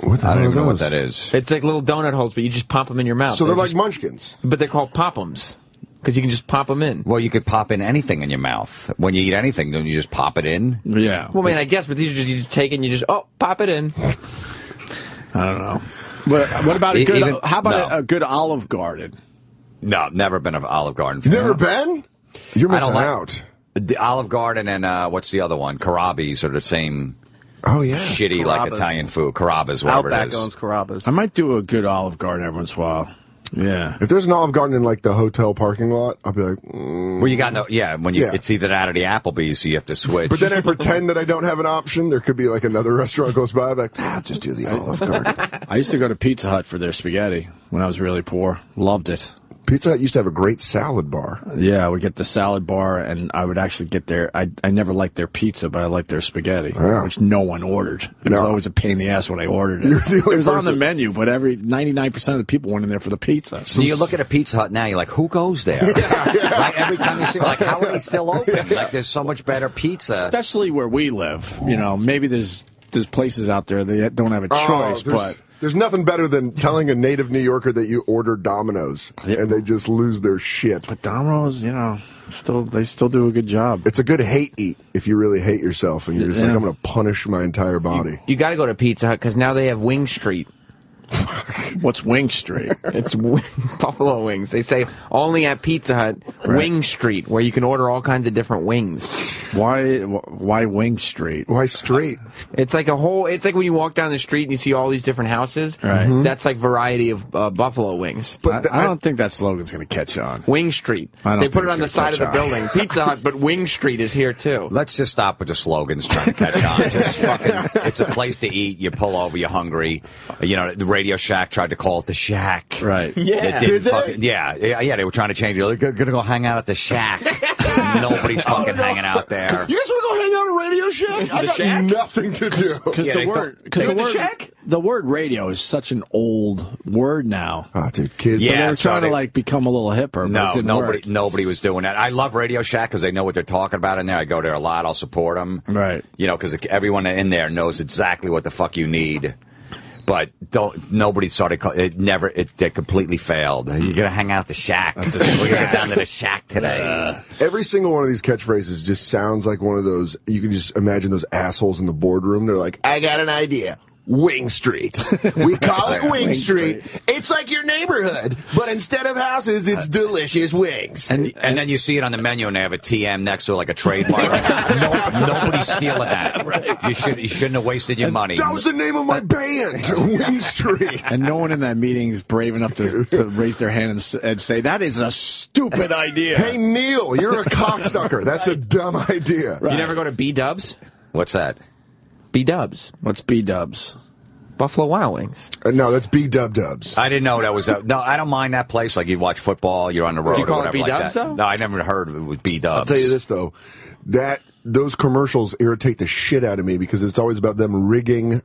What the I hell don't are even know what those? that is. It's like little donut holes, but you just pop them in your mouth. So they're like just, munchkins. but they're called Pop-Ums because you can just pop them in. Well, you could pop in anything in your mouth. When you eat anything, don't you just pop it in? Yeah. Well, man, I guess, but these are just you just take it and you just pop it in. I don't know. What about a good? How about no. a good Olive Garden? No, never been an Olive Garden. You've never been? You're I don't missing like- out. The Olive Garden and what's the other one? Carrabba's are the same Oh, yeah. shitty like Carrabba's. Italian food. Carrabba's, whatever Outback it is. owns Carrabba's. I might do a good Olive Garden every once in a while. Yeah. If there's an Olive Garden in like the hotel parking lot, I'll be like, Well, you got no, when you, Yeah. it's either that or the Applebees, so you have to switch. But then I pretend that I don't have an option. There could be like another restaurant close by. I'm like, I'll just do the Olive Garden. I used to go to Pizza Hut for their spaghetti when I was really poor. Loved it. Pizza Hut used to have a great salad bar. Yeah, I would get the salad bar, and I would actually get their. I never liked their pizza, but I liked their spaghetti, which no one ordered. It was always a pain in the ass when I ordered it. You're the only It was on the person. menu, but 99% of the people went in there for the pizza. So you look at a Pizza Hut now, you're like, who goes there? Like, every time you see, like, how are they still open? Like, there's so much better pizza. Especially where we live. You know, maybe there's places out there that don't have a choice, but. There's nothing better than telling a native New Yorker that you ordered Domino's and they just lose their shit. But Domino's, they still do a good job. It's a good hate eat if you really hate yourself and you're just like, I'm going to punish my entire body. You got to go to Pizza Hut because now they have Wing Street. What's Wing Street? It's buffalo wings. They say only at Pizza Hut, Wing Street, where you can order all kinds of different wings. Why Wing Street? Why street? It's like it's like when you walk down the street and you see all these different houses. Right. That's like variety of buffalo wings. But I don't think that slogan's going to catch on. Wing Street. They put it on the side of the building. Pizza Hut, but Wing Street is here too. Let's just stop with the slogans trying to catch on. Just fucking, it's a place to eat. You pull over, you're hungry. You know, the Radio Shack tried to call it the Shack. Right. Yeah. Did they? Yeah. They were trying to change it. They're going to go hang out at the Shack. Nobody's fucking hanging out there. You guys want to go hang out at Radio Shack? I got Shack? nothing to do. Because the word radio is such an old word now. Oh, dude, kids. So they were trying to like become a little hipper. No, but nobody was doing that. I love Radio Shack because they know what they're talking about in there. I go there a lot. I'll support them. Right. You know, because everyone in there knows exactly what the fuck you need. But nobody started. They completely failed. You're gonna hang out at the Shack. We're gonna get down to the Shack today. Every single one of these catchphrases just sounds like one of those. You can just imagine those assholes in the boardroom. They're like, "I got an idea." Wing Street. We call it Wing Street. It's like your neighborhood, but instead of houses, it's delicious wings. And then you see it on the menu, and they have a TM next to it like a trademark. Nobody's stealing that. Right. You shouldn't have wasted your money. That was the name of my band, Wing Street. And no one in that meeting is brave enough to raise their hand and say, that is a stupid idea. Hey, Neil, you're a cocksucker. That's a dumb idea. Right. You never go to B-Dubs? What's that? B-Dubs. What's B-Dubs? Buffalo Wild Wings. No, that's B-Dubs. I didn't know that was no, I don't mind that place. Like you watch football, you're on the road. You call or whatever it B-Dubs, like that. though? No, I never heard it was B-Dubs. I'll tell you this, though. Those commercials irritate the shit out of me because it's always about them rigging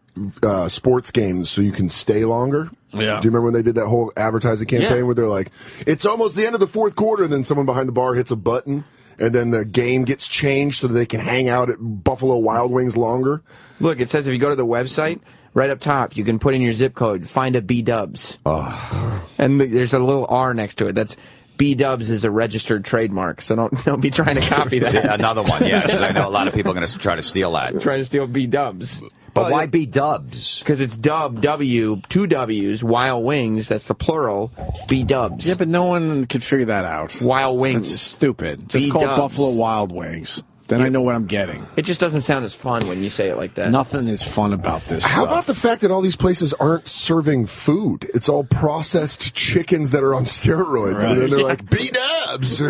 sports games so you can stay longer. Yeah. Do you remember when they did that whole advertising campaign where they're like, it's almost the end of the fourth quarter, and then someone behind the bar hits a button, and then the game gets changed so that they can hang out at Buffalo Wild Wings longer? Look, it says if you go to the website, right up top, you can put in your zip code, find a B-Dubs. Oh. And there's a little R next to it. That's B-Dubs is a registered trademark, so don't be trying to copy that. Another one, yeah, because I know a lot of people are going to try to steal that. Trying to steal B-Dubs. But why B-Dubs? Because it's Dub, W, two W's, Wild Wings, that's the plural, B-Dubs. Yeah, but no one could figure that out. Wild Wings. That's stupid. Just call it Buffalo Wild Wings. Then I know what I'm getting. It just doesn't sound as fun when you say it like that. Nothing is fun about this How stuff. about the fact that all these places aren't serving food? It's all processed chickens that are on steroids. Right. And they're like, B-Dubs!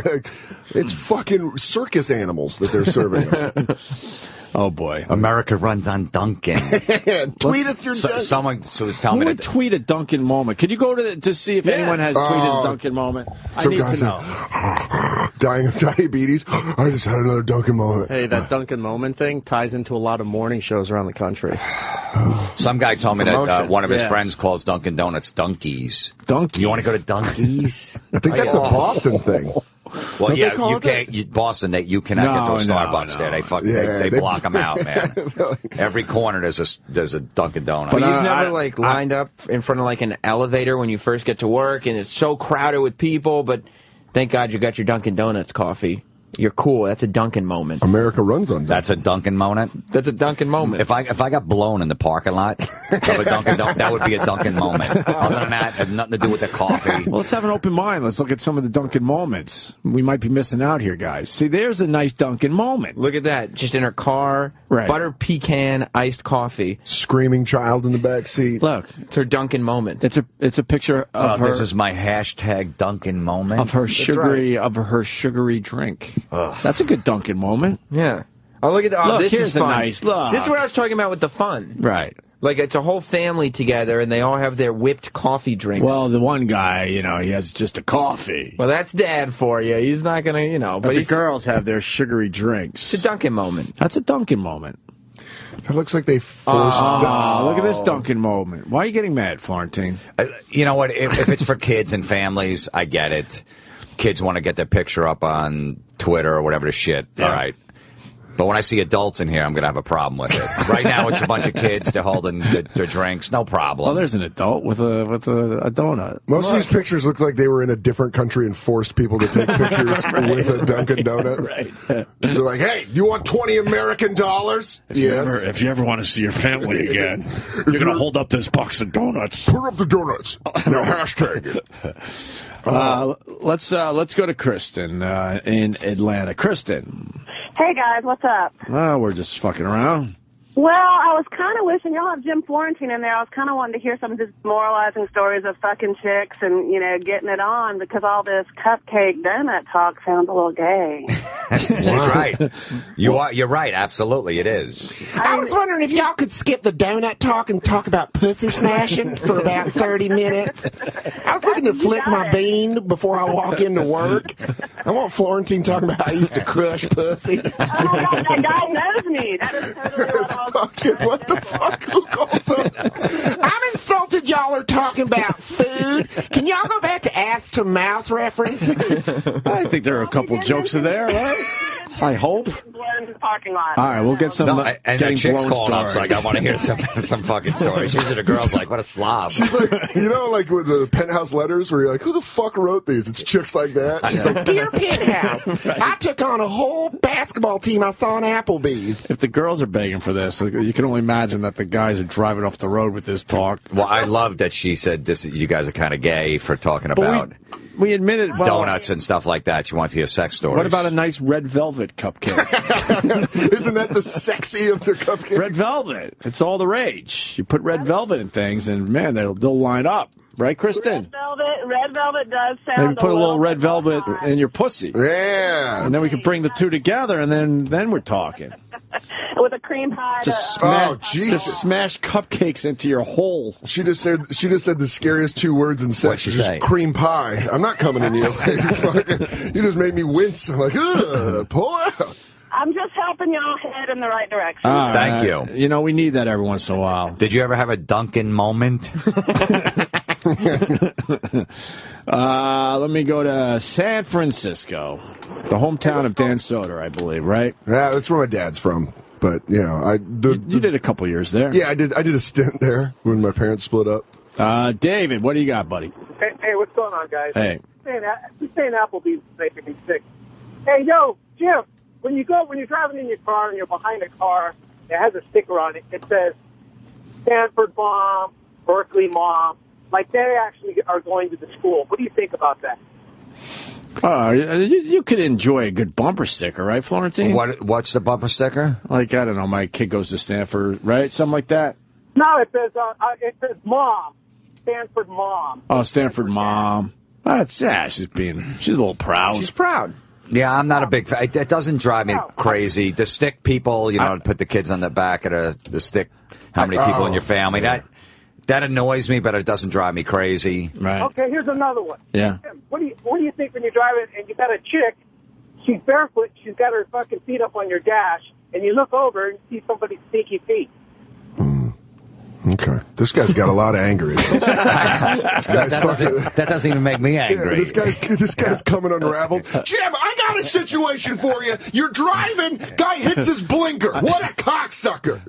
It's fucking circus animals that they're serving us. Oh, boy. America runs on Dunkin'. Tweet us your Dunkin'. Someone was telling Who me would tweet a Dunkin' moment? Could you go to see if anyone has tweeted a Dunkin' moment? I need to know. Dying of diabetes. I just had another Dunkin' moment. Hey, that Dunkin' moment thing ties into a lot of morning shows around the country. Some guy told me that one of his Yeah. friends calls Dunkin' Donuts Dunkies. Dunkies? You want to go to Dunkies? I think that's a Boston thing. Well, Don't yeah, they call you it can't. Boston, you cannot get to a Starbucks there. They fucking they block them out, man. Every corner there's a Dunkin' Donuts. But you've never lined up in front of like an elevator when you first get to work, and it's so crowded with people. But thank God you got your Dunkin' Donuts coffee. You're cool. That's a Dunkin' moment. America runs on Dunkin'. That's a Dunkin' moment. That's a Dunkin' moment. If I got blown in the parking lot of a Dunkin' that would be a Dunkin' moment. Other than that, it had nothing to do with the coffee. Well, let's have an open mind. Let's look at some of the Dunkin' moments. We might be missing out here, guys. See, there's a nice Dunkin' moment. Look at that. Just in her car, butter pecan iced coffee. Screaming child in the back seat. Look, it's her Dunkin' moment. It's a picture of her. This is my hashtag Dunkin' moment. Of her sugary drink. Ugh. That's a good Dunkin' moment. Yeah. Oh, look at that. Oh, Look, this here's is a fun. nice look. This is what I was talking about with the fun. Right. Like, it's a whole family together, and they all have their whipped coffee drinks. Well, the one guy, he has just a coffee. Well, that's Dad for you. He's not going to, But the girls have their sugary drinks. It's a Dunkin' moment. That's a Dunkin' moment. That looks like they forced look at this Dunkin' moment. Why are you getting mad, Florentine? You know what? If it's for kids and families, I get it. Kids want to get their picture up on Twitter or whatever the shit. Yeah. All right. But when I see adults in here, I'm going to have a problem with it. Right now, it's a bunch of kids. They're holding their drinks. No problem. Well, there's an adult with a donut. Most of these pictures look like they were in a different country and forced people to take pictures with a Dunkin' Donuts. Right. They're like, hey, you want $20 American? Yes. If you ever want to see your family again, you're going to hold up this box of donuts. Put up the donuts. Now hashtag it. Let's go to Kristen in Atlanta. Kristen. Hey guys, what's up? We're just fucking around. Well, I was kind of wishing y'all have Jim Florentine in there. I was kind of wanting to hear some of his demoralizing stories of fucking chicks and, getting it on, because all this cupcake donut talk sounds a little gay. She's right. You're right. Absolutely, it is. I was wondering if y'all could skip the donut talk and talk about pussy smashing for about 30 minutes. I was looking to flick my bean before I walk into work. I want Florentine talking about how I used to crush pussy. Oh, my God, that guy knows me. That is totally what I was what the fuck? Who calls him? I'm insulted y'all are talking about food. Can y'all go back to ass to mouth references? I think there are a couple jokes in there, right? I hope. Parking lot. All right, we'll get some and getting that chick's blown calling up, stories. so like, I want to hear some fucking stories. Usually the girl's like, what a slob. She's like, like with the Penthouse letters where you're like, who the fuck wrote these? It's chicks like that. She's like, Dear Penthouse, I took on a whole basketball team I saw in Applebees. If the girls are begging for this, you can only imagine that the guys are driving off the road with this talk. Well, I love that she said this. You guys are kind of gay for talking about we admitted donuts and stuff like that. You want to hear sex stories. What about a nice red velvet cupcake? Isn't that the sexy of the cupcake? Red velvet. It's all the rage. You put red velvet in things, and man, they'll line up. Right, Kristen? Red velvet does sound Maybe put a little red velvet in your pussy. Yeah. And then we can bring the two together, and then we're talking. With a cream pie. Just smash cupcakes into your hole. She just said the scariest two words in sex. What'd she say? Cream pie. I'm not coming in you. You just made me wince. I'm like, ugh, pull out. I'm just helping y'all head in the right direction. Thank you. We need that every once in a while. Did you ever have a Dunkin' moment? Let me go to San Francisco, the hometown of Dan Soder, I believe, right? Yeah, that's where my dad's from. But you did a couple years there. Yeah, I did a stint there when my parents split up. David, what do you got, buddy? Hey, what's going on, guys? Hey, You're saying Applebee's is making me sick. Hey, Jim, when you're driving in your car and you're behind a car that has a sticker on it, it says Stanford Mom, Berkeley Mom. Like, they actually are going to the school. What do you think about that? You could enjoy a good bumper sticker, right, Florentine? What's the bumper sticker? Like, I don't know, my kid goes to Stanford, right? Something like that? No, it says Mom. Stanford Mom. Oh, Stanford Mom. She's a little proud. She's proud. Yeah, I'm not a big fan. It doesn't drive me crazy. The stick people, put the kids on the back of the stick. How many people in your family? Yeah. That annoys me, but it doesn't drive me crazy. Right. Okay, here's another one. Yeah. What do you think when you're driving and you got a chick, she's barefoot, she's got her fucking feet up on your dash, and you look over and see somebody's sneaky feet? Okay. This guy's got a lot of anger in him. That doesn't even make me angry. Yeah, this guy's coming unraveled. Jim, I got a situation for you. You're driving, guy hits his blinker. What a cocksucker.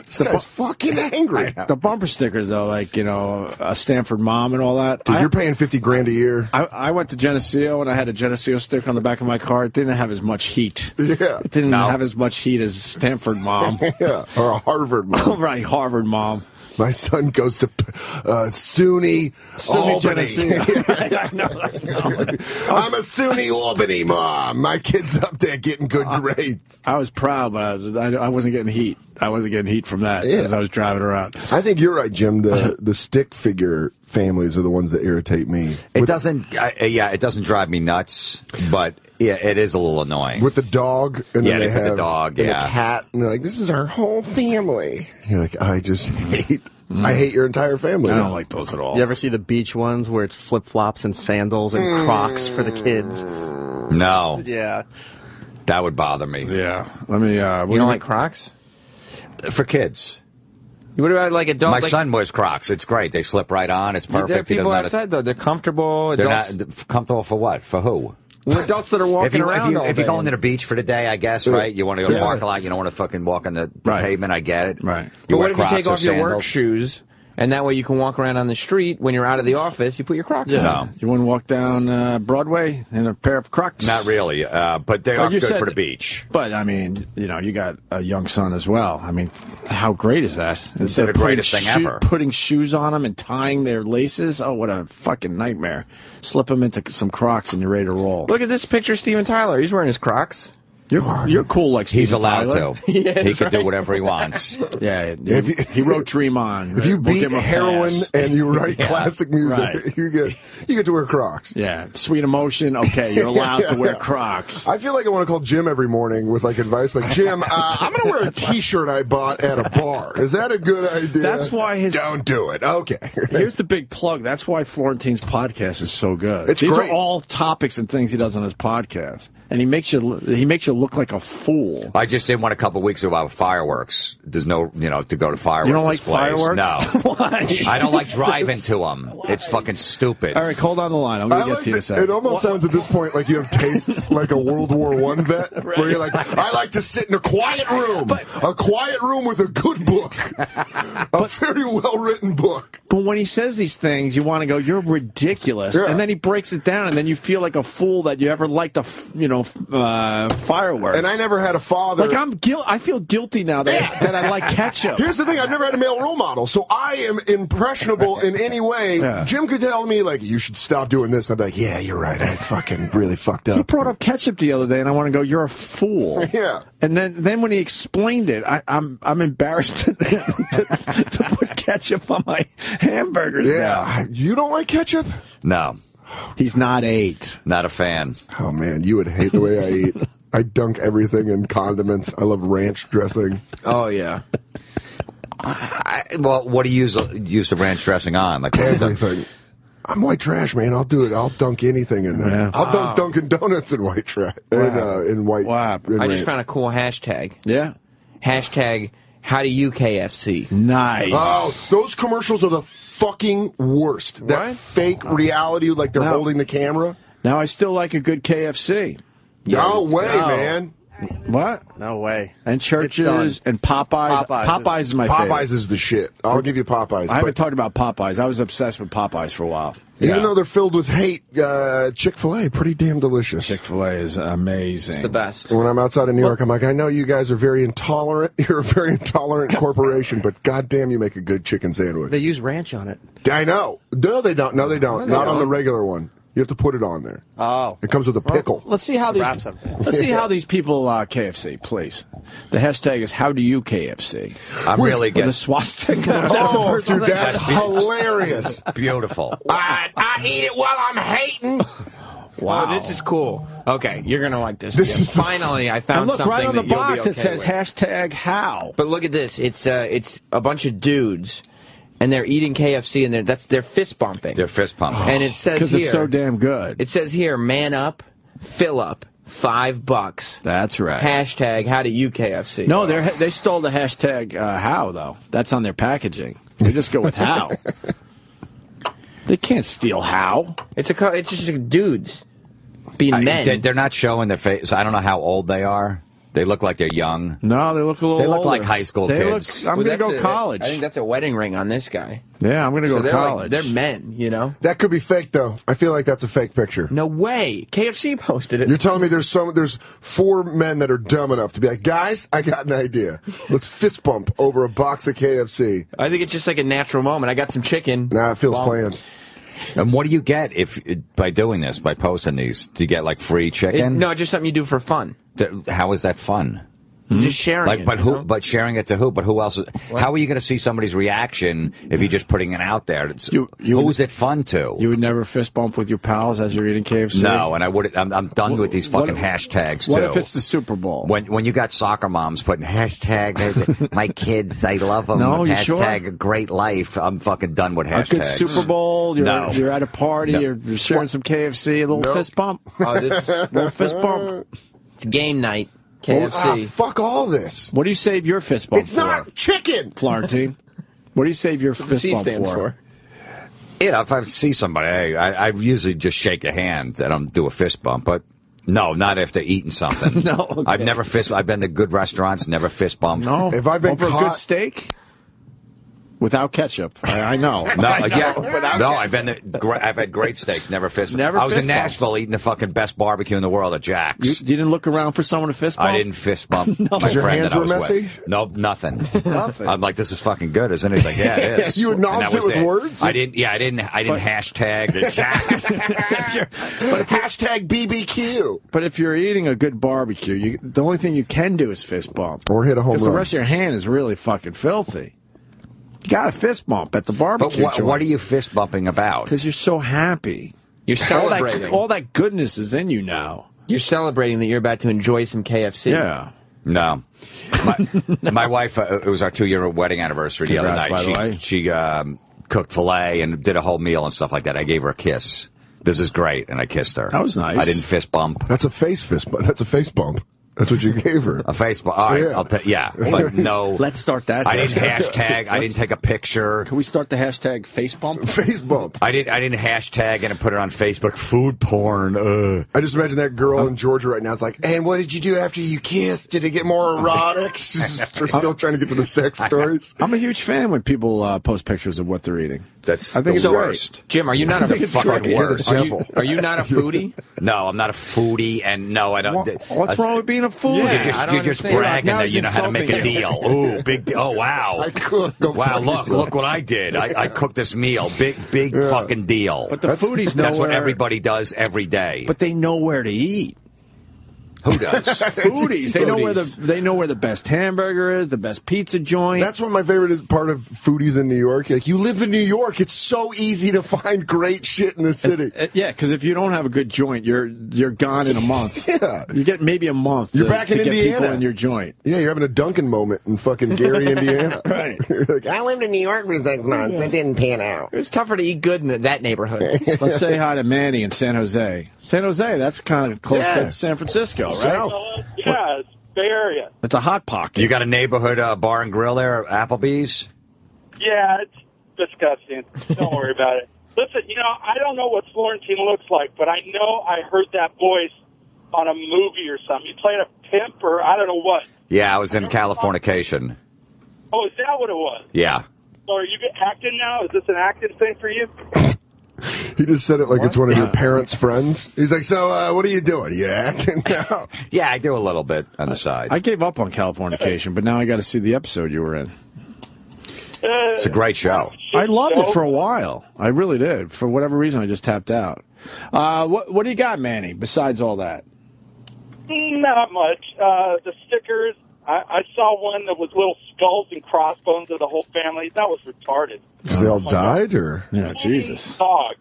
This guy's fucking angry. The bumper stickers, though, like, a Stanford Mom and all that. Dude, you're paying $50,000 a year. I went to Geneseo, and I had a Geneseo sticker on the back of my car. It didn't have as much heat. Yeah. It didn't have as much heat as Stanford Mom. Yeah, or a Harvard Mom. Right, Harvard Mom. My son goes to SUNY Albany. I'm a SUNY Albany mom. My kid's up there getting good grades. I was proud, but I wasn't getting heat. I wasn't getting heat from that as I was driving around. I think you're right, Jim. The stick figure families are the ones that irritate me. It doesn't drive me nuts, but yeah, it is a little annoying. With the dog, and then they have the dog, and the cat, and they're like, "This is our whole family." You're like, I hate your entire family. I don't like those at all. You ever see the beach ones where it's flip-flops and sandals and Crocs for the kids? No. Yeah. That would bother me. Yeah. Let me. You don't like Crocs? For kids. What about like a dog? My son wears Crocs. It's great. They slip right on. It's perfect. There are people outside, though. They're comfortable. They're not comfortable for what? For who? We're adults that are walking around all If you're day. going to the beach for the day, I guess, right? You want to go to the parking lot. You don't want to fucking walk on the pavement. I get it. Right. But what wear if you Crocs take or off your work sandals. shoes, and that way you can walk around on the street when you're out of the office? You put your Crocs Yeah. on. No. You want to walk down Broadway in a pair of Crocs? Not really, but they are you good said- for the beach. But, I mean, you got a young son as well. I mean, how great is that? Instead the of putting greatest thing ever. Putting shoes on them and tying their laces, oh, what a fucking nightmare. Slip them into some Crocs and you're ready to roll. Look at this picture of Steven Tyler. He's wearing his Crocs. You're cool like Steven He's allowed Tyler. to. Yeah, he that's can do right. whatever he wants. Yeah, If he wrote Dream On. If you We'll beat give him a heroin pass. and you write classic music, Right. you get to wear Crocs. Yeah, Sweet Emotion, okay, you're allowed to wear Crocs. I feel like I want to call Jim every morning with like advice, like Jim, I'm going to wear a T-shirt I bought at a bar. Is that a good idea? That's why don't do it. Okay. Here's the big plug. That's why Florentine's podcast is so good. It's These great. are all topics and things he does on his podcast, and he makes you look like a fool. I just did one a couple weeks ago about fireworks. There's no, to go to fireworks. You don't like displays. fireworks? No. Why? I don't like driving to them. It's fucking stupid. All right, hold on the line. I'm going to get to you in a second. It almost sounds at this point like you have tastes like a World War I vet, where you're like, I like to sit in a quiet room with a good book, a very well-written book. But when he says these things, you want to go, you're ridiculous. Yeah. And then he breaks it down, and then you feel like a fool that you ever liked fireworks. And I never had a father. Like I feel guilty now that I like ketchup. Here's the thing: I've never had a male role model, so I am impressionable in any way. Yeah. Jim could tell me like, you should stop doing this. And I'd be like, yeah, you're right. I fucking really fucked up. He brought up ketchup the other day, and I want to go, you're a fool. Yeah. And then when he explained it, I'm embarrassed to put ketchup on my hamburgers. Yeah, now. you don't like ketchup? No. He's not 8. Not a fan. Oh man, you would hate the way I eat. I dunk everything in condiments. I love ranch dressing. Oh, yeah. Well, what do you use the ranch dressing on? Like Everything. I'm white trash, man. I'll do it. I'll dunk anything in there. Yeah. I'll dunk Dunkin Donuts in white trash. In white. Wow. in I just ranch. found a cool hashtag. Yeah. Hashtag, how do you KFC? Nice. Oh, those commercials are the fucking worst. That Right? fake reality, like they're No. holding the camera. Now I still like a good KFC. No way, No. man. What? No way. And Churches and Popeyes. Popeyes is my favorite. Popeyes is the shit. I'll give you Popeyes. I haven't but talked about Popeyes. I was obsessed with Popeyes for a while. even though they're filled with hate, Chick-fil-A, pretty damn delicious. Chick-fil-A is amazing. It's the best. When I'm outside of New York, I'm like, I know you guys are very intolerant. You're a very intolerant corporation, but goddamn, you make a good chicken sandwich. They use ranch on it. I know. No, they don't. No, they don't. they Not on don't. the regular one. You have to put it on there. Oh. It comes with a pickle. Let's see how these. Wraps everything. Let's see how these people KFC, please. The hashtag is how do you KFC? I'm really With a good. swastika. Oh, dude, that's hilarious. Beautiful. I eat it while I'm hating. Wow, this is cool. Okay, you're gonna like this. This Jim. is the- Finally, I And found look, something right on the that you'll box be it okay says with. hashtag how. But look at this. It's a bunch of dudes, and they're eating KFC, and they're fist bumping. They're fist pumping. And it says Because here, it's so damn good. it says here, man up, fill up, $5. That's right. Hashtag how do you KFC? No, they stole the hashtag how, though. That's on their packaging. They just go with how. They can't steal how. It's just dudes being men. They're not showing their face. I don't know how old they are. They look like they're young. No, they look a little They look older. like high school They kids. I'm Well, going to go that's college. I think that's a wedding ring on this guy. Yeah, I'm going to So go they're college. they're men, you know. That could be fake, though. I feel like that's a fake picture. No way. KFC posted it. You're telling me there's 4 men that are dumb enough to be like, guys, I got an idea. Let's fist bump over a box of KFC. I think it's just like a natural moment. I got some chicken. Nah, it feels Well, planned. And what do you get by doing this, by posting these? Do you get like free chicken? No, just something you do for fun. How is that fun? Just sharing Like, it. but you who? know? But sharing it to who? But who else? How are you going to see somebody's reaction if you're just putting it out there? Who's it fun to? You would never fist bump with your pals as you're eating KFC? No, and I would. I'm done with these fucking hashtags What too. if it's the Super Bowl? When you got soccer moms putting hashtag my kids, I love them. No, you hashtag sure? great life. I'm fucking done with A hashtags. good Super Bowl, you're at a party, No. you're sharing some KFC, a little fist bump. Oh, this little fist bump. It's game night. KFC. Fuck all this. What do you save your fist bump It's for? not chicken. Florentine. What do you save your fist C bump stands for. If I see somebody, I usually just shake a hand. I don't do a fist bump, but No, not after eating something. No, okay. I've never I've been to good restaurants, never fist bumped. No, if I've been over caught... a good steak without ketchup, I know. I've had great steaks, never fist bumped. Never I was fist in Nashville eating the fucking best barbecue in the world at Jack's. You didn't look around for someone to fist bump? I didn't fist bump. No. My Your friend hands that I were was messy? with. No, nothing. Nothing. I'm like, this is fucking good, isn't it? He's like, yeah, it is. You acknowledged And that it with was words? I didn't hashtag the But hashtag BBQ. But if you're eating a good barbecue, the only thing you can do is fist bump. Or hit a home run. Because the rest of your hand is really fucking filthy. You got a fist bump at the barbecue. But what are you fist bumping about? Because you're so happy. You're celebrating. All that goodness is in you now. You're celebrating that you're about to enjoy some KFC. Yeah. No. My wife, it was our 2-year wedding anniversary the other night. By the way. She cooked filet and did a whole meal and stuff like that. I gave her a kiss. This is great, and I kissed her. That was nice. I didn't fist bump. That's a fist bump. That's a face bump. That's what you gave her. A face bump. All right, but no. Let's start that. I didn't hashtag. I didn't take a picture. Can we start the hashtag face bump? Face bump. I didn't hashtag and put it on Facebook. Food porn. I just imagine that girl in Georgia right now is like, and what did you do after you kissed? Did it get more erotic? She's still trying to get to the sex stories. I'm a huge fan when people post pictures of what they're eating. I think it's the worst. Jim, are you not a fucking worst? Are you not a foodie? No, I'm not a foodie, and no, I don't. What's wrong with being a foodie? Yeah, you're just bragging that you know how to make a deal. Ooh, big deal. Oh, wow. I cooked. Wow, look what I did. I cooked this meal. Big fucking deal. But the foodies know that's what where- everybody does every day. But they know where to eat. Who does? Foodies. They know where the best hamburger is, the best pizza joint. That's what my favorite part of Foodies in New York. Like, you live in New York, it's so easy to find great shit in the city. Yeah, because if you don't have a good joint, you're gone in a month. Yeah, you get maybe a month. You're back in get Indiana. people in your joint. Yeah, you're having a Dunkin' moment in fucking Gary, Indiana. Right. Like, I lived in New York for 6 months. It didn't pan out. It's tougher to eat good in that neighborhood. Let's say hi to Manny in San Jose. San Jose, that's kind of close to San Francisco, right? Yeah, it's Bay Area. It's a hot pocket. You got a neighborhood bar and grill there, Applebees? Yeah, it's disgusting. Don't worry about it. Listen, I don't know what Florentine looks like, but I know I heard that voice on a movie or something. You played a pimp or I don't know what. Yeah, I was in Californication. Oh, is that what it was? Yeah. So are you acting now? Is this an acting thing for you? He just said it like it's one of your parents' friends. He's like, so what are you doing? You acting now? Yeah, I do a little bit on the side. I gave up on Californication, but now I got to see the episode you were in. It's a great show. I loved it for a while. I really did. For whatever reason, I just tapped out. What do you got, Manny, besides all that? Not much. The stickers, I saw one that was little skulls and crossbones of the whole family. That was retarded. Because they all died, or? Yeah, Jesus. Dog.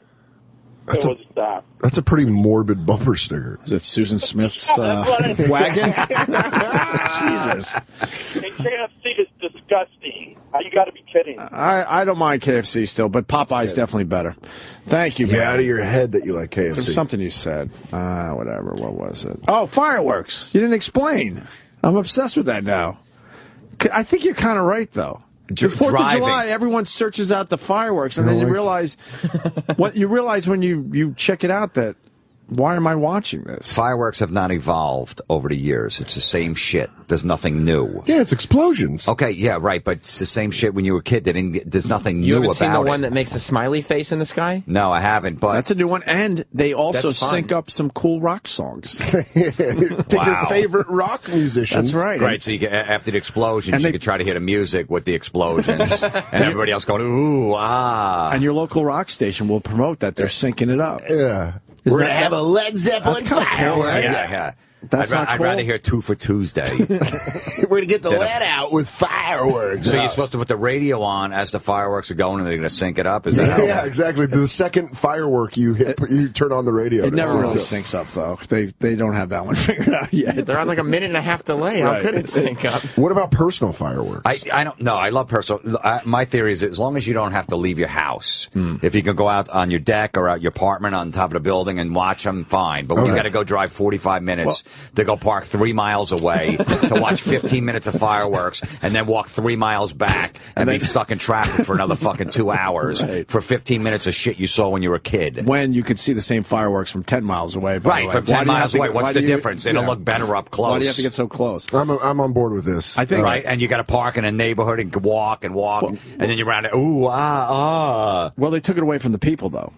That's it was that. That's a pretty morbid bumper sticker. Is it Susan Smith's wagon? Jesus. And KFC is disgusting. You got to be kidding. I don't mind KFC still, but Popeye's definitely better. Thank you, Get man. out of your head that you like KFC. There's something you said. Whatever. What was it? Oh, fireworks. You didn't explain. I'm obsessed with that now. I think you're kind of right, though. The 4th of July, everyone searches out the fireworks, and then you realize when you check it out that, why am I watching this? Fireworks have not evolved over the years. It's the same shit. There's nothing new. Yeah, it's explosions. Okay, yeah, right, but it's the same shit when you were a kid. There's nothing new about it. You haven't seen the one that makes a smiley face in the sky? No, I haven't, but... That's a new one, and they also That's fun. sync up some cool rock songs. Take your favorite rock musicians. That's right. Right, so you can, after the explosions, you could try to hear the music with the explosions, and everybody else going, ooh, ah. And your local rock station will promote that. They're syncing it up. Yeah. We're going to have a Led Zeppelin firework. Yeah. I'd rather hear 2 for Tuesday. We're going to get the lead out with fireworks. So you're supposed to put the radio on as the fireworks are going, and they're going to sync it up? Is that how? Yeah, exactly. The second firework you hit, you turn on the radio. It never really syncs up, though. They don't have that one figured out yet. They're on like a 1.5-minute delay. How could it sync up? What about personal fireworks? I don't know. I love personal. My theory is as long as you don't have to leave your house, if you can go out on your deck or out your apartment on top of the building and watch them, fine. But when you got to go drive 45 minutes to go park 3 miles away to watch 15 15 minutes of fireworks and then walk 3 miles back and be stuck in traffic for another fucking 2 hours for 15 minutes of shit you saw when you were a kid. When you could see the same fireworks from 10 miles away. Right, from 10 miles away. What's the difference? It'll look better up close. Why do you have to get so close? I'm on board with this. I think. Right, and you got to park in a neighborhood and walk, and then you're around it. Ooh, Well, they took it away from the people, though.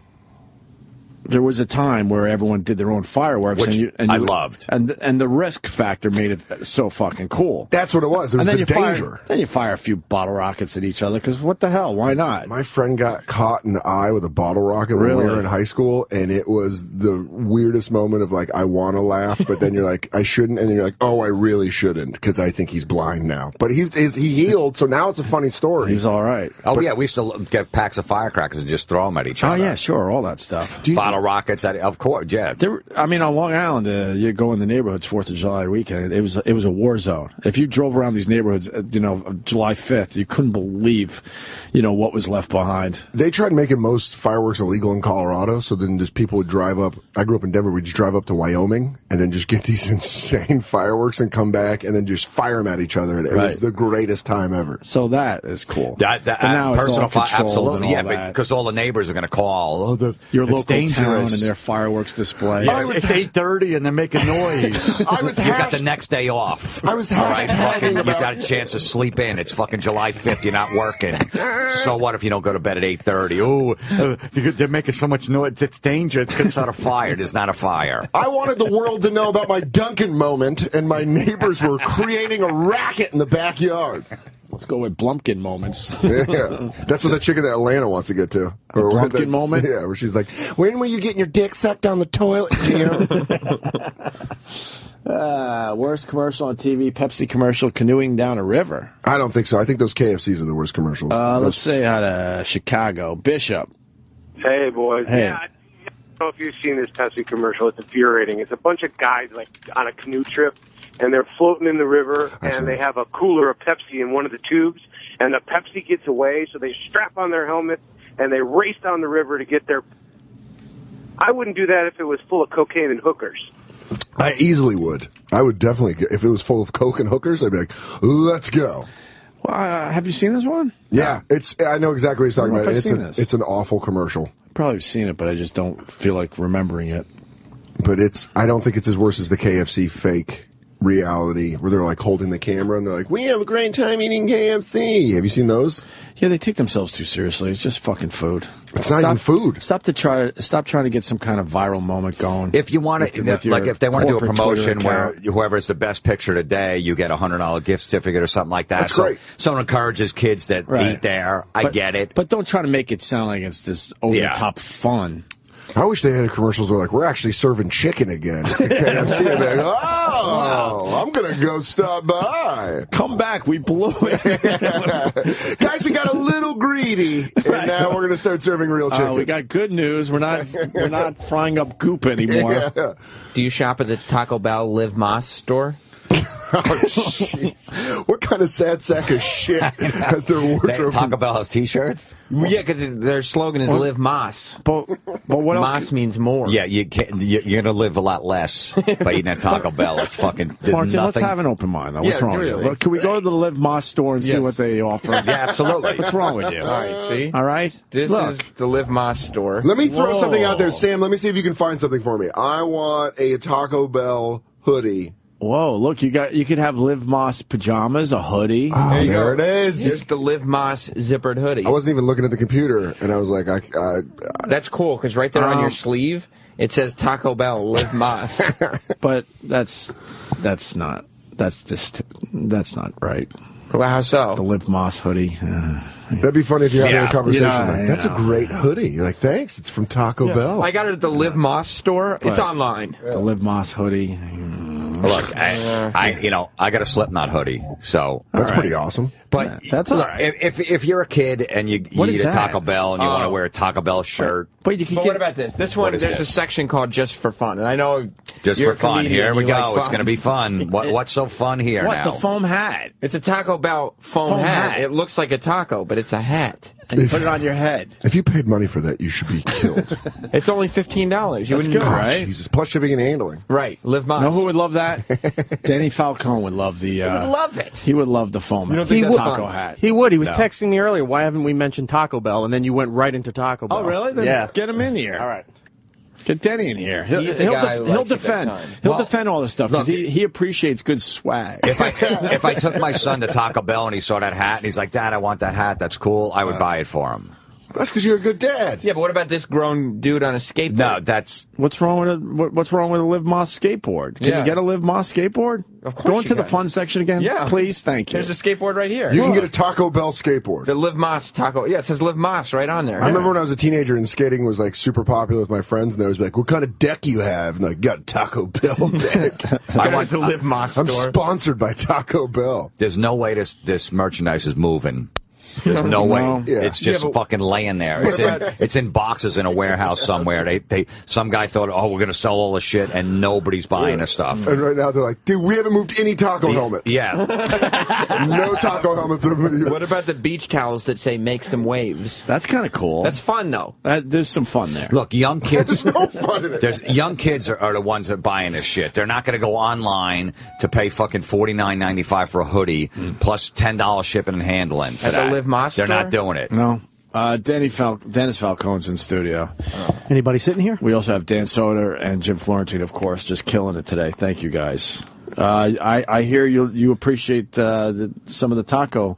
There was a time where everyone did their own fireworks, which I loved, and the risk factor made it so fucking cool. That's what it was. It was the danger. Then you fire a few bottle rockets at each other because what the hell? Why not? My friend got caught in the eye with a bottle rocket when we were in high school, and it was the weirdest moment of like, I want to laugh, but then you're like, I shouldn't, and then you're like, oh, I really shouldn't because I think he's blind now. But he healed, so now it's a funny story. He's all right. Oh yeah, we used to get packs of firecrackers and just throw them at each other. Oh yeah, sure, all that stuff. Bottle rockets, of course, yeah. I mean, on Long Island, you go in the neighborhoods 4th of July weekend. It was a war zone. If you drove around these neighborhoods, July 5th, you couldn't believe, what was left behind. They tried making most fireworks illegal in Colorado, so then just people would drive up. I grew up in Denver. We'd just drive up to Wyoming and then just get these insane fireworks and come back and then just fire them at each other. And it was the greatest time ever. So that is cool. But now personal it's all absolutely, yeah, because all the neighbors are going to call. Your local dangerous. Town and their fireworks display. Yeah, it's 8:30 and they're making noise. You got the next day off. I was you got a chance to sleep in. It's fucking July 5th. You're not working. So what if you don't go to bed at 8:30? Oh, they're making so much noise. It's dangerous. It's going to start a fire. There's not a fire. I wanted the world to know about my Dunkin' moment, and my neighbors were creating a racket in the backyard. Let's go with Blumpkin moments. Yeah, that's what that chick in Atlanta wants to get to. A Blumpkin moment? Yeah, where she's like, when were you getting your dick sucked down the toilet, Jim? Worst commercial on TV, Pepsi commercial, canoeing down a river. I don't think so. I think those KFCs are the worst commercials. Let's say out of Chicago. Bishop. Hey, boys. Hey. Yeah, I don't know if you've seen this Pepsi commercial. It's infuriating. It's a bunch of guys like on a canoe trip, and they're floating in the river, and they have a cooler of Pepsi in one of the tubes, and the Pepsi gets away, so they strap on their helmets, and they race down the river to get their... I wouldn't do that if it was full of cocaine and hookers. I easily would. I would definitely, if it was full of coke and hookers, I'd be like, let's go. Well, have you seen this one? Yeah, I know exactly what he's talking about. It's an awful commercial. Probably seen it, but I just don't feel like remembering it. But I don't think it's as worse as the KFC fake reality where they're like holding the camera and they're like, we have a great time eating KFC. Have you seen those? Yeah, they take themselves too seriously. It's just fucking food. It's not even food. Stop trying to get some kind of viral moment going. If you want to, if they want to do a promotion where whoever's the best picture today, you get a $100 gift certificate or something like that. That's great. Someone encourages kids that eat there. I get it, but don't try to make it sound like it's this over the top fun. I wish they had commercials where like, we're actually serving chicken again. KFC, and they're like, I'm going to go stop by. Come back. We blew it. Guys, we got a little greedy, and now we're going to start serving real chicken. We got good news. We're not frying up goop anymore. Yeah. Do you shop at the Taco Bell Live Moss store? Oh, jeez. What kind of sad sack of shit has their wardrobe? Taco Bell has T-shirts? Yeah, because their slogan is Live Moss. But what else? Moss means more. Yeah, you're going to live a lot less by eating at Taco Bell. It's fucking Florentine, let's have an open mind, though. What's wrong with you? Can we go to the Live Moss store and see what they offer? Yeah, absolutely. What's wrong with you? All right, see? All right? This is the Live Moss store. Let me throw something out there, Sam. Let me see if you can find something for me. I want a Taco Bell hoodie. Whoa, look, you could have Live Moss pajamas, a hoodie. Oh, there it is. Here's the Live Moss zippered hoodie. I wasn't even looking at the computer, and I was like, That's cool, because right there on your sleeve, it says Taco Bell Live Moss. But that's not right. Well, how so? The Live Moss hoodie. That'd be funny if you had a conversation like, that's a great hoodie. You're like, thanks, it's from Taco Bell. I got it at the Live Moss store. It's online. The Live Moss hoodie. Look, I got a Slipknot hoodie, so that's pretty awesome. But that's look, if you're a kid and you eat at Taco Bell and you want to wear a Taco Bell shirt, but what about this? This one, there's a section called Just for Fun, and I know just you're for fun. Here we go. Like it's going to be fun. What's so fun here now? The foam hat. It's a Taco Bell foam hat. It looks like a taco, but it's a hat. and you put it on your head. If you paid money for that, you should be killed. It's only $15. You That's wouldn't good, know. right? Jesus, plus shipping and handling. Right. Live Moss. Know who would love that? Danny Falcone would love the. He would love it. He would love the foam taco hat. He would. He was No. texting me earlier. Why haven't we mentioned Taco Bell? And then you went right into Taco Bell. Oh, really? Then yeah. Get him in here. All right. Get Denny in here. He's the guy who He'll likes a good defend. time. He'll defend all this stuff because look, he appreciates good swag. If I took my son to Taco Bell and he saw that hat and he's like, Dad, I want that hat. That's cool. I would buy it for him. That's because you're a good dad. Yeah, but what about this grown dude on a skateboard? No, that's What's wrong with a Live Moss skateboard? Can Yeah. you get a Live Moss skateboard? Of course Go you into the can. fun section again, Yeah. please. Thank you. There's a skateboard right here. You can get a Taco Bell skateboard. The Live Moss taco. Yeah, it says Live Moss right on there. I remember when I was a teenager and skating was like super popular with my friends, and they was like, "What kind of deck you have?" And like, "Got a Taco Bell deck." I want to Live Moss I'm store. sponsored by Taco Bell. there's no way this merchandise is moving. There's no way. Yeah. It's just Yeah, but- fucking laying there. It's in boxes in a warehouse somewhere. Some guy thought, oh, we're gonna sell all the shit, and nobody's buying the stuff. And right now they're like, "Dude, we haven't moved any taco helmets. Yeah. No taco helmets." What about the beach towels that say "Make some waves"? That's kind of cool. That's fun though. There's some fun there. Look, young kids. There's no fun in it. There's young kids are the ones that are buying this shit. They're not going to go online to pay fucking $49.95 for a hoodie plus $10 shipping and handling for At the that. Live Moss They're store? not doing it. No. Dennis Falcone's in studio. Anybody sitting here? We also have Dan Soder and Jim Florentine, of course, just killing it today. Thank you, guys. I hear you appreciate some of the Taco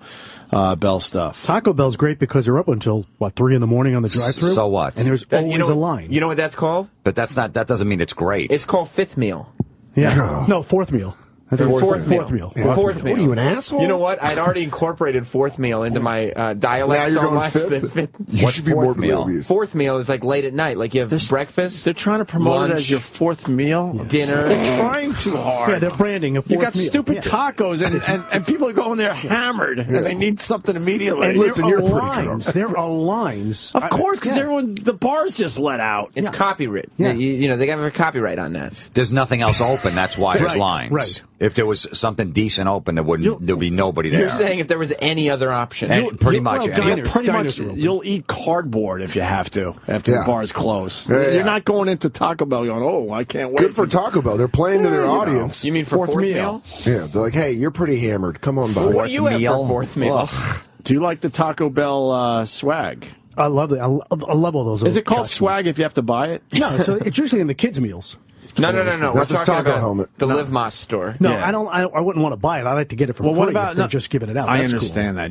Bell stuff. Taco Bell's great because they're up until, 3 in the morning on the drive-thru? So what? And there's always a line. You know what that's called? But that doesn't mean it's great. It's called fifth meal. Yeah. No, fourth meal. I think Fourth meal. Yeah. Fourth meal. What are you, an asshole? You know what? I'd already incorporated fourth meal into my Now dialect you're so going much fifth? that fifth. You should be more oblivious. Fourth meal is like late at night. Like you have breakfast. They're trying to promote lunch, it as your fourth meal. dinner. They're trying too hard. Yeah, they're branding a fourth You got meal. stupid Yeah. tacos, and people are going there hammered, and they need something immediately. And Listen, there you're are pretty lines. drunk. There are lines. Of course, because Yeah. the bar's just let out. It's copyright. Yeah. You know, they have a copyright on that. There's nothing else open. That's why there's Right, lines. right. If there was something decent open, there'd be nobody there. You're saying if there was any other option. And pretty much. well, any- diners. Pretty much, Diners are open. you'll eat cardboard if you have to after Yeah. the bar's closed. Yeah, yeah. You're not going into Taco Bell going, oh, I can't wait. Good for Taco Bell. They're playing to their audience. You mean for fourth meal? Yeah, they're like, "Hey, you're pretty hammered. Come on by." What do you have meal? for fourth meal? Ugh. Do you like the Taco Bell swag? I love it. I love all those. Is it called tchotchkes. swag if you have to buy it? No, it's usually in the kids' meals. No. We're That's his talking taco about helmet. the Live Moss store. No, Yeah. I wouldn't want to buy it. I like to get it for Well, free. what about if they're just giving it out? I That's understand that.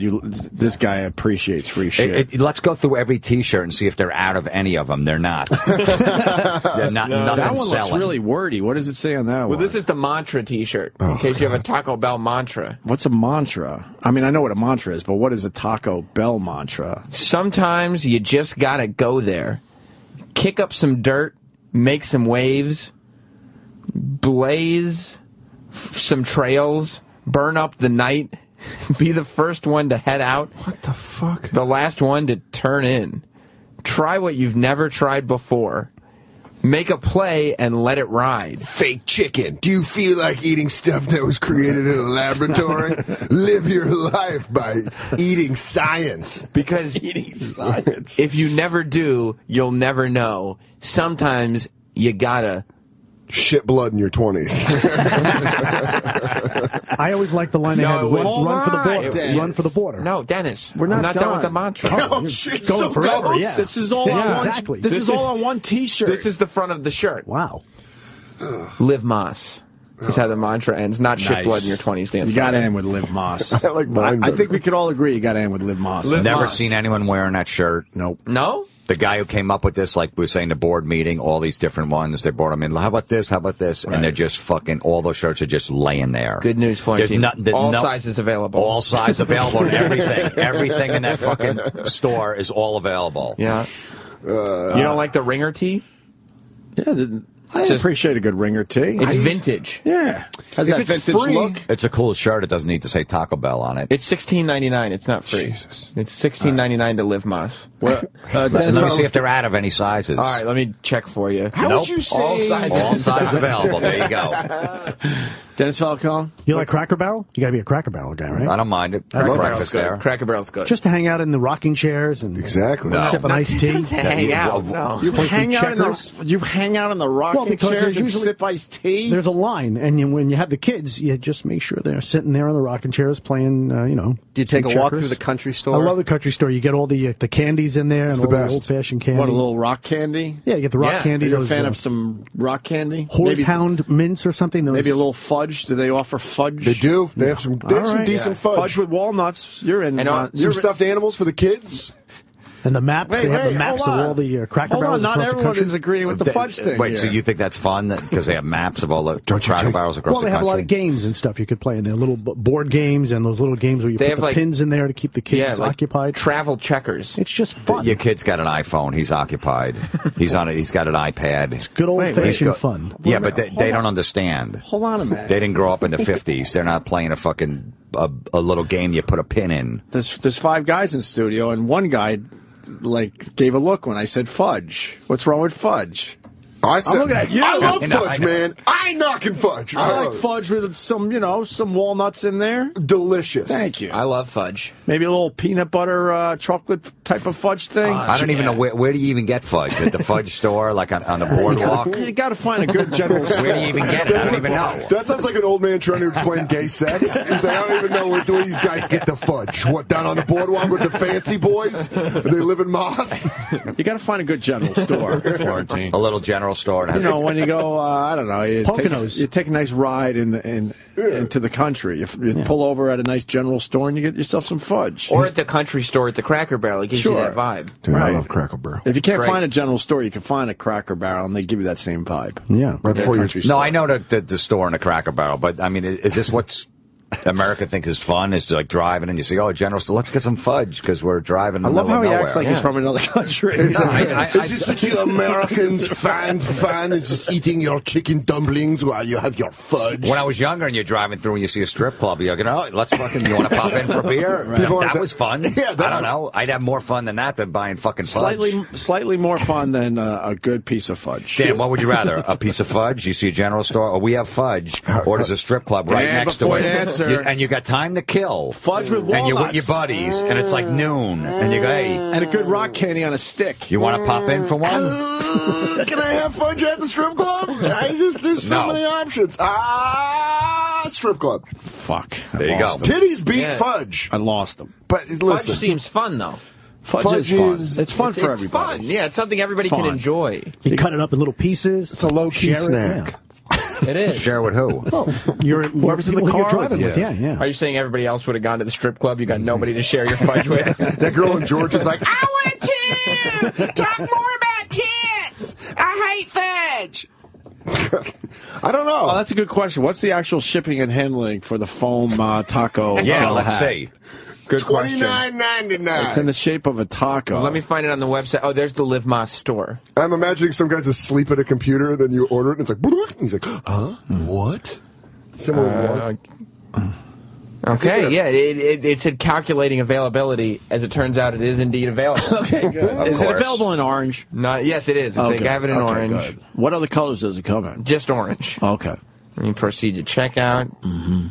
This guy appreciates free shit. Let's go through every T-shirt and see if they're out of any of them. They're not. They're not. that Nothing one looks selling. really wordy. What does it say on that Well, one? this is the mantra T-shirt. In case you have a Taco Bell mantra. What's a mantra? I mean, I know what a mantra is, but what is a Taco Bell mantra? Sometimes you just gotta go there, kick up some dirt, make some waves, blaze some trails, burn up the night, be the first one to head out. What the fuck? The last one to turn in. Try what you've never tried before. Make a play and let it ride. Fake chicken. Do you feel like eating stuff that was created in a laboratory? Live your life by eating science. Because Eating science. if you never do, you'll never know. Sometimes you gotta Shit blood in your 20s. I always like the line they had. Run for the border. Dennis. Run for the border. No, Dennis. We're not I'm not done with done. the mantra. Oh, shit. Going still forever, goes? yeah. This is all on one. Exactly. This is all on one T-shirt. This is the front of the shirt. Wow. Live Moss. Is how the mantra ends. Not shit Nice. blood in your 20s. Dan. You got to end with Live Moss. I like mine I better. think we could all agree you got to end with Live Moss. Live Never Moss. seen anyone wearing that shirt. Nope. No? The guy who came up with this, like we were saying, the board meeting, all these different ones, they brought them in. How about this? How about this? Right. And they're just fucking, all those shirts are just laying there. Good news, Florentine. All sizes available. All sizes available and everything. Everything in that fucking store is all available. Yeah. You don't like the ringer tee? Yeah, I appreciate a good ringer tee. It's vintage. Yeah. Has If that it's vintage free- look? It's a cool shirt. It doesn't need to say Taco Bell on it. It's $16.99. It's not free. Jesus. It's $16.99 to Live Moss. Well, Let me see if they're out of any sizes. All right, let me check for you. How would you say- all sizes? All sizes available. There you go. Dennis Falcone? You like Cracker Barrel? You got to be a Cracker Barrel guy, right? I don't mind it. Cracker Barrel's good. Cracker Barrel's good. Just to hang out in the rocking chairs and sip an iced tea. To hang out. No. You hang out in the rocking chairs and sip iced tea? There's a line, and when you have the kids, you just make sure they're sitting there on the rocking chairs playing, Do you take a walk through the country store? I love the country store. You get all the candies in there and all the old-fashioned candy. What, a little rock candy? Yeah, you get the rock candy. Are you a fan of some rock candy? Horsehound mints or something? Maybe a little fudge? Do they offer fudge? They do. They have some decent fudge. Fudge with walnuts. You're in. Some stuffed animals for the kids. And the maps, they have the maps of all the Cracker Barrels not across the everyone country. is agreeing with the fudge thing. Wait, so you think that's fun because they have maps of all the Cracker Barrels across the country? Well, they have a lot of games and stuff you could play in there. Little board games and those little games where you put the pins in there to keep the kids occupied. Travel checkers. It's just fun. Your kid's got an iPhone. He's occupied. He's got an iPad. It's good old-fashioned fun. Yeah, but they don't understand. Hold on a minute. They didn't grow up in the 50s. They're not playing a little game you put a pin in. There's 5 guys in the studio, and one guy gave a look when I said fudge. What's wrong with fudge? I'm looking at you. I love fudge, man. I ain't knocking fudge. I like fudge with some walnuts in there. Delicious. Thank you. I love fudge. Maybe a little peanut butter chocolate type of fudge thing. I don't even know where do you even get fudge? At the fudge store, like on the boardwalk? You got to find a good general store. Where do you even get it? I don't even know. That sounds like an old man trying to explain gay sex. He's like, I don't even know where these guys get the fudge. What, down on the boardwalk with the fancy boys? They live in Moss? You got to find a good general store, Florentine. A little general store. When you go, I don't know, you take a nice ride into the country. You pull over at a nice general store and you get yourself some fudge. Or at the country store at the Cracker Barrel. It gives you that vibe. Dude, I love Cracker Barrel. If you can't find a general store, you can find a Cracker Barrel and they give you that same vibe. Yeah. Right before country store. No, I know the store and the Cracker Barrel, but I mean, is this what's America thinks is fun? Is like driving and you say, general store, let's get some fudge because we're driving. I love how he acts like he's from another country. Is this what you Americans find fun? Is just eating your chicken dumplings while you have your fudge? When I was younger and you're driving through and you see a strip club, you're like, let's fucking, you want to pop in for a beer? That was fun. Yeah, I don't know. I'd have more fun than that than buying fucking fudge. Slightly more fun than a good piece of fudge. Dan, what would you rather? A piece of fudge? You see a general store, or we have fudge, or there's a strip club right next to it. And you got time to kill. Fudge with walnuts. And you're with your buddies, and it's like noon, and you go, hey. And a good rock candy on a stick. You want to pop in for one? Can I have fudge at the strip club? There's so many options. Strip club. Fuck. There you go. Titties beat fudge. I lost them. But listen. Fudge seems fun, though. Fudge is fun. It's fun for everybody. Fun. Yeah, it's something everybody can enjoy. You cut it up in little pieces. It's a low-key snack. It is. Share with who? Whoever's in the car driving with. Yeah. Are you saying everybody else would have gone to the strip club? You got nobody to share your fudge with? That girl in Georgia's like, I want to talk more about tits. I hate fudge. I don't know. Oh, that's a good question. What's the actual shipping and handling for the foam taco? Yeah, let's see. Good question. $29.99. It's in the shape of a taco. Well, let me find it on the website. Oh, there's the Live Moss store. I'm imagining some guy's asleep at a computer, then you order it, and it's like, and he's like, huh? What? Similar Okay, yeah, it said calculating availability. As it turns out, it is indeed available. Okay, good. Is it available in orange? Yes, it is. I think I have it in orange. Good. What other colors does it come in? Just orange. Okay. Let me proceed to checkout. Mm-hmm.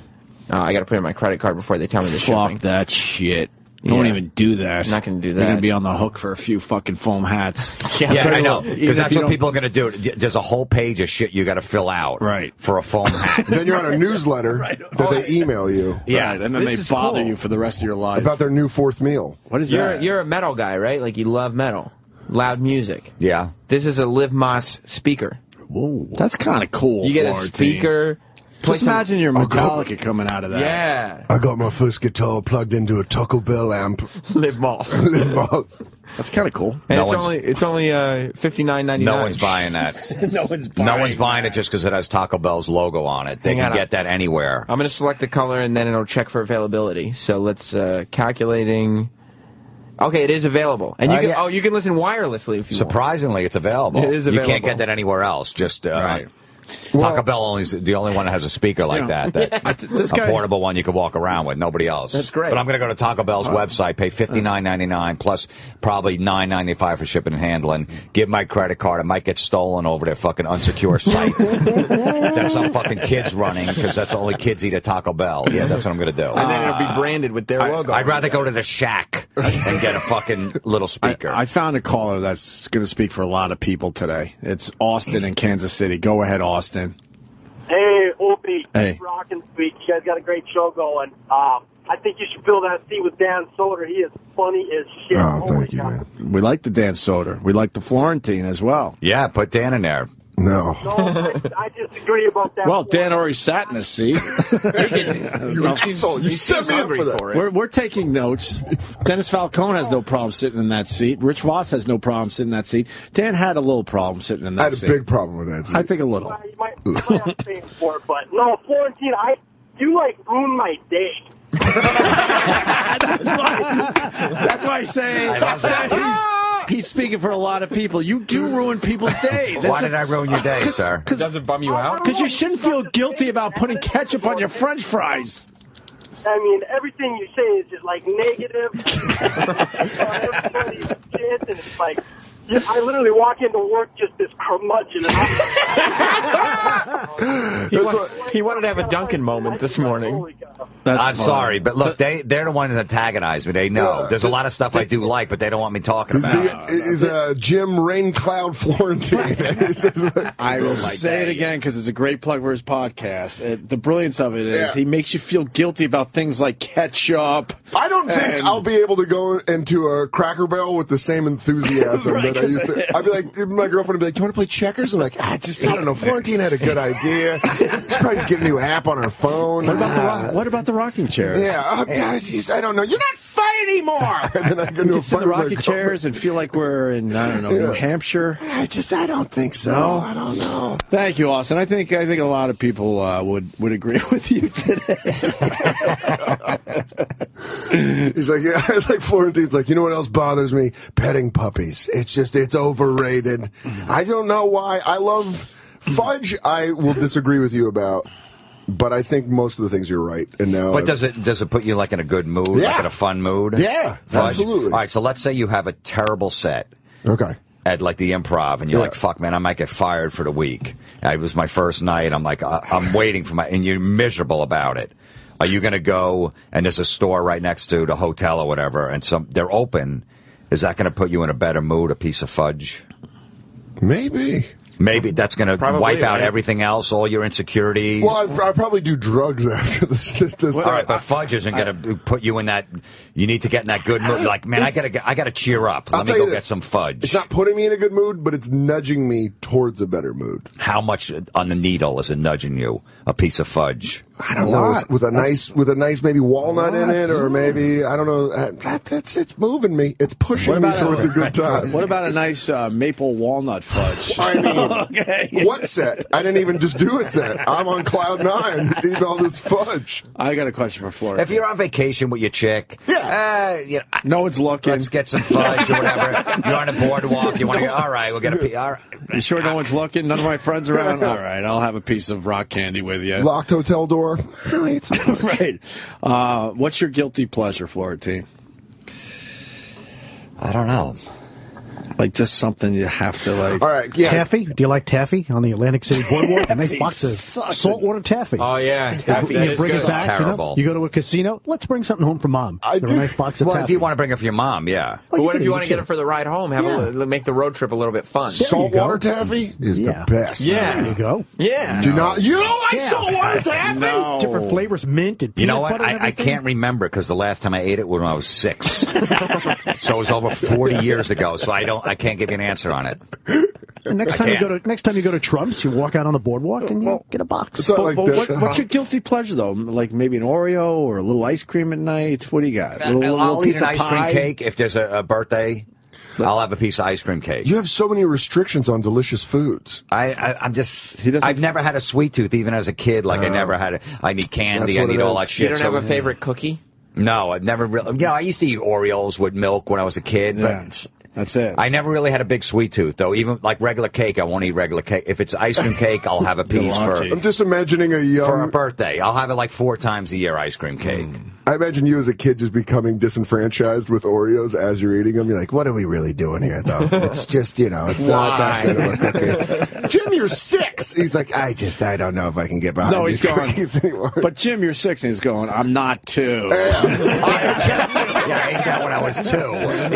I got to put in my credit card before they tell me the shipping. Fuck that shit. Don't even do that. I'm not going to do that. You're going to be on the hook for a few fucking foam hats. Yeah, I know. Because that's what people are going to do. There's a whole page of shit you got to fill out for a foam hat. Then you're on a newsletter that they email you. Yeah, and then they bother you for the rest of your life. About their new fourth meal. What is that? You're a metal guy, right? Like you love metal. Loud music. Yeah. This is a Live Moss speaker. Whoa. That's kind of cool. You get a speaker. Just imagine your Metallica coming out of that. Yeah. I got my first guitar plugged into a Taco Bell amp. Live Moss. Live Moss. That's kind of cool. And it's only $59.99. No one's buying that. No one's buying it just because it has Taco Bell's logo on it. They can get that anywhere. I'm going to select the color and then it'll check for availability. So let's calculating. Okay, it is available, and you can listen wirelessly if you Surprisingly, want. It's available. It is available. You can't get that anywhere else. Just Taco Bell only is the only one that has a speaker like that. This a guy, portable one you can walk around with. Nobody else. That's great. But I'm going to go to Taco Bell's website, pay $59.99 plus probably $9.95 for shipping and handling. Give my credit card. It might get stolen over their fucking unsecure site that some fucking kids running because that's the only kids eat at Taco Bell. Yeah, that's what I'm going to do. And then it'll be branded with their logo. I'd rather go to the Shack and get a fucking little speaker. I found a caller that's going to speak for a lot of people today. It's Austin in Kansas City. Go ahead, Austin. Hey, Opie. Hey. Rockin' sweet. You guys got a great show going. I think you should fill that seat with Dan Soder. He is funny as shit. Oh, thank you, man. We like the Dan Soder. We like the Florentine as well. Yeah, put Dan in there. No. I disagree about that. Well, Dan already sat in his seat. You set me up for that. We're taking notes. Dennis Falcone has no problem sitting in that seat. Rich Voss has no problem sitting in that seat. Dan had a little problem sitting in that seat. I had a big problem with that seat. I think a little. You might have to pay for it, but no, Florentine, you ruined my day. That's why I say he's speaking for a lot of people. You do ruin people's days. Why did I ruin your day, sir? It doesn't bum you out? Because you shouldn't feel guilty about putting ketchup on your French fries. I mean, everything you say is just negative. Everybody's shit, and it's I literally walk into work just this curmudgeon. He wanted to have a Dunkin' moment this morning. I'm sorry, but look, they're the ones that antagonize me. They know. There's a lot of stuff I do like, but they don't want me talking about. Is Jim Raincloud Florentine. I will say it again because it's a great plug for his podcast. The brilliance of it is he makes you feel guilty about things like ketchup. I don't think I'll be able to go into a Cracker Barrel with the same enthusiasm that I used to. I'd be like, my girlfriend would be like, "Do you want to play checkers?" I'm like, I don't know. Florentine had a good idea. She's probably just getting a new app on her phone. What about the rocking chairs? Yeah, I don't know. You're not fun anymore. And then I go to sit in the rocking chairs and feel like we're in New Hampshire. I don't think so. No? I don't know. Thank you, Austin. I think a lot of people would agree with you today. He's like, yeah, like Florentine's like, you know what else bothers me? Petting puppies. It's overrated. I don't know why. I love fudge. I will disagree with you about. But I think most of the things you're right. And now, but does it put you in a good mood, like in a fun mood? Yeah, fudge? Absolutely. All right, so let's say you have a terrible set. Okay. At the Improv, and you're like, fuck, man, I might get fired for the week. It was my first night. I'm like, I'm waiting for and you're miserable about it. Are you going to go, and there's a store right next to the hotel or whatever, and they're open. Is that going to put you in a better mood, a piece of fudge? Maybe. Maybe that's going to wipe out everything else, all your insecurities. Well, I'll probably do drugs after this. All right, but fudge isn't going to put you in that. You need to get in that good mood. Like, man, I got to cheer up. Let me go get some fudge. It's not putting me in a good mood, but it's nudging me towards a better mood. How much on the needle is it nudging you? A piece of fudge. I don't know, with a nice maybe walnut in it, or maybe I don't know. It's moving me. It's pushing me towards a good time. What about a nice maple walnut fudge? I mean, what set? I didn't even just do a set. I'm on cloud 9 eating all this fudge. I got a question for Florida. If you're on vacation with your chick, no one's looking. Let's get some fudge or whatever. You're on a boardwalk. You want to go? All right, we'll get a piece. All right. You sure no one's looking? None of my friends around. All right, I'll have a piece of rock candy with you. Locked hotel door. Right. What's your guilty pleasure, Florentine? I don't know. Like just something you have to like. All right, yeah. Taffy? Do you like taffy on the Atlantic City Boardwalk? A nice box of saltwater taffy. Oh yeah, taffy. You bring it back. Terrible. You go to a casino. Let's bring something home for mom. A nice box of taffy. If you want to bring it for your mom, yeah. But what if you want to get it for the ride home? Make the road trip a little bit fun. Saltwater taffy is the best. Yeah, there you go. Yeah. Do not. You don't like saltwater taffy? No. Different flavors, mint and peanut you know what? butter. I can't remember because the last time I ate it was when I was 6. So it was over 40 years ago. So I can't give you an answer on it. And next time you go to Trump's, you walk out on the boardwalk and you get a box. What's your guilty pleasure though? Like maybe an Oreo or a little ice cream at night. What do you got? I'll eat an ice cream cake if there's a birthday. I'll have a piece of ice cream cake. You have so many restrictions on delicious foods. I've never had a sweet tooth even as a kid. Like I never had I need candy. I need all that shit. You don't have a favorite cookie? No, I've never really. I used to eat Oreos with milk when I was a kid, but That's it. I never really had a big sweet tooth, though. Even like regular cake, I won't eat regular cake. If it's ice cream cake, I'll have a piece I'm just imagining for a birthday. I'll have it like 4 times a year, ice cream cake. I imagine you as a kid just becoming disenfranchised with Oreos as you're eating them. You're like, what are we really doing here, though? It's just, it's not that good of a cookie. Jim, you're 6. He's like, I don't know if I can get behind these cookies anymore. But Jim, you're 6, and he's going, I'm not 2. I ate that when I was 2.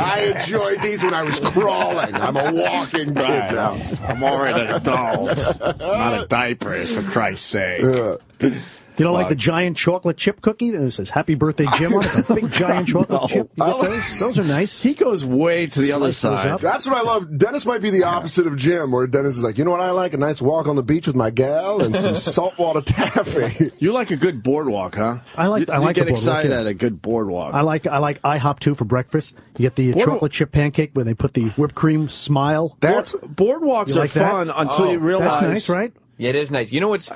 I enjoyed these when I was crawling. I'm a walking kid now. I'm already an adult. Not a diaper, for Christ's sake. You know, like the giant chocolate chip cookie that says "Happy Birthday, Jim" on it. A big giant chocolate chip. You get those? Those are nice. He goes way to the other side. That's what I love. Dennis might be the opposite of Jim, where Dennis is like, you know what I like? A nice walk on the beach with my gal and some saltwater taffy. You like a good boardwalk, huh? I like get a boardwalk, excited at a good boardwalk. I like IHOP too for breakfast. You get the chocolate chip pancake where they put the whipped cream smile. Boardwalks are fun until you realize. That's nice, right? Yeah, it is nice. You know what's...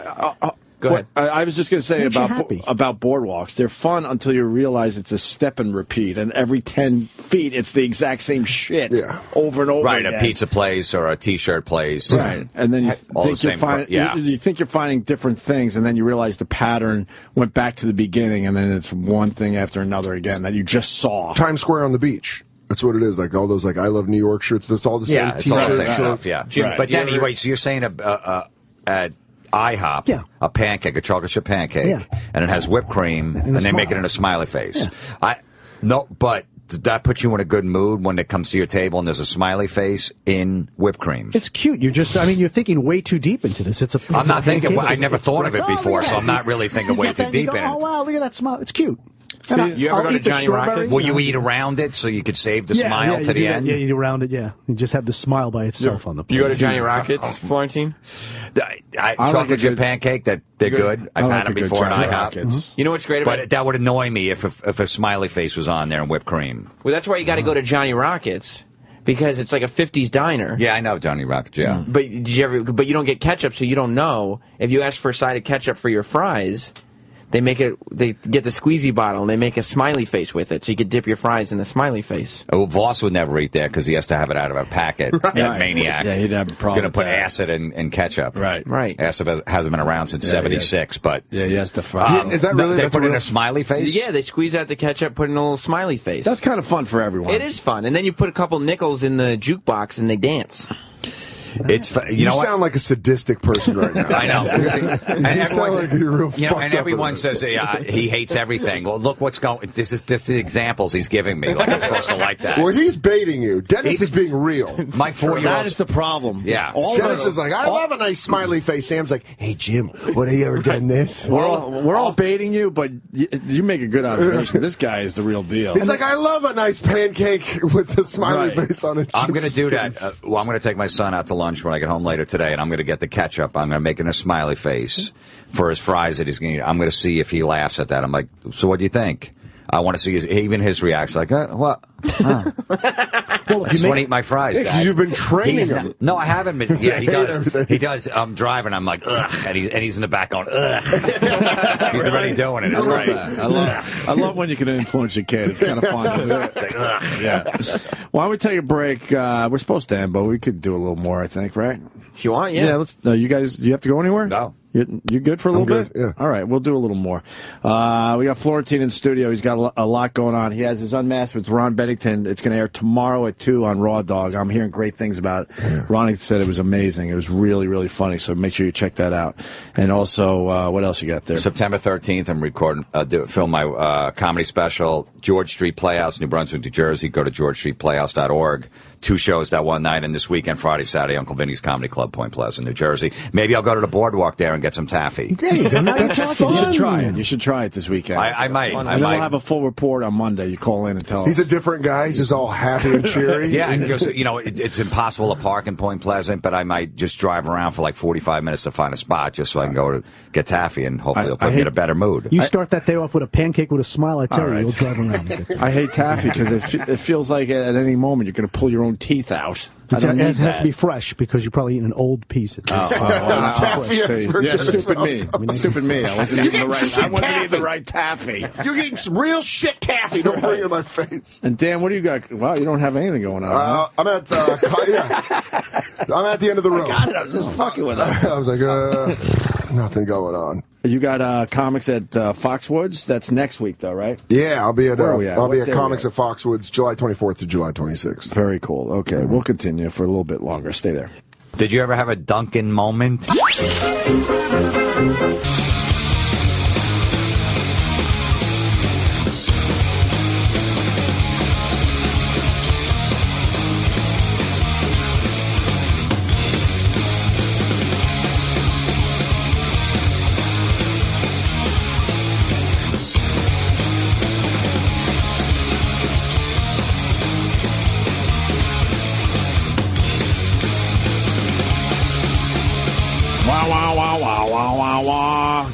Go ahead. I was just going to say about boardwalks. They're fun until you realize it's a step and repeat, and every 10 feet it's the exact same shit over and over Right, again. a pizza place or a T-shirt place. Right, and then you think you're finding different things, and then you realize the pattern went back to the beginning, and then it's one thing after another again that you just saw. Times Square on the beach. That's what it is. Like all those I Love New York shirts. It's all the same T-shirts. It's all the same stuff, yeah. Right. But then, anyway, so you're saying at IHOP, a pancake, a chocolate chip pancake, and it has whipped cream, and they make it in a smiley face. But does that put you in a good mood when it comes to your table and there's a smiley face in whipped cream? It's cute. You're thinking way too deep into this. I'm not thinking. I never thought of it before, so I'm not really thinking way too deep in it. Oh wow, look at that smile. It's cute. You ever go to Johnny Rockets? Will you eat around it so you could save the smile to the end? Yeah, you eat around it, You just have the smile by itself on the plate. You go to Johnny Rockets, Florentine? Chocolate chip pancake, they're good. I've had them before in IHOP. You know what's great about it? But that would annoy me if a smiley face was on there and whipped cream. Well, that's why you got to go to Johnny Rockets. Because it's like a 50s diner. Yeah, I know Johnny Rockets, yeah. But but you don't get ketchup, so you don't know. If you ask for a side of ketchup for your fries, they get the squeezy bottle and they make a smiley face with it, so you could dip your fries in the smiley face. Oh, Voss would never eat that because he has to have it out of a packet. That maniac. Yeah, he'd have a problem. Going to put acid in ketchup. Right. Acid hasn't been around since '76, but he has to fry. Is that really? They put in a smiley face. Yeah, they squeeze out the ketchup, put in a little smiley face. That's kind of fun for everyone. It is fun, and then you put a couple nickels in the jukebox and they dance. It's you sound like a sadistic person right now. I know. You sound like you're real fucked and everyone says he hates everything. Well, look what's going. This is just the examples he's giving me. Like I'm supposed to like that. Well, he's baiting you. Dennis is being real. My 4-year-old. That is the problem. Yeah. Dennis is like, I love a nice smiley face. Sam's like, hey Jim, what have you ever done this? We're all baiting you, but you make a good observation. This guy is the real deal. He's like, I love a nice pancake with a smiley face on it. I'm going to do that. I'm going to take my son out to lunch when I get home later today, and I'm going to get the ketchup. I'm going to make it a smiley face for his fries that he's going to eat. I'm going to see if he laughs at that. I'm like, so what do you think? I want to see even his reaction. Like, what? Huh. Well, I just want to eat my fries. Yeah, you've been training him. No, I haven't been. Yeah, he does. He does. I'm driving. I'm like, ugh, and he's in the back going, ugh. He's already doing it. It's great. I love when you can influence your kid. It's kind of fun. Isn't it? Like, ugh. Yeah. Why don't we take a break? We're supposed to end, but we could do a little more. I think, right? If you want, yeah. Yeah. Let's. You guys, do you have to go anywhere? No. You good for a little bit? Yeah. All right, we'll do a little more. We got Florentine in studio. He's got a lot going on. He has his Unmasked with Ron Bennington. It's going to air tomorrow at 2 on Raw Dog. I'm hearing great things about it. Yeah. Ronnie said it was amazing. It was really, really funny, so make sure you check that out. And also, what else you got there? September 13th, I'm recording, film my comedy special, George Street Playhouse, New Brunswick, New Jersey. Go to georgestreetplayhouse.org. 2 shows that one night, and this weekend, Friday, Saturday, Uncle Vinny's Comedy Club, Point Pleasant, New Jersey. Maybe I'll go to the boardwalk there and get some taffy. There you go. That's fun. You should try it. You should try it this weekend. I might. And then we'll have a full report on Monday. You call in and tell us. He's a different guy. He's just all happy and cheery. Yeah, because, it's impossible to park in Point Pleasant, but I might just drive around for like 45 minutes to find a spot just so I can go to get taffy, and hopefully it'll put me in a better mood. You start that day off with a pancake with a smile, I tell you, you'll drive around. I hate taffy because it feels like at any moment you're going to pull your own teeth out. I don't It need has that. to be fresh because you're probably eating an old piece. Taffy Yeah, stupid me. Stupid me. I wasn't eating the right. I wasn't eating the right taffy. You're getting some real shit taffy. Don't bring it in my face. And Dan, what do you got? Wow, you don't have anything going on. Huh? I'm at I'm at the end of the road. I got it. I was just fucking with it. I was like, nothing going on. You got comics at Foxwoods. That's next week, though, right? Yeah, I'll be at What day Comics are at Foxwoods, July 24th to July 26th. Very cool. Okay, we'll continue for a little bit longer. Stay there. Did you ever have a Dunkin' moment?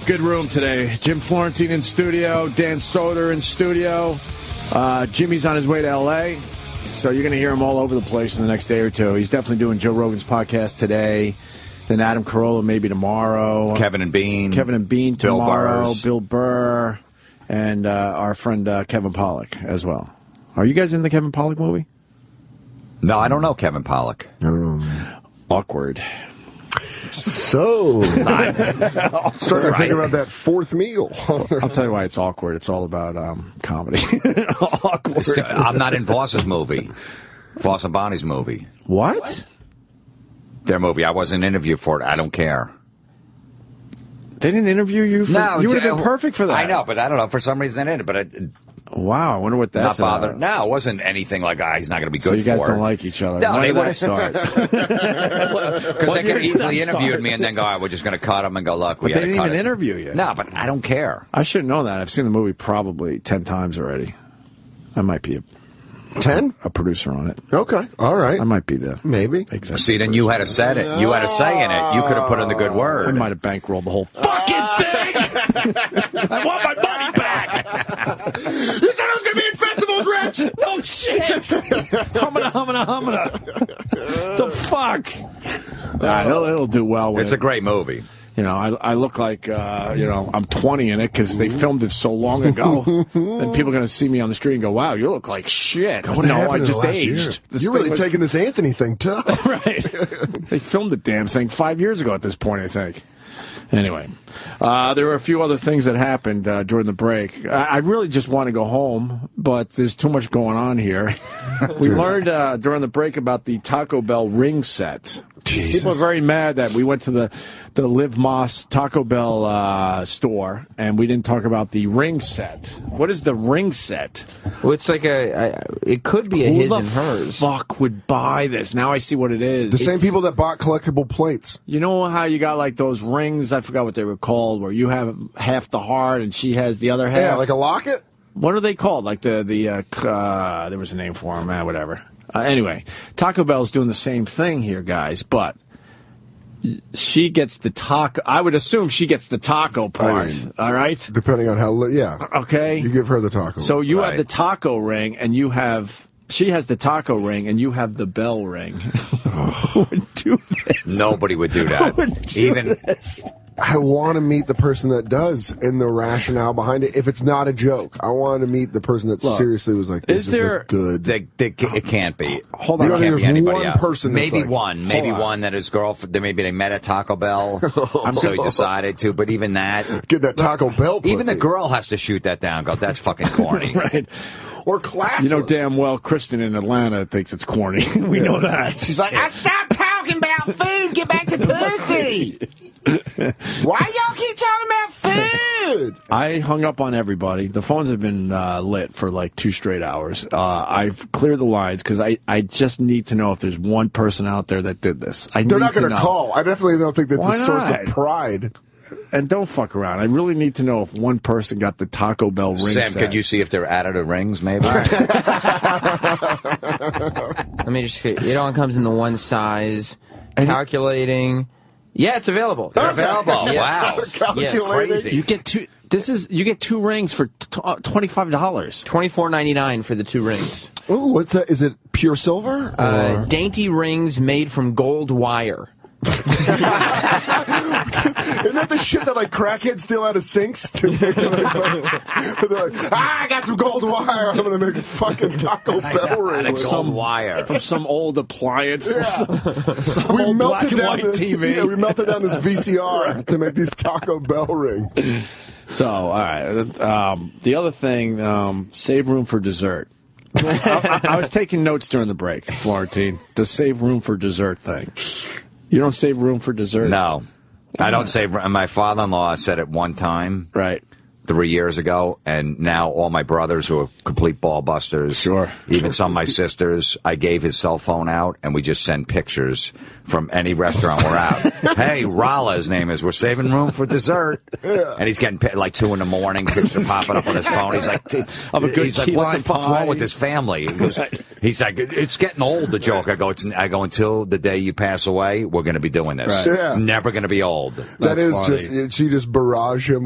Good room today. Jim Florentine in studio. Dan Soder in studio. Jimmy's on his way to L.A., so you're going to hear him all over the place in the next day or two. He's definitely doing Joe Rogan's podcast today. Then Adam Carolla maybe tomorrow. Kevin and Bean tomorrow. Bill Burr. And our friend Kevin Pollak as well. Are you guys in the Kevin Pollak movie? No, I don't know Kevin Pollak. I don't know. Awkward. So, starting to think about that fourth meal. I'll tell you why it's awkward. It's all about comedy. Awkward. I'm not in Voss's movie. Voss and Bonnie's movie. What? Their movie. I wasn't interviewed for it. I don't care. They didn't interview you? You would have been perfect for that. I know, but I don't know. For some reason, they didn't. But wow, I wonder what that's not bothered. about. No, it wasn't anything like, he's not going to be good for it. So you guys don't like each other. No, when they did that start? Because they could have easily interviewed me and then go, we're just going to cut them and go, look, we But they had to didn't cut even it. interview you. No, but I don't care. I should know that. I've seen the movie probably 10 times already. I might be 10? A producer on it. Okay, all right. I might be there. Maybe. Exactly. See, then you had to say it. You had a say in it. You could have put in the good word. I might have bankrolled the whole fucking thing. I want my money back. You said I was going to be in festivals, Rich! No shit. Humana. The fuck? It'll do well with It's a great movie. You know, I look like, I'm 20 in it because they filmed it so long ago. And people are going to see me on the street and go, wow, you look like shit. What No, happened I in the just last aged. year? You're really taking this Anthony thing tough. Right. They filmed the damn thing 5 years ago at this point, I think. Anyway, there were a few other things that happened during the break. I really just want to go home, but there's too much going on here. We learned during the break about the Taco Bell ring set. Jesus. People are very mad that we went to the Liv Moss Taco Bell store and we didn't talk about the ring set. What is the ring set? Well, it's like it could be a his and hers. Who the fuck would buy this? Now I see what it is. The same people that bought collectible plates. You know how you got like those rings, I forgot what they were called, where you have half the heart and she has the other half? Yeah, like a locket? What are they called? Like there was a name for them, whatever. Anyway, Taco Bell's doing the same thing here, guys, but she gets the taco. I would assume she gets the taco part, all right? Depending on how, Okay. You give her the taco. So you have the taco ring, and she has the taco ring, and you have the bell ring. Who would do this? Nobody would do that. Who would do this? I want to meet the person that does and the rationale behind it. If it's not a joke, I want to meet the person that seriously was like, this is a good... It can't be. Hold on. You don't think Can't be there's anybody one else. person that's Maybe like, one. Maybe one that his girlfriend, maybe they met at Taco Bell, so he decided to, but even that... Get that Taco Bell pussy. Even the girl has to shoot that down and go, that's fucking corny. Right. Or classless. You know damn well Kristen in Atlanta thinks it's corny. We know that. She's like, I stopped talking about food. Get back to pussy. Why y'all keep talking about food? I hung up on everybody. The phones have been lit for like 2 straight hours. I've cleared the lines because I just need to know if there's one person out there that did this. They're not going to call. I definitely don't think that's a source of pride. And don't fuck around. I really need to know if one person got the Taco Bell ring Sam, set. could you see if they're additive rings, maybe? Let me just figure. It all comes in the one size. Calculating. Yeah, it's available. They're available. Yes. Wow. Yes. Crazy. You get you get 2 rings for $25. $24.99 for the 2 rings. Oh, what's that? Is it pure silver? Dainty rings made from gold wire. Isn't that the shit that like crackheads steal out of sinks? They're like, I got some gold wire. I'm gonna make a fucking Taco Bell ring with some wire from some old appliance. Yeah. We melted down the TV. Yeah, we melted down this VCR to make these Taco Bell rings. So, all right. The other thing, save room for dessert. I was taking notes during the break, Florentine. The save room for dessert thing. You don't save room for dessert? No. I don't save. My father-in-law said it one time. Right. 3 years ago, and now all my brothers who are complete ball busters, even some of my sisters, I gave his cell phone out, and we just send pictures from any restaurant we're at. Hey, Rala, his name is, we're saving room for dessert. Yeah. And he's getting like 2 in the morning, pictures popping up on his phone. He's like, what the fuck's wrong with this family? He's like, it's getting old, the joke. I go, until the day you pass away, we're going to be doing this. Right. Yeah. It's never going to be old. That is funny. She just barrage him.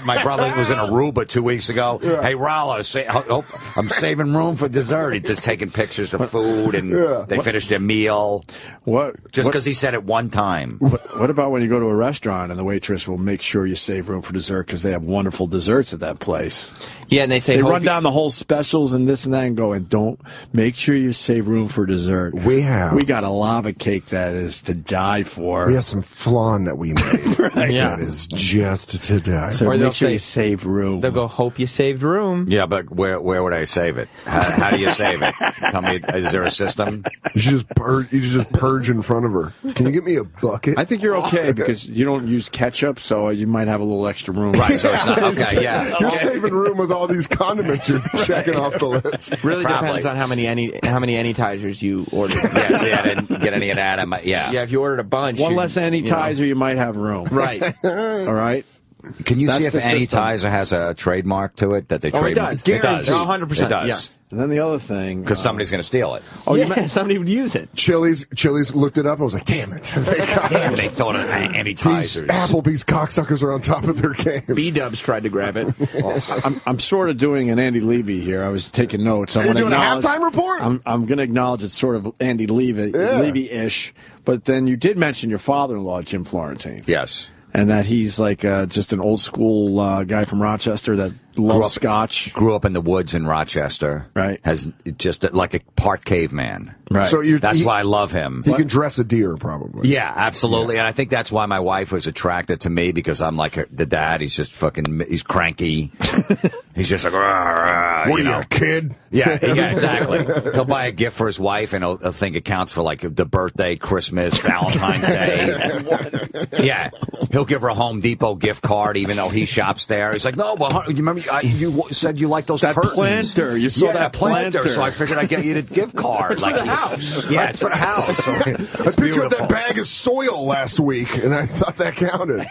My brother was in Aruba 2 weeks ago. Yeah. Hey, Rala, I'm saving room for dessert. He's just taking pictures of food, and they finished their meal. Just because he said it one time. What about when you go to a restaurant and the waitress will make sure you save room for dessert because they have wonderful desserts at that place? Yeah, and they run down the whole specials and this and that and go, and don't make sure you save room for dessert. We got a lava cake that is to die for. We have some flan that we made. Right. Yeah. That is just to die. So make sure you save room. They'll go, hope you saved room. Yeah, but where would I save it? How do you save it? Tell me, is there a system? You should just purge in front of her. Can you get me a bucket? I think you're okay because you don't use ketchup, so you might have a little extra room. Right, so it's not, okay, yeah. You're saving room with all these condiments you're checking off the list. Really depends on how many anytizers you order. Yeah, see, I didn't get any of that. Yeah, if you ordered a bunch. One less anytizer, you might have room. Right. All right. Can you see if anytizer has a trademark to it that they trademark? It does. It does. 100%. It does. Yeah. And then the other thing, because somebody's going to steal it. Oh, yeah, somebody would use it. Chili's looked it up. I was like, damn it. They thought of anytizers. These Applebees cocksuckers are on top of their game. B-dubs tried to grab it. I'm sort of doing an Andy Levy here. I was taking notes. Are you doing a halftime report? I'm going to acknowledge it's sort of Andy Levy-ish. But then you did mention your father-in-law, Jim Florentine. Yes. And that he's like just an old school guy from Rochester that loves scotch. Grew up in the woods in Rochester. Right. Has just like a part caveman. Right. So that's why I love him. He can dress a deer, probably. Yeah, absolutely. Yeah. And I think that's why my wife was attracted to me, because I'm like the dad. He's just he's cranky. He's just like, rah, rah, what are you, a kid? Yeah, exactly. He'll buy a gift for his wife, and he'll think it counts for like the birthday, Christmas, Valentine's Day. Yeah. He'll give her a Home Depot gift card, even though he shops there. He's like, no, but you remember you said you like those curtains. Planter. You saw that planter. So I figured I'd get you the gift card. Like the house. Yeah, it's for the house. So I picked up that bag of soil last week, and I thought that counted.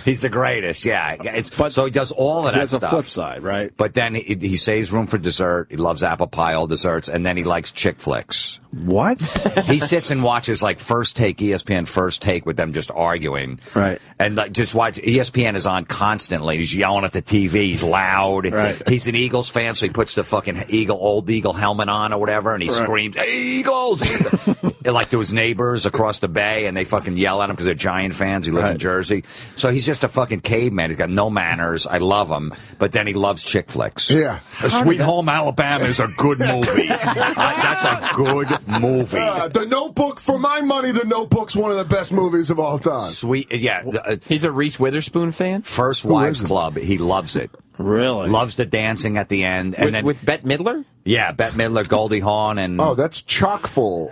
He's the greatest. Yeah. So he does all of that stuff. That's a flip side, right? But then he saves room for dessert. He loves apple pie, all desserts, and then he likes chick flicks. What? He sits and watches like First Take, ESPN First Take, with them just arguing. Right. And like just watch. ESPN is on constantly. He's yelling at the TV. He's loud. Right. He's an Eagles fan, so he puts the fucking old Eagle helmet on or whatever, and he screams, "Hey, Eagles!" Like to his neighbors across the bay, and they fucking yell at him because they're Giant fans. He lives in Jersey, so he's just a fucking caveman. He's got no manners. I love him, but then he loves chick flicks. Yeah. Sweet Home Alabama is a good movie. That's a good movie. The Notebook, for my money, The Notebook's one of the best movies of all time. Sweet, yeah. He's a Reese Witherspoon fan? First Wives Club, he loves it. Really? Loves the dancing at the end. And then with Bette Midler? Yeah, Bette Midler, Goldie Hawn, and... Oh, that's chock full.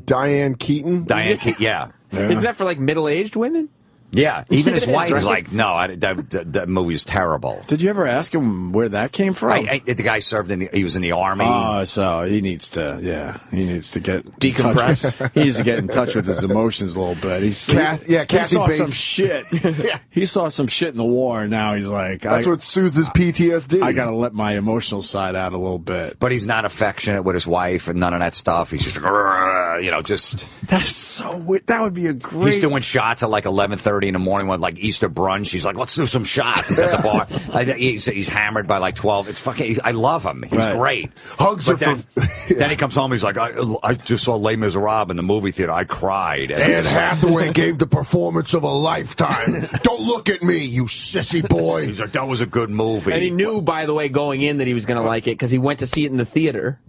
Diane Keaton? Yeah. Isn't that for, like, middle-aged women? Yeah, even his wife's like, no, that movie's terrible. Did you ever ask him where that came from? The guy served he was in the Army. Oh, so he needs to get decompress. He needs to get in touch with his emotions a little bit. He saw Bates. some shit. He saw some shit in the war, and now he's like, that's what soothes his PTSD. I got to let my emotional side out a little bit. But he's not affectionate with his wife and none of that stuff. He's just like, just. That's so weird. That would be a great. He's doing shots at like 11:30 in the morning with like Easter brunch. He's like, let's do some shots. He's at the bar. He's hammered by like 12. It's fucking. I love him. He's great. Hugs but are then he comes home. He's like, I just saw Les Miserables in the movie theater. I cried. Anne Hathaway gave the performance of a lifetime. Don't look at me, you sissy boy. He's like, that was a good movie. And he knew, by the way, going in that he was going to like it because he went to see it in the theater.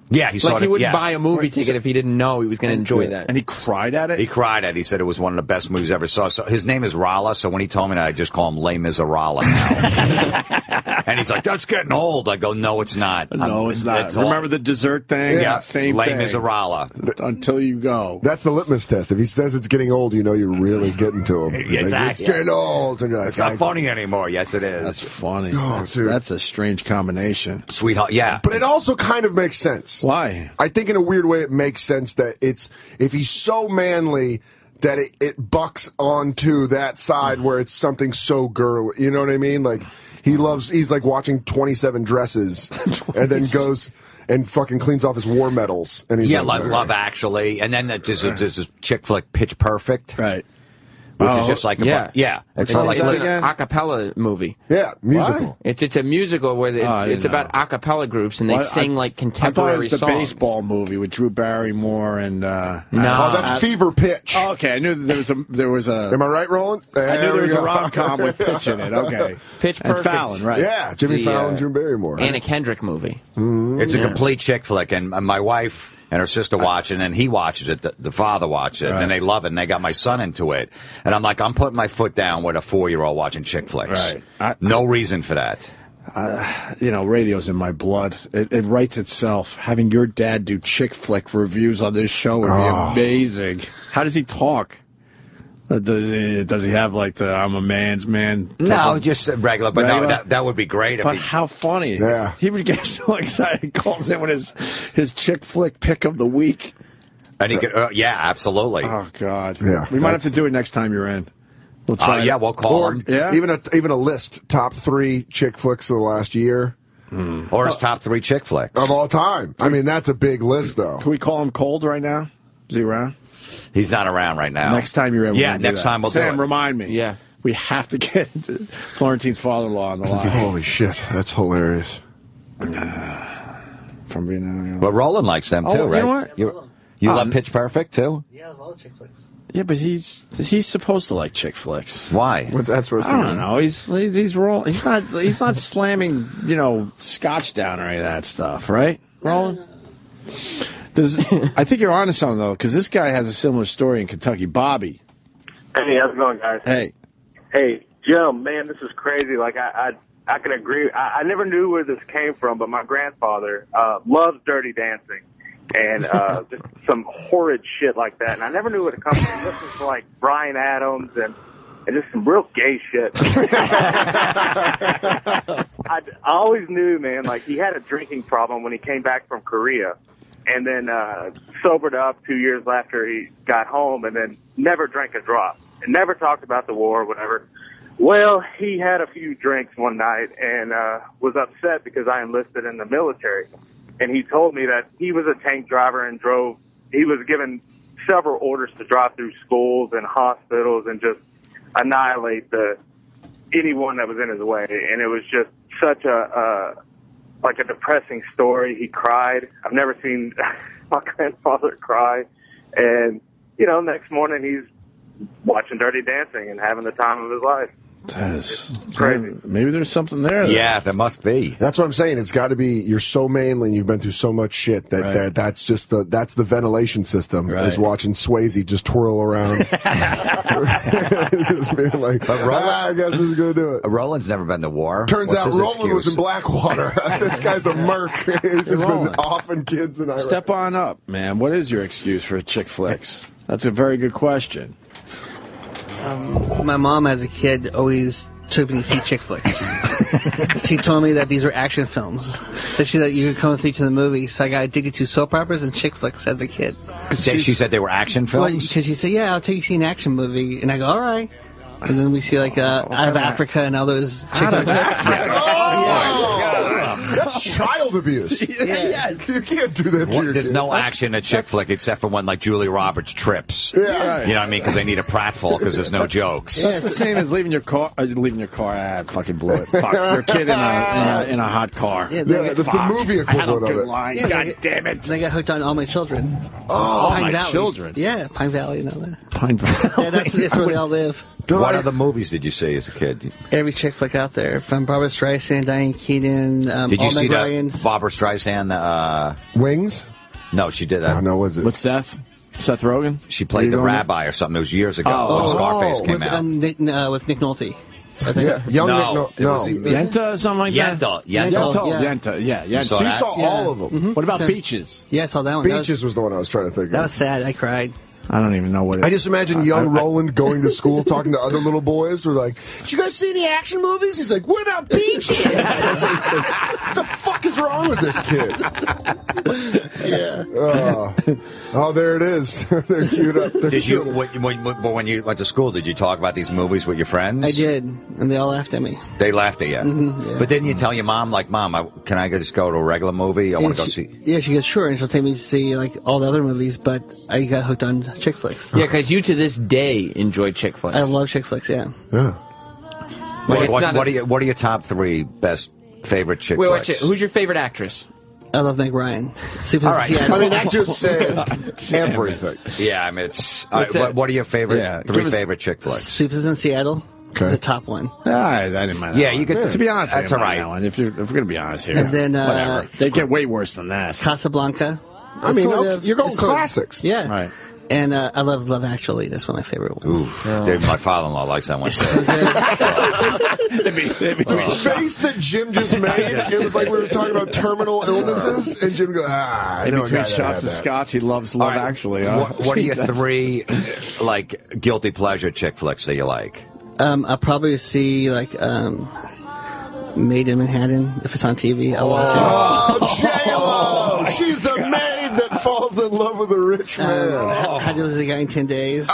Yeah, he wouldn't buy a movie ticket if he didn't know he was going to enjoy that. And he cried at it? He cried at it. He said it was one of the best movies I ever saw. So his name is Rala, so when he told me that, I just call him Les Miserables now. And he's like, that's getting old. I go, no, it's not. No, it's not. Remember the dessert thing? Yeah, same Les thing. Miserables. Until you go. That's the litmus test. If he says it's getting old, you know you're really getting to him. Exactly. Like, it's getting old. And it's not funny anymore. Yes, it is. That's funny. Oh, that's a strange combination. Sweetheart, yeah. But it also kind of makes sense. Why? I think in a weird way it makes sense that if he's so manly that it bucks onto that side where it's something so girly. You know what I mean? Like he's like watching 27 Dresses and then goes and fucking cleans off his war medals. And he's like Love Actually. And then there's this chick flick, Pitch Perfect. Right. Which is just like it's like an acapella movie. Yeah, musical. It's a musical where it's about acapella groups and they sing like contemporary songs. I thought it was the baseball movie with Drew Barrymore and oh, that's Fever Pitch. Oh, okay, I knew there was a. Am I right, Roland? I knew there was a rom-com with Pitch in it. Okay, Pitch Perfect. And Fallon, right? Yeah, Jimmy Fallon, Drew Barrymore. Anna Kendrick movie. It's a complete chick flick, and my wife and her sister watch it, and then he watches it, the father watches it, and they love it, and they got my son into it. And I'm like, I'm putting my foot down with a 4-year-old watching chick flicks. Right. No reason for that. Radio's in my blood. It writes itself. Having your dad do chick flick reviews on this show would be amazing. How does he talk? Does he have like the I'm a man's man? No, just regular. But regular? No, that would be great. But how funny. Yeah. He would get so excited. He calls in with his chick flick pick of the week. And he could, absolutely. Oh, God. Yeah. We might have to do it next time you're in. We'll try we'll call him. Yeah? Even a list, top 3 chick flicks of the last year. Or his top 3 chick flicks. Of all time. I mean, that's a big list, though. Can we call him Cold right now? Is he around? He's not around right now. Next time you're in, next time we'll do it. Sam, remind me. Yeah. We have to get Florentine's father-in-law on the line. Holy shit, that's hilarious. From being Well, Roland likes them, too, right? You know what? You love Pitch Perfect, too? Yeah, I love chick flicks. Yeah, but he's supposed to like chick flicks. Why? That's what I don't know. He's not slamming, scotch down or any of that stuff, right, Roland? I think you're onto something though, because this guy has a similar story in Kentucky. Bobby. Hey, how's it going, guys? Hey, Jim, man, this is crazy. Like I can agree. I never knew where this came from, but my grandfather loves Dirty Dancing. And just some horrid shit like that. And I never knew where it comes from. He listens to like Bryan Adams and just some real gay shit. I always knew, man, like he had a drinking problem when he came back from Korea. And then sobered up 2 years after he got home and then never drank a drop. And never talked about the war or whatever. Well, he had a few drinks one night and was upset because I enlisted in the military. And he told me that he was a tank driver and he was given several orders to drive through schools and hospitals and just annihilate anyone that was in his way. And it was just such a depressing story. He cried. I've never seen my grandfather cry. And, next morning he's watching Dirty Dancing and having the time of his life. That is crazy. Maybe there's something there. Yeah, there must be. That's what I'm saying. It's got to be. You're so manly and you've been through so much shit that's just that's the ventilation system. Right. Is watching Swayze just twirl around, just being like, I guess this is gonna do it. Roland's never been to war. Turns out Roland was in Blackwater. This guy's a merc. He's just been offing kids in Iraq. Step on up, man. What is your excuse for chick flicks? That's a very good question. My mom, as a kid, always took me to see chick flicks. She told me that these were action films. That you could come to the movies. So I got addicted to soap operas and chick flicks as a kid. She said they were action films? Because she said, yeah, I'll take you to see an action movie. And I go, all right. And then we see, Out of Africa and all those chick flicks. That's child abuse. Yes. You can't do that to your There's kid. no action in a chick flick except for when like Julia Roberts trips. Yeah. You know what I mean? Because they need a pratfall because there's no jokes. That's the same as leaving your car. Fucking blew it. Fuck, your kid in a hot car. Yeah, That's the movie equivalent of it. Line. Yeah, God damn it. They got hooked on All My Children. All Pine My Valley. Children. Yeah, Pine Valley and all that. Pine Valley. Yeah, that's where they all live. What other movies did you see as a kid? Every chick flick out there, from Barbara Streisand, Diane Keaton, Did you all see Meg Ryans. that Barbara Streisand? Wings? No, she did. Oh, no, was it? With Seth Rogen? She played the rabbi or something. It was years ago when Scarface came out. With Nick Nolte. Yeah, young no, Nick Nolte. No. Yenta, something like that? Yenta. Yeah. So you saw all of them. Mm-hmm. What about Beaches? Yeah, I saw that one. Beaches was the one I was trying to think of. That was sad. I cried. I don't even know what it is. I just imagine young Roland going to school talking to other little boys who are like, did you guys see any action movies? He's like, what about Beaches? What the fuck is wrong with this kid? Yeah. Oh, there it is. They're queued up. When you went to school, did you talk about these movies with your friends? I did, and they all laughed at me. They laughed at you. Mm-hmm, yeah. But didn't you tell your mom, like, Mom, can I just go to a regular movie? I want to go see. Yeah, she goes, sure, and she'll take me to see like all the other movies, but I got hooked on chick flicks. Yeah, because you to this day enjoy chick flicks. I love chick flicks, yeah. Yeah. What are your top 3 best favorite chick flicks? Who's your favorite actress? I love Meg Ryan. All right. I mean, that just said everything. Yeah, I mean, it's. What are your favorite 3 favorite chick flicks? Sleepless in Seattle. Okay. The top one. I didn't mind that. Yeah, you could. To be honest, that's all right. If we're going to be honest here. And then, whatever. They get way worse than that. Casablanca. I mean, you're going classics. Yeah. Right. And I love Love Actually. That's one of my favorite ones. Oof. My father-in-law likes that one. The face that Jim just made, it was like we were talking about terminal illnesses, and Jim goes, I know a between guy that shots of had that. scotch, he loves Love Actually. What are your 3 like guilty pleasure chick flicks that you like? I'll probably see like Maid in Manhattan if it's on TV. I'll watch it. Oh, J-Lo! She's the maid that falls in love with a rich man. How to Lose a Guy in 10 Days.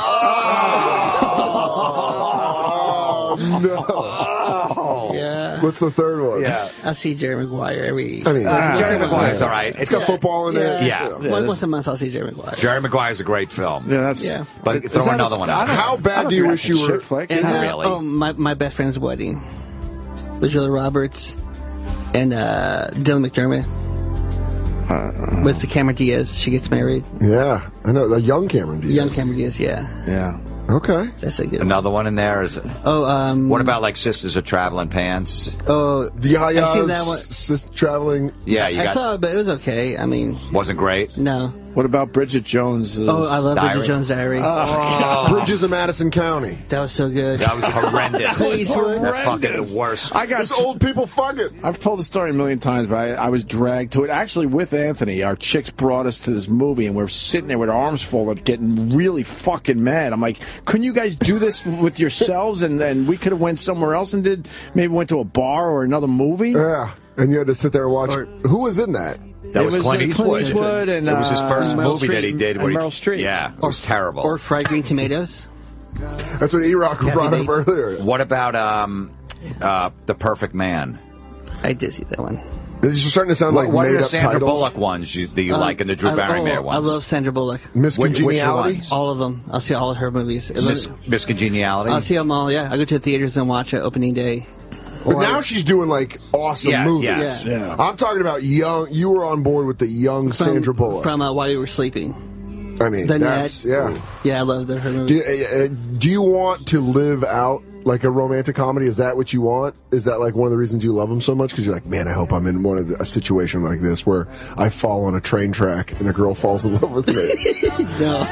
Oh, no. Yeah. What's the third one? Yeah. I'll see Jerry Maguire every. I mean, Jerry Maguire's all right. It's got football in there. Yeah. Once a month, I'll see Jerry Maguire. Jerry Maguire's a great film. Yeah, that's. Yeah. But throw another one out. How bad do you wish you were? And, Really? my best friend's wedding with Julia Roberts and Dylan McDermott. With the Cameron Diaz, she gets married. Yeah, I know. A young Cameron Diaz. Young Cameron Diaz, yeah. Yeah. Okay. That's a good one. Another one in there is. What about like Sisters of Traveling Pants? Oh, The I've seen that one. traveling. Yeah, you I got. saw it, but it was okay. I mean, Wasn't great. no. What about Bridget Jones? Oh, I love Diary. Bridget Jones' Diary. Bridges of Madison County. That was so good. That was horrendous. Eastwood. That fucking the worst. I got It's old people fucking. I've told the story a million times, but I was dragged to it. Actually, with Anthony, our chicks brought us to this movie, and we're sitting there with our arms folded, getting really fucking mad. I'm like, couldn't you guys do this with yourselves? And we could have went somewhere else and maybe went to a bar or another movie. Yeah, and you had to sit there and watch. Who was in that? That was Clint Eastwood, and it was his first Meryl movie that he Streep. did. Where And Meryl Streep. Yeah, it was terrible. Or Fried Green Tomatoes. That's what E-Rock brought up earlier. What about The Perfect Man? I did see that one. This is starting to sound like What are made the up Sandra titles. Bullock ones that you like and the Drew Barrymore ones? I love Sandra Bullock. Miss Which Congeniality? ones? All of them. I'll see all of her movies. Miss Congeniality? I'll see them all, yeah. I go to the theaters and watch it opening day. But now she's doing like awesome movies. yes. Yeah. I'm talking about young. You were on board with the young Sandra Bullock. From While We Were Sleeping. I mean, The that's Net. Yeah, I love her movies. Do you want to live out like a romantic comedy? Is that what you want? Is that like one of the reasons you love them so much? Because you're like, man, I hope I'm in a situation like this where I fall on a train track and a girl falls in love with me. No.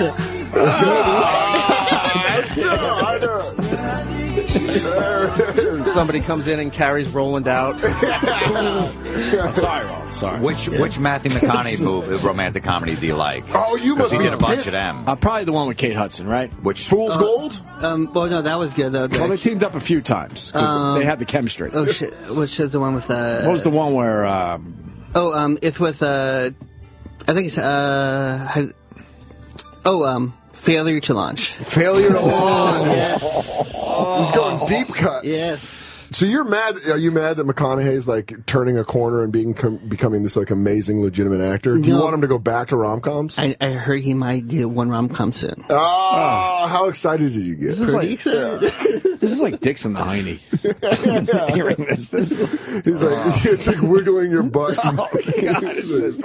I know. There it is. Somebody comes in and carries Roland out. I'm sorry, Rob. Sorry. Which Matthew McConaughey romantic comedy do you like? Oh, you must he be did a bunch pissed. of them. Probably the one with Kate Hudson, right? Which Fool's Gold? Well, no, that was good, though. Well, they teamed up a few times. 'Cause they had the chemistry. Oh, shit. Which is the one with... What was the one where... it's with... I think it's... Failure to Launch. Failure to Launch. Yes. He's going deep cuts. Yes. So you're mad? Are you mad that McConaughey's like turning a corner and becoming this like amazing, legitimate actor? Do you want him to go back to rom-coms? I heard he might do one rom-com soon. Oh, how excited did you get? This is like Dix and the Heine. Hearing this. He's like, it's like wiggling your butt.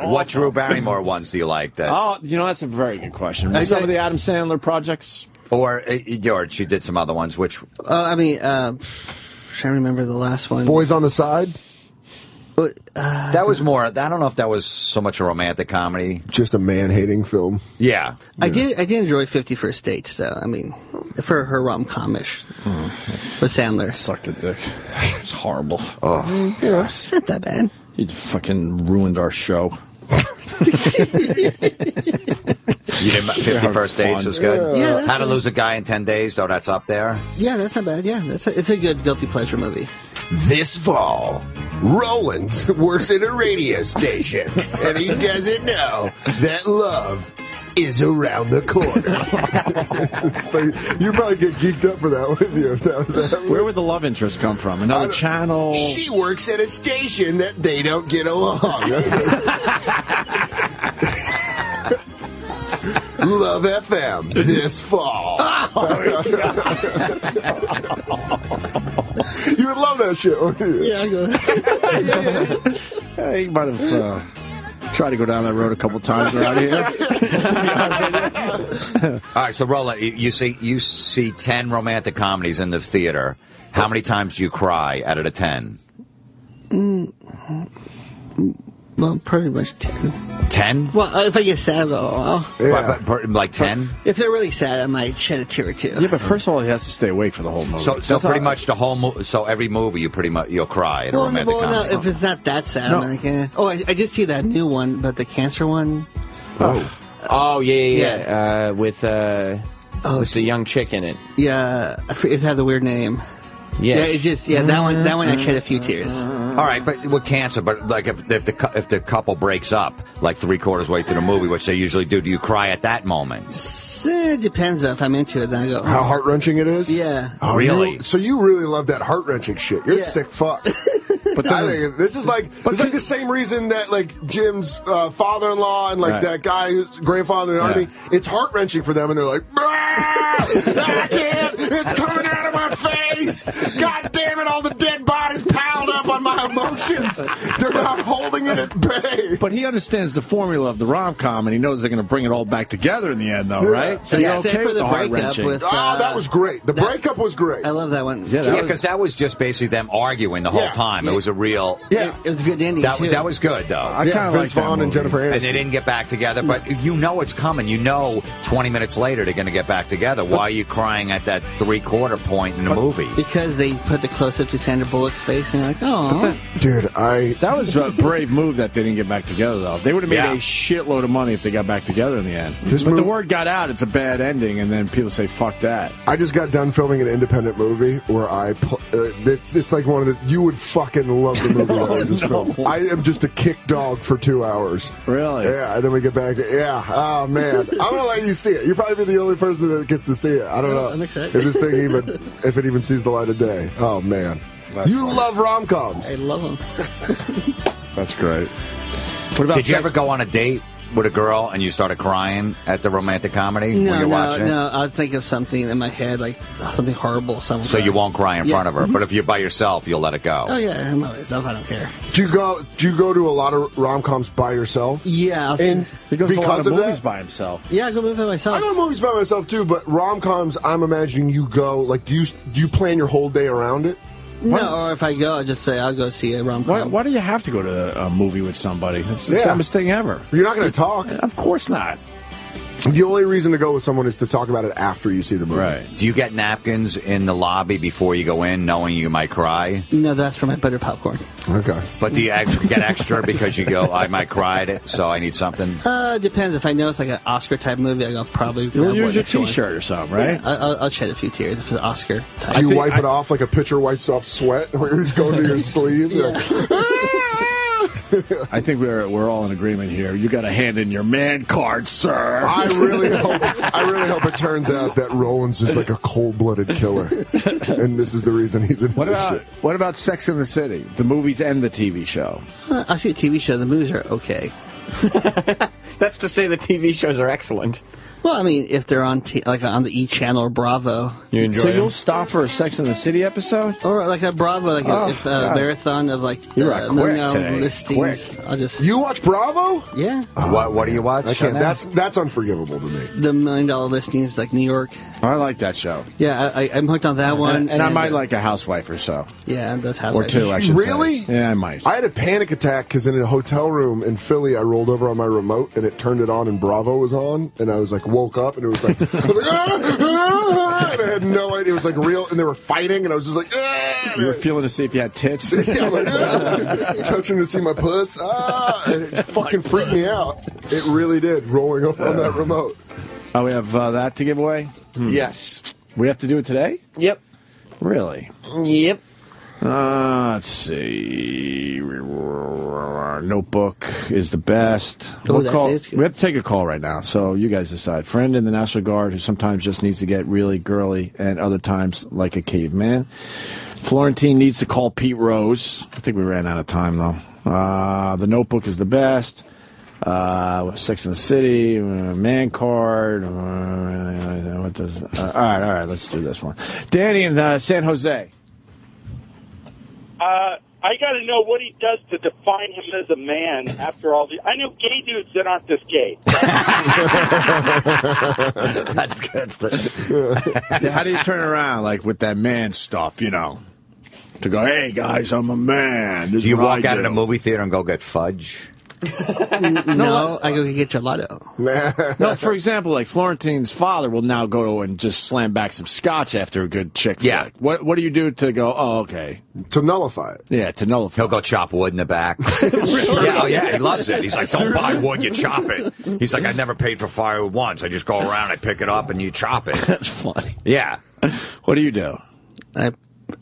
What Drew Barrymore ones do you like? Oh, that's a very good question. Some of the Adam Sandler projects? Or, George, you did some other ones. Which? Trying to remember the last one. Boys on the Side? That was more, I don't know if that was so much a romantic comedy. Just a man-hating film. Yeah. I did enjoy 50 First Dates, though. I mean, for her rom-com-ish. With Sandler. Sucked a dick. It's horrible. Oh, it's not that bad. You fucking ruined our show. You did 50 First Dates was good? Yeah. How to Lose a Guy in 10 Days, though, that's up there. Yeah, that's not bad. Yeah, it's a good guilty pleasure movie. This fall, Roland works at a radio station, and he doesn't know that love is around the corner. So you probably get geeked up for that, wouldn't you? If that was happening. Where would the love interest come from? Another channel? She works at a station that they don't get along. Love FM this fall. You would love that shit, wouldn't you? Yeah, I go. You might have tried to go down that road a couple times around here. All right, so Roland, you see 10 romantic comedies in the theater. How many times do you cry out of the 10? Well, pretty much 10. 10? Well, if I get sad, I'll go, oh. Yeah. Like 10? If they're really sad, I might shed a tear or two. Yeah, but first of all, he has to stay awake for the whole movie. So pretty much the whole so every movie you'll cry at a romantic comedy. No, if it's not that sad, I'm like, eh. Oh, I did see that new one, but the cancer one. Oh, yeah. With the young chick in it. Yeah, it had the weird name. Yes. That one I shed a few tears. All right, but with cancer, but like if the couple breaks up like 3/4 way through the movie, which they usually do you cry at that moment? It depends if I'm into it. Then I go, how heart-wrenching it is? Yeah. Oh, really? So you really love that heart-wrenching shit. You're a sick fuck. But I think this is like the same reason that like Jim's father-in-law and like that guy who's grandfather in the army, it's heart-wrenching for them, and they're like, I can't. It's coming out of my face. God damn it! All the dead bodies piled up on my emotions. They're not holding it at bay. But he understands the formula of the rom-com, and he knows they're going to bring it all back together in the end, though, right? So you're okay with the heart-wrenching. That was great. The breakup was great. I love that one. Yeah, because that was just basically them arguing the whole time. It was a real. Yeah, it was a good ending. That was good though. I kind of like Vaughn and Jennifer Aniston. And they didn't get back together, but you know it's coming. You know, 20 minutes later they're going to get back together. Why are you crying at that 3/4 point in the movie? Because they put the close-up to Sandra Bullock's face, and you're like, oh. Dude, that was a brave move that they didn't get back together, though. They would have made a shitload of money if they got back together in the end. But the word got out, it's a bad ending, and then people say, fuck that. I just got done filming an independent movie where it's like one of the, you would fucking love the movie that I just filmed. I am just a kick dog for 2 hours. Really? Yeah, and then we get back. Yeah, oh man. I'm going to let you see it. You'll probably be the only person that gets to see it. I don't know. I'm excited. If this thing if it even sees the light of day. Oh man. You love rom-coms. I love them. That's great. What about Did you ever go on a date with a girl and you started crying at the romantic comedy when you're watching it? No, I'll think of something in my head, like something horrible. So you won't cry in front of her, but if you're by yourself, you'll let it go. Oh yeah, I'm by myself. I don't care. Do you go to a lot of rom-coms by yourself? Yeah, and he goes to a lot of movies by himself. Yeah, I go movies by myself. I go to movies by myself too, but rom-coms, I'm imagining you go like, do you plan your whole day around it? No, or if I go, I'll just say I'll go see a rom-com. Why do you have to go to a movie with somebody? That's the dumbest thing ever. You're not going to talk. Of course not. The only reason to go with someone is to talk about it after you see the movie. Right. Do you get napkins in the lobby before you go in, knowing you might cry? No, that's for my butter popcorn. Okay. But do you get extra because you go, I might cry, so I need something? Depends. If I know it's like an Oscar-type movie, I'll probably... You'll use your T-shirt or something, right? Yeah, I'll shed a few tears if it's Oscar-type. Do you wipe it off like a pitcher wipes off sweat? Where you just go to your sleeve? Yeah. I think we're all in agreement here. You got to hand in your man card, sir. I really hope it turns out that Roland's just like a cold-blooded killer, and this is the reason he's in this shit. What about Sex and the City, the movies and the TV show? I see a TV show. The movies are okay. That's to say the TV shows are excellent. Well, I mean, if they're on on the E Channel or Bravo, you enjoy. So you'll stop for a Sex and the City episode, or like a Bravo, like a marathon of like you're quick today. listings. Quick. I'll just. You watch Bravo? Yeah. What do you watch? I can't. That's unforgivable to me. The $1 Million Listings, like New York. I like that show. Yeah, I'm hooked on that one. And I might like a housewife or so. Yeah, those housewives. Or two, I should really? say. Yeah, I might. I had a panic attack because in a hotel room in Philly, I rolled over on my remote and it turned it on and Bravo was on, and I was like woke up and it was like, I was like and I had no idea. It was like real, and they were fighting, and I was just like, you were feeling to see if you had tits. Yeah, I'm like, touching to see my puss. And it fucking freaked me out. It really did, rolling over on that remote. Oh, we have that to give away? Yes. We have to do it today? Yep. Really? Yep. Let's see. Notebook is the best. Oh, We have to take a call right now, so you guys decide. Friend in the National Guard who sometimes just needs to get really girly and other times like a caveman. Florentine needs to call Pete Rose. I think we ran out of time, though. The Notebook is the best. Sex and the City, man card. What does? All right. Let's do this one. Danny in San Jose. I got to know what he does to define him as a man after all the... I know gay dudes that aren't this gay. That's good. Yeah, how do you turn around, like, with that man stuff, you know? To go, hey, guys, I'm a man. Do you walk out of a movie theater and go get fudge? No, I go get gelato. No, for example, like Florentine's father will now go and just slam back some scotch after a good chick flick. Yeah. What do you do to go, oh, okay. To nullify it. Yeah, to nullify. He'll go chop wood in the back. Yeah, he loves it. He's like, don't buy wood, you chop it. He's like, I never paid for firewood once. I just go around, I pick it up, and you chop it. That's funny. Yeah. What do you do? I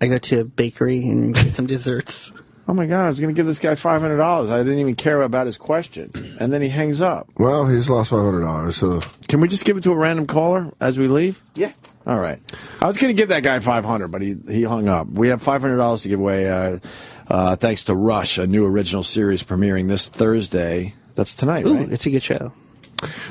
go to a bakery and get some desserts. Oh, my God, I was going to give this guy $500. I didn't even care about his question. And then he hangs up. Well, he's lost $500, so... Can we just give it to a random caller as we leave? Yeah. All right. I was going to give that guy $500, but he hung up. We have $500 to give away thanks to Rush, a new original series premiering this Thursday. That's tonight, right? It's a good show.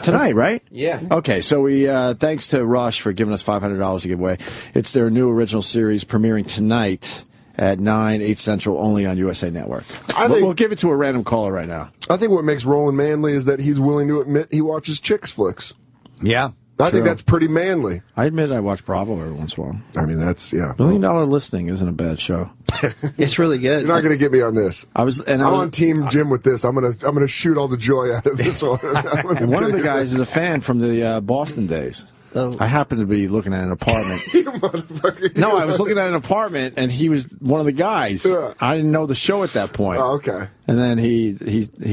Tonight, right? Yeah. Okay, so we thanks to Rush for giving us $500 to give away. It's their new original series premiering tonight at 8 Central, only on USA Network. We'll give it to a random caller right now. I think what makes Roland manly is that he's willing to admit he watches chicks flicks. Yeah. I think that's pretty manly. I admit I watch Bravo every once in a while. I mean, that's, yeah. $1 Million Listing isn't a bad show. It's really good. You're not going to get me on this. I'm on Team Jim with this. I'm gonna shoot all the joy out of this one. And one of the guys is a fan from the Boston days. Oh. I happened to be looking at an apartment. You motherfucker. No, I was looking at an apartment, and he was one of the guys. Yeah. I didn't know the show at that point. Oh, okay. And then he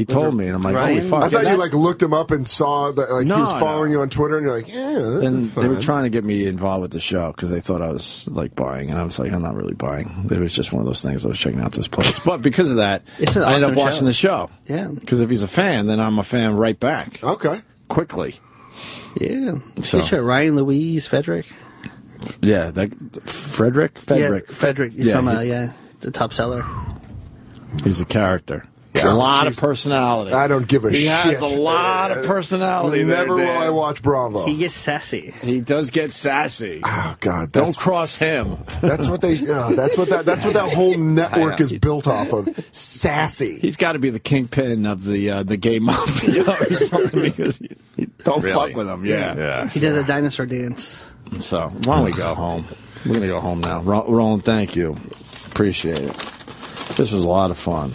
told me, and I'm like, holy fuck. I thought you like looked him up and saw that he was following you on Twitter, and you're like, yeah, that's they were trying to get me involved with the show because they thought I was like buying, and I was like, I'm not really buying. It was just one of those things. I was checking out this place, but because of that, I ended up watching the show. Yeah. Because if he's a fan, then I'm a fan right back. Okay. Yeah. Quickly. So. Ryan Louise Frederick. Yeah, Frederick. Yeah, Frederick. He's from the top seller. He's a character. A lot of personality. I don't give a shit. He has a lot of personality. Never will I watch Bravo. He gets sassy. He does get sassy. Oh God! Don't cross him. That's what they. That's what that whole network is built off of. Sassy. He's got to be the kingpin of the gay mafia or something because you don't fuck with him. Yeah. He does a dinosaur dance. So why don't we go home? We're gonna go home now. Roland, thank you. Appreciate it. This was a lot of fun.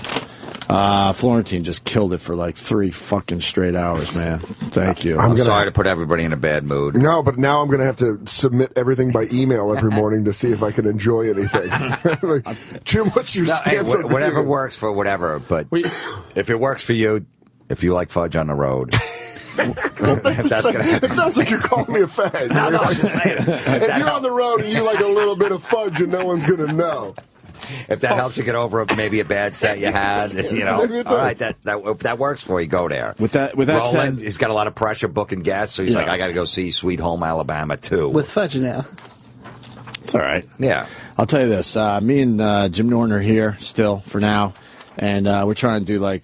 Florentine just killed it for like 3 fucking straight hours, man. Thank you. I'm sorry to put everybody in a bad mood. No, but now I'm going to have to submit everything by email every morning to see if I can enjoy anything. Like, Jim, what's your stance on whatever works for whatever, but if it works for you, if you like fudge on the road... It sounds like you're calling me a fag. No, I'm just saying. If you're on the road and you like a little bit of fudge and no one's going to know. If that helps you get over maybe a bad set you had, all right, if that works for you, go there. With that Roland, said, he's got a lot of pressure booking guests, so he's like, I got to go see Sweet Home Alabama too. With fudge now. It's all right. Yeah. I'll tell you this. Me and Jim Norton are here still for now, and we're trying to do like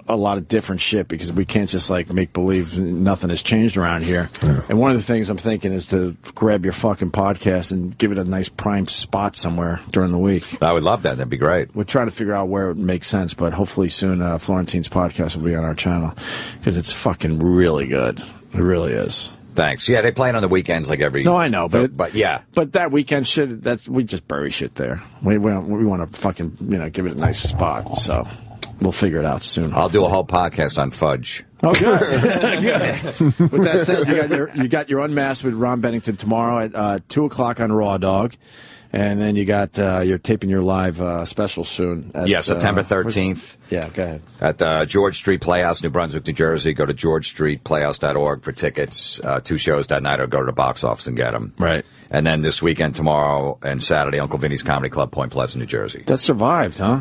a lot of different shit because we can't just like make believe nothing has changed around here. Yeah. And one of the things I'm thinking is to grab your fucking podcast and give it a nice prime spot somewhere during the week. I would love that. That'd be great. We're trying to figure out where it makes sense, but hopefully soon Florentine's podcast will be on our channel because it's fucking really good. It really is. Thanks. Yeah, they play it on the weekends like every... No, I know, but yeah. But that weekend shit, we just bury shit there. We want to fucking, give it a nice spot, so we'll figure it out soon. I'll do a whole podcast on fudge. Oh, good. Good. With that said, you got your Unmasked with Ron Bennington tomorrow at 2 o'clock on Raw Dog. And then you got you're taping your live special soon. September 13th. Yeah, go ahead. At the George Street Playhouse, New Brunswick, New Jersey. Go to georgestreetplayhouse.org for tickets. 2 shows that night, or go to the box office and get them. Right. And then this weekend, tomorrow, and Saturday, Uncle Vinny's Comedy Club, Point Pleasant, New Jersey. That survived, huh?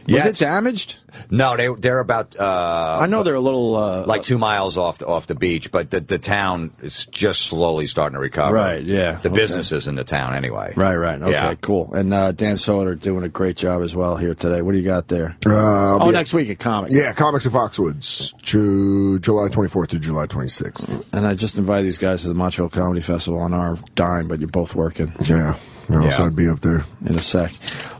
Was it damaged? No, they're about. I know they're a little like 2 miles off the beach, but the town is just slowly starting to recover. Right. Yeah. The businesses in the town, anyway. Right. Okay. Yeah. Cool. And Dan Soder doing a great job as well here today. What do you got there? Next week at Comics. Yeah, Comics at Foxwoods, July 24th to July 26th. And I just invited these guys to the Montreal Comedy Festival on our dime, but you're both working. Yeah. So I'd be up there in a sec.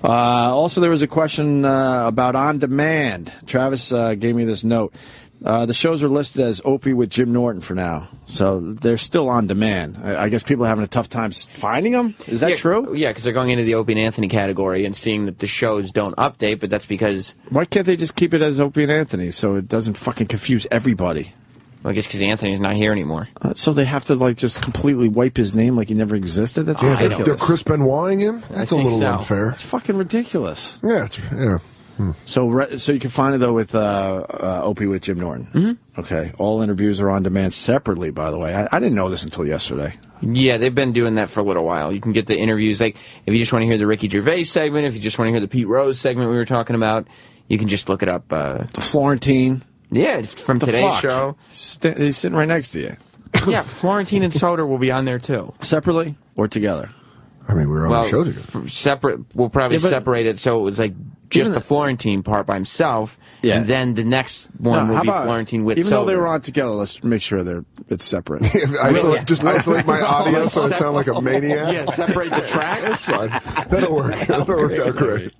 Also, there was a question about On Demand. Travis gave me this note. The shows are listed as Opie with Jim Norton for now, so they're still on demand. I guess people are having a tough time finding them. Is that true? Yeah, because they're going into the Opie and Anthony category and seeing that the shows don't update, but that's because... Why can't they just keep it as Opie and Anthony so it doesn't fucking confuse everybody? Well, I guess because Anthony's not here anymore. So they have to just completely wipe his name like he never existed? That's ridiculous. They're Chris Benoit-ing him? That's a little unfair. It's fucking ridiculous. Yeah, So you can find it, though, with Opie with Jim Norton. Mm-hmm. Okay. All interviews are on demand separately, by the way. I didn't know this until yesterday. Yeah, they've been doing that for a little while. You can get the interviews. Like, if you just want to hear the Ricky Gervais segment, if you just want to hear the Pete Rose segment we were talking about, you can just look it up. The Florentine. Yeah, from today's show. He's sitting right next to you. Yeah, Florentine and Soder will be on there, too. Separately or together? I mean, we're on the show together. Separate. We'll probably separate it so it was like just the Florentine part by himself, and then the next one will be Florentine with Soder. Even though they were on together, let's make sure it's separate. Just isolate my audio so I sound like a maniac. Yeah, separate the track. That's fine. That'll work. That'll work out great.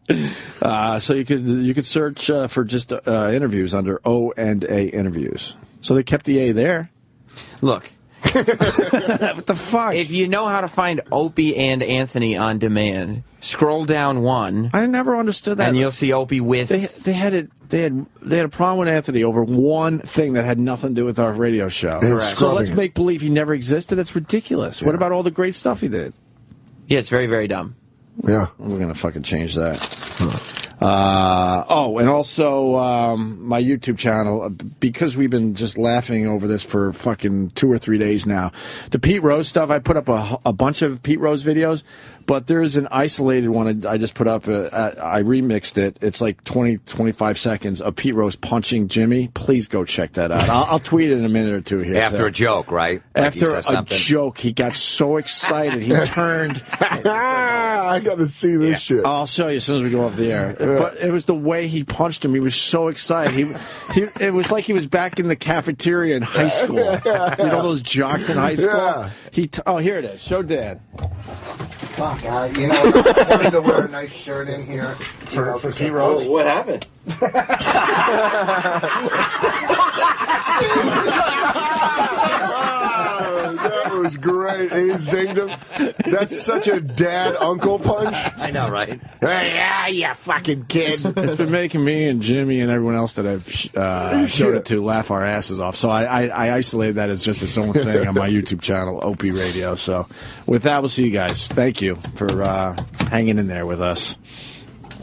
So you could search for just interviews under O&A interviews. So they kept the A there. Look. What the fuck? If you know how to find Opie and Anthony on demand, scroll down one. I never understood that. And you'll see Opie with. They had a problem with Anthony over one thing that had nothing to do with our radio show. So let's make believe he never existed. That's ridiculous. Yeah. What about all the great stuff he did? Yeah, it's very, very dumb. Yeah. We're going to fucking change that. And also my YouTube channel, because we've been just laughing over this for fucking 2 or 3 days now. The Pete Rose stuff, I put up a bunch of Pete Rose videos, but there's an isolated one I just put up. I remixed it. It's like 20, 25 seconds of Pete Rose punching Jimmy. Please go check that out. I'll tweet it in a minute or two here. After a joke, right? After a joke, he got so excited. He turned. I got to see this shit. I'll show you as soon as we go off the air. Yeah. But it was the way he punched him. He was so excited. It was like he was back in the cafeteria in high school. You know those jocks in high school? Yeah. Here it is. Show Dad. Fuck, I wanted to wear a nice shirt in here for Pete Rose. What happened? That was great. He zinged him. That's such a dad-uncle punch. I know, right? Yeah, you fucking kids. It's been making me and Jimmy and everyone else that I've showed it to laugh our asses off. So I isolated that as just its own thing on my YouTube channel, Opie Radio. So with that, we'll see you guys. Thank you for hanging in there with us.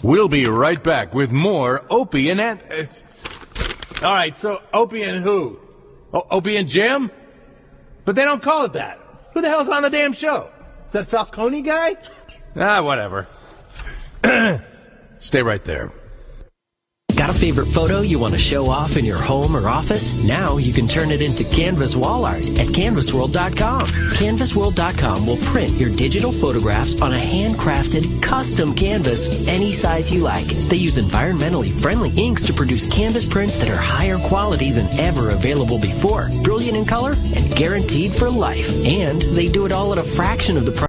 We'll be right back with more Opie and All right, so Opie and who? Opie and Jim? But they don't call it that. Who the hell's on the damn show? Is that Falcone guy? Whatever. Stay right there. Got a favorite photo you want to show off in your home or office? Now you can turn it into canvas wall art at canvasworld.com. Canvasworld.com will print your digital photographs on a handcrafted, custom canvas any size you like. They use environmentally friendly inks to produce canvas prints that are higher quality than ever available before. Brilliant in color and guaranteed for life. And they do it all at a fraction of the price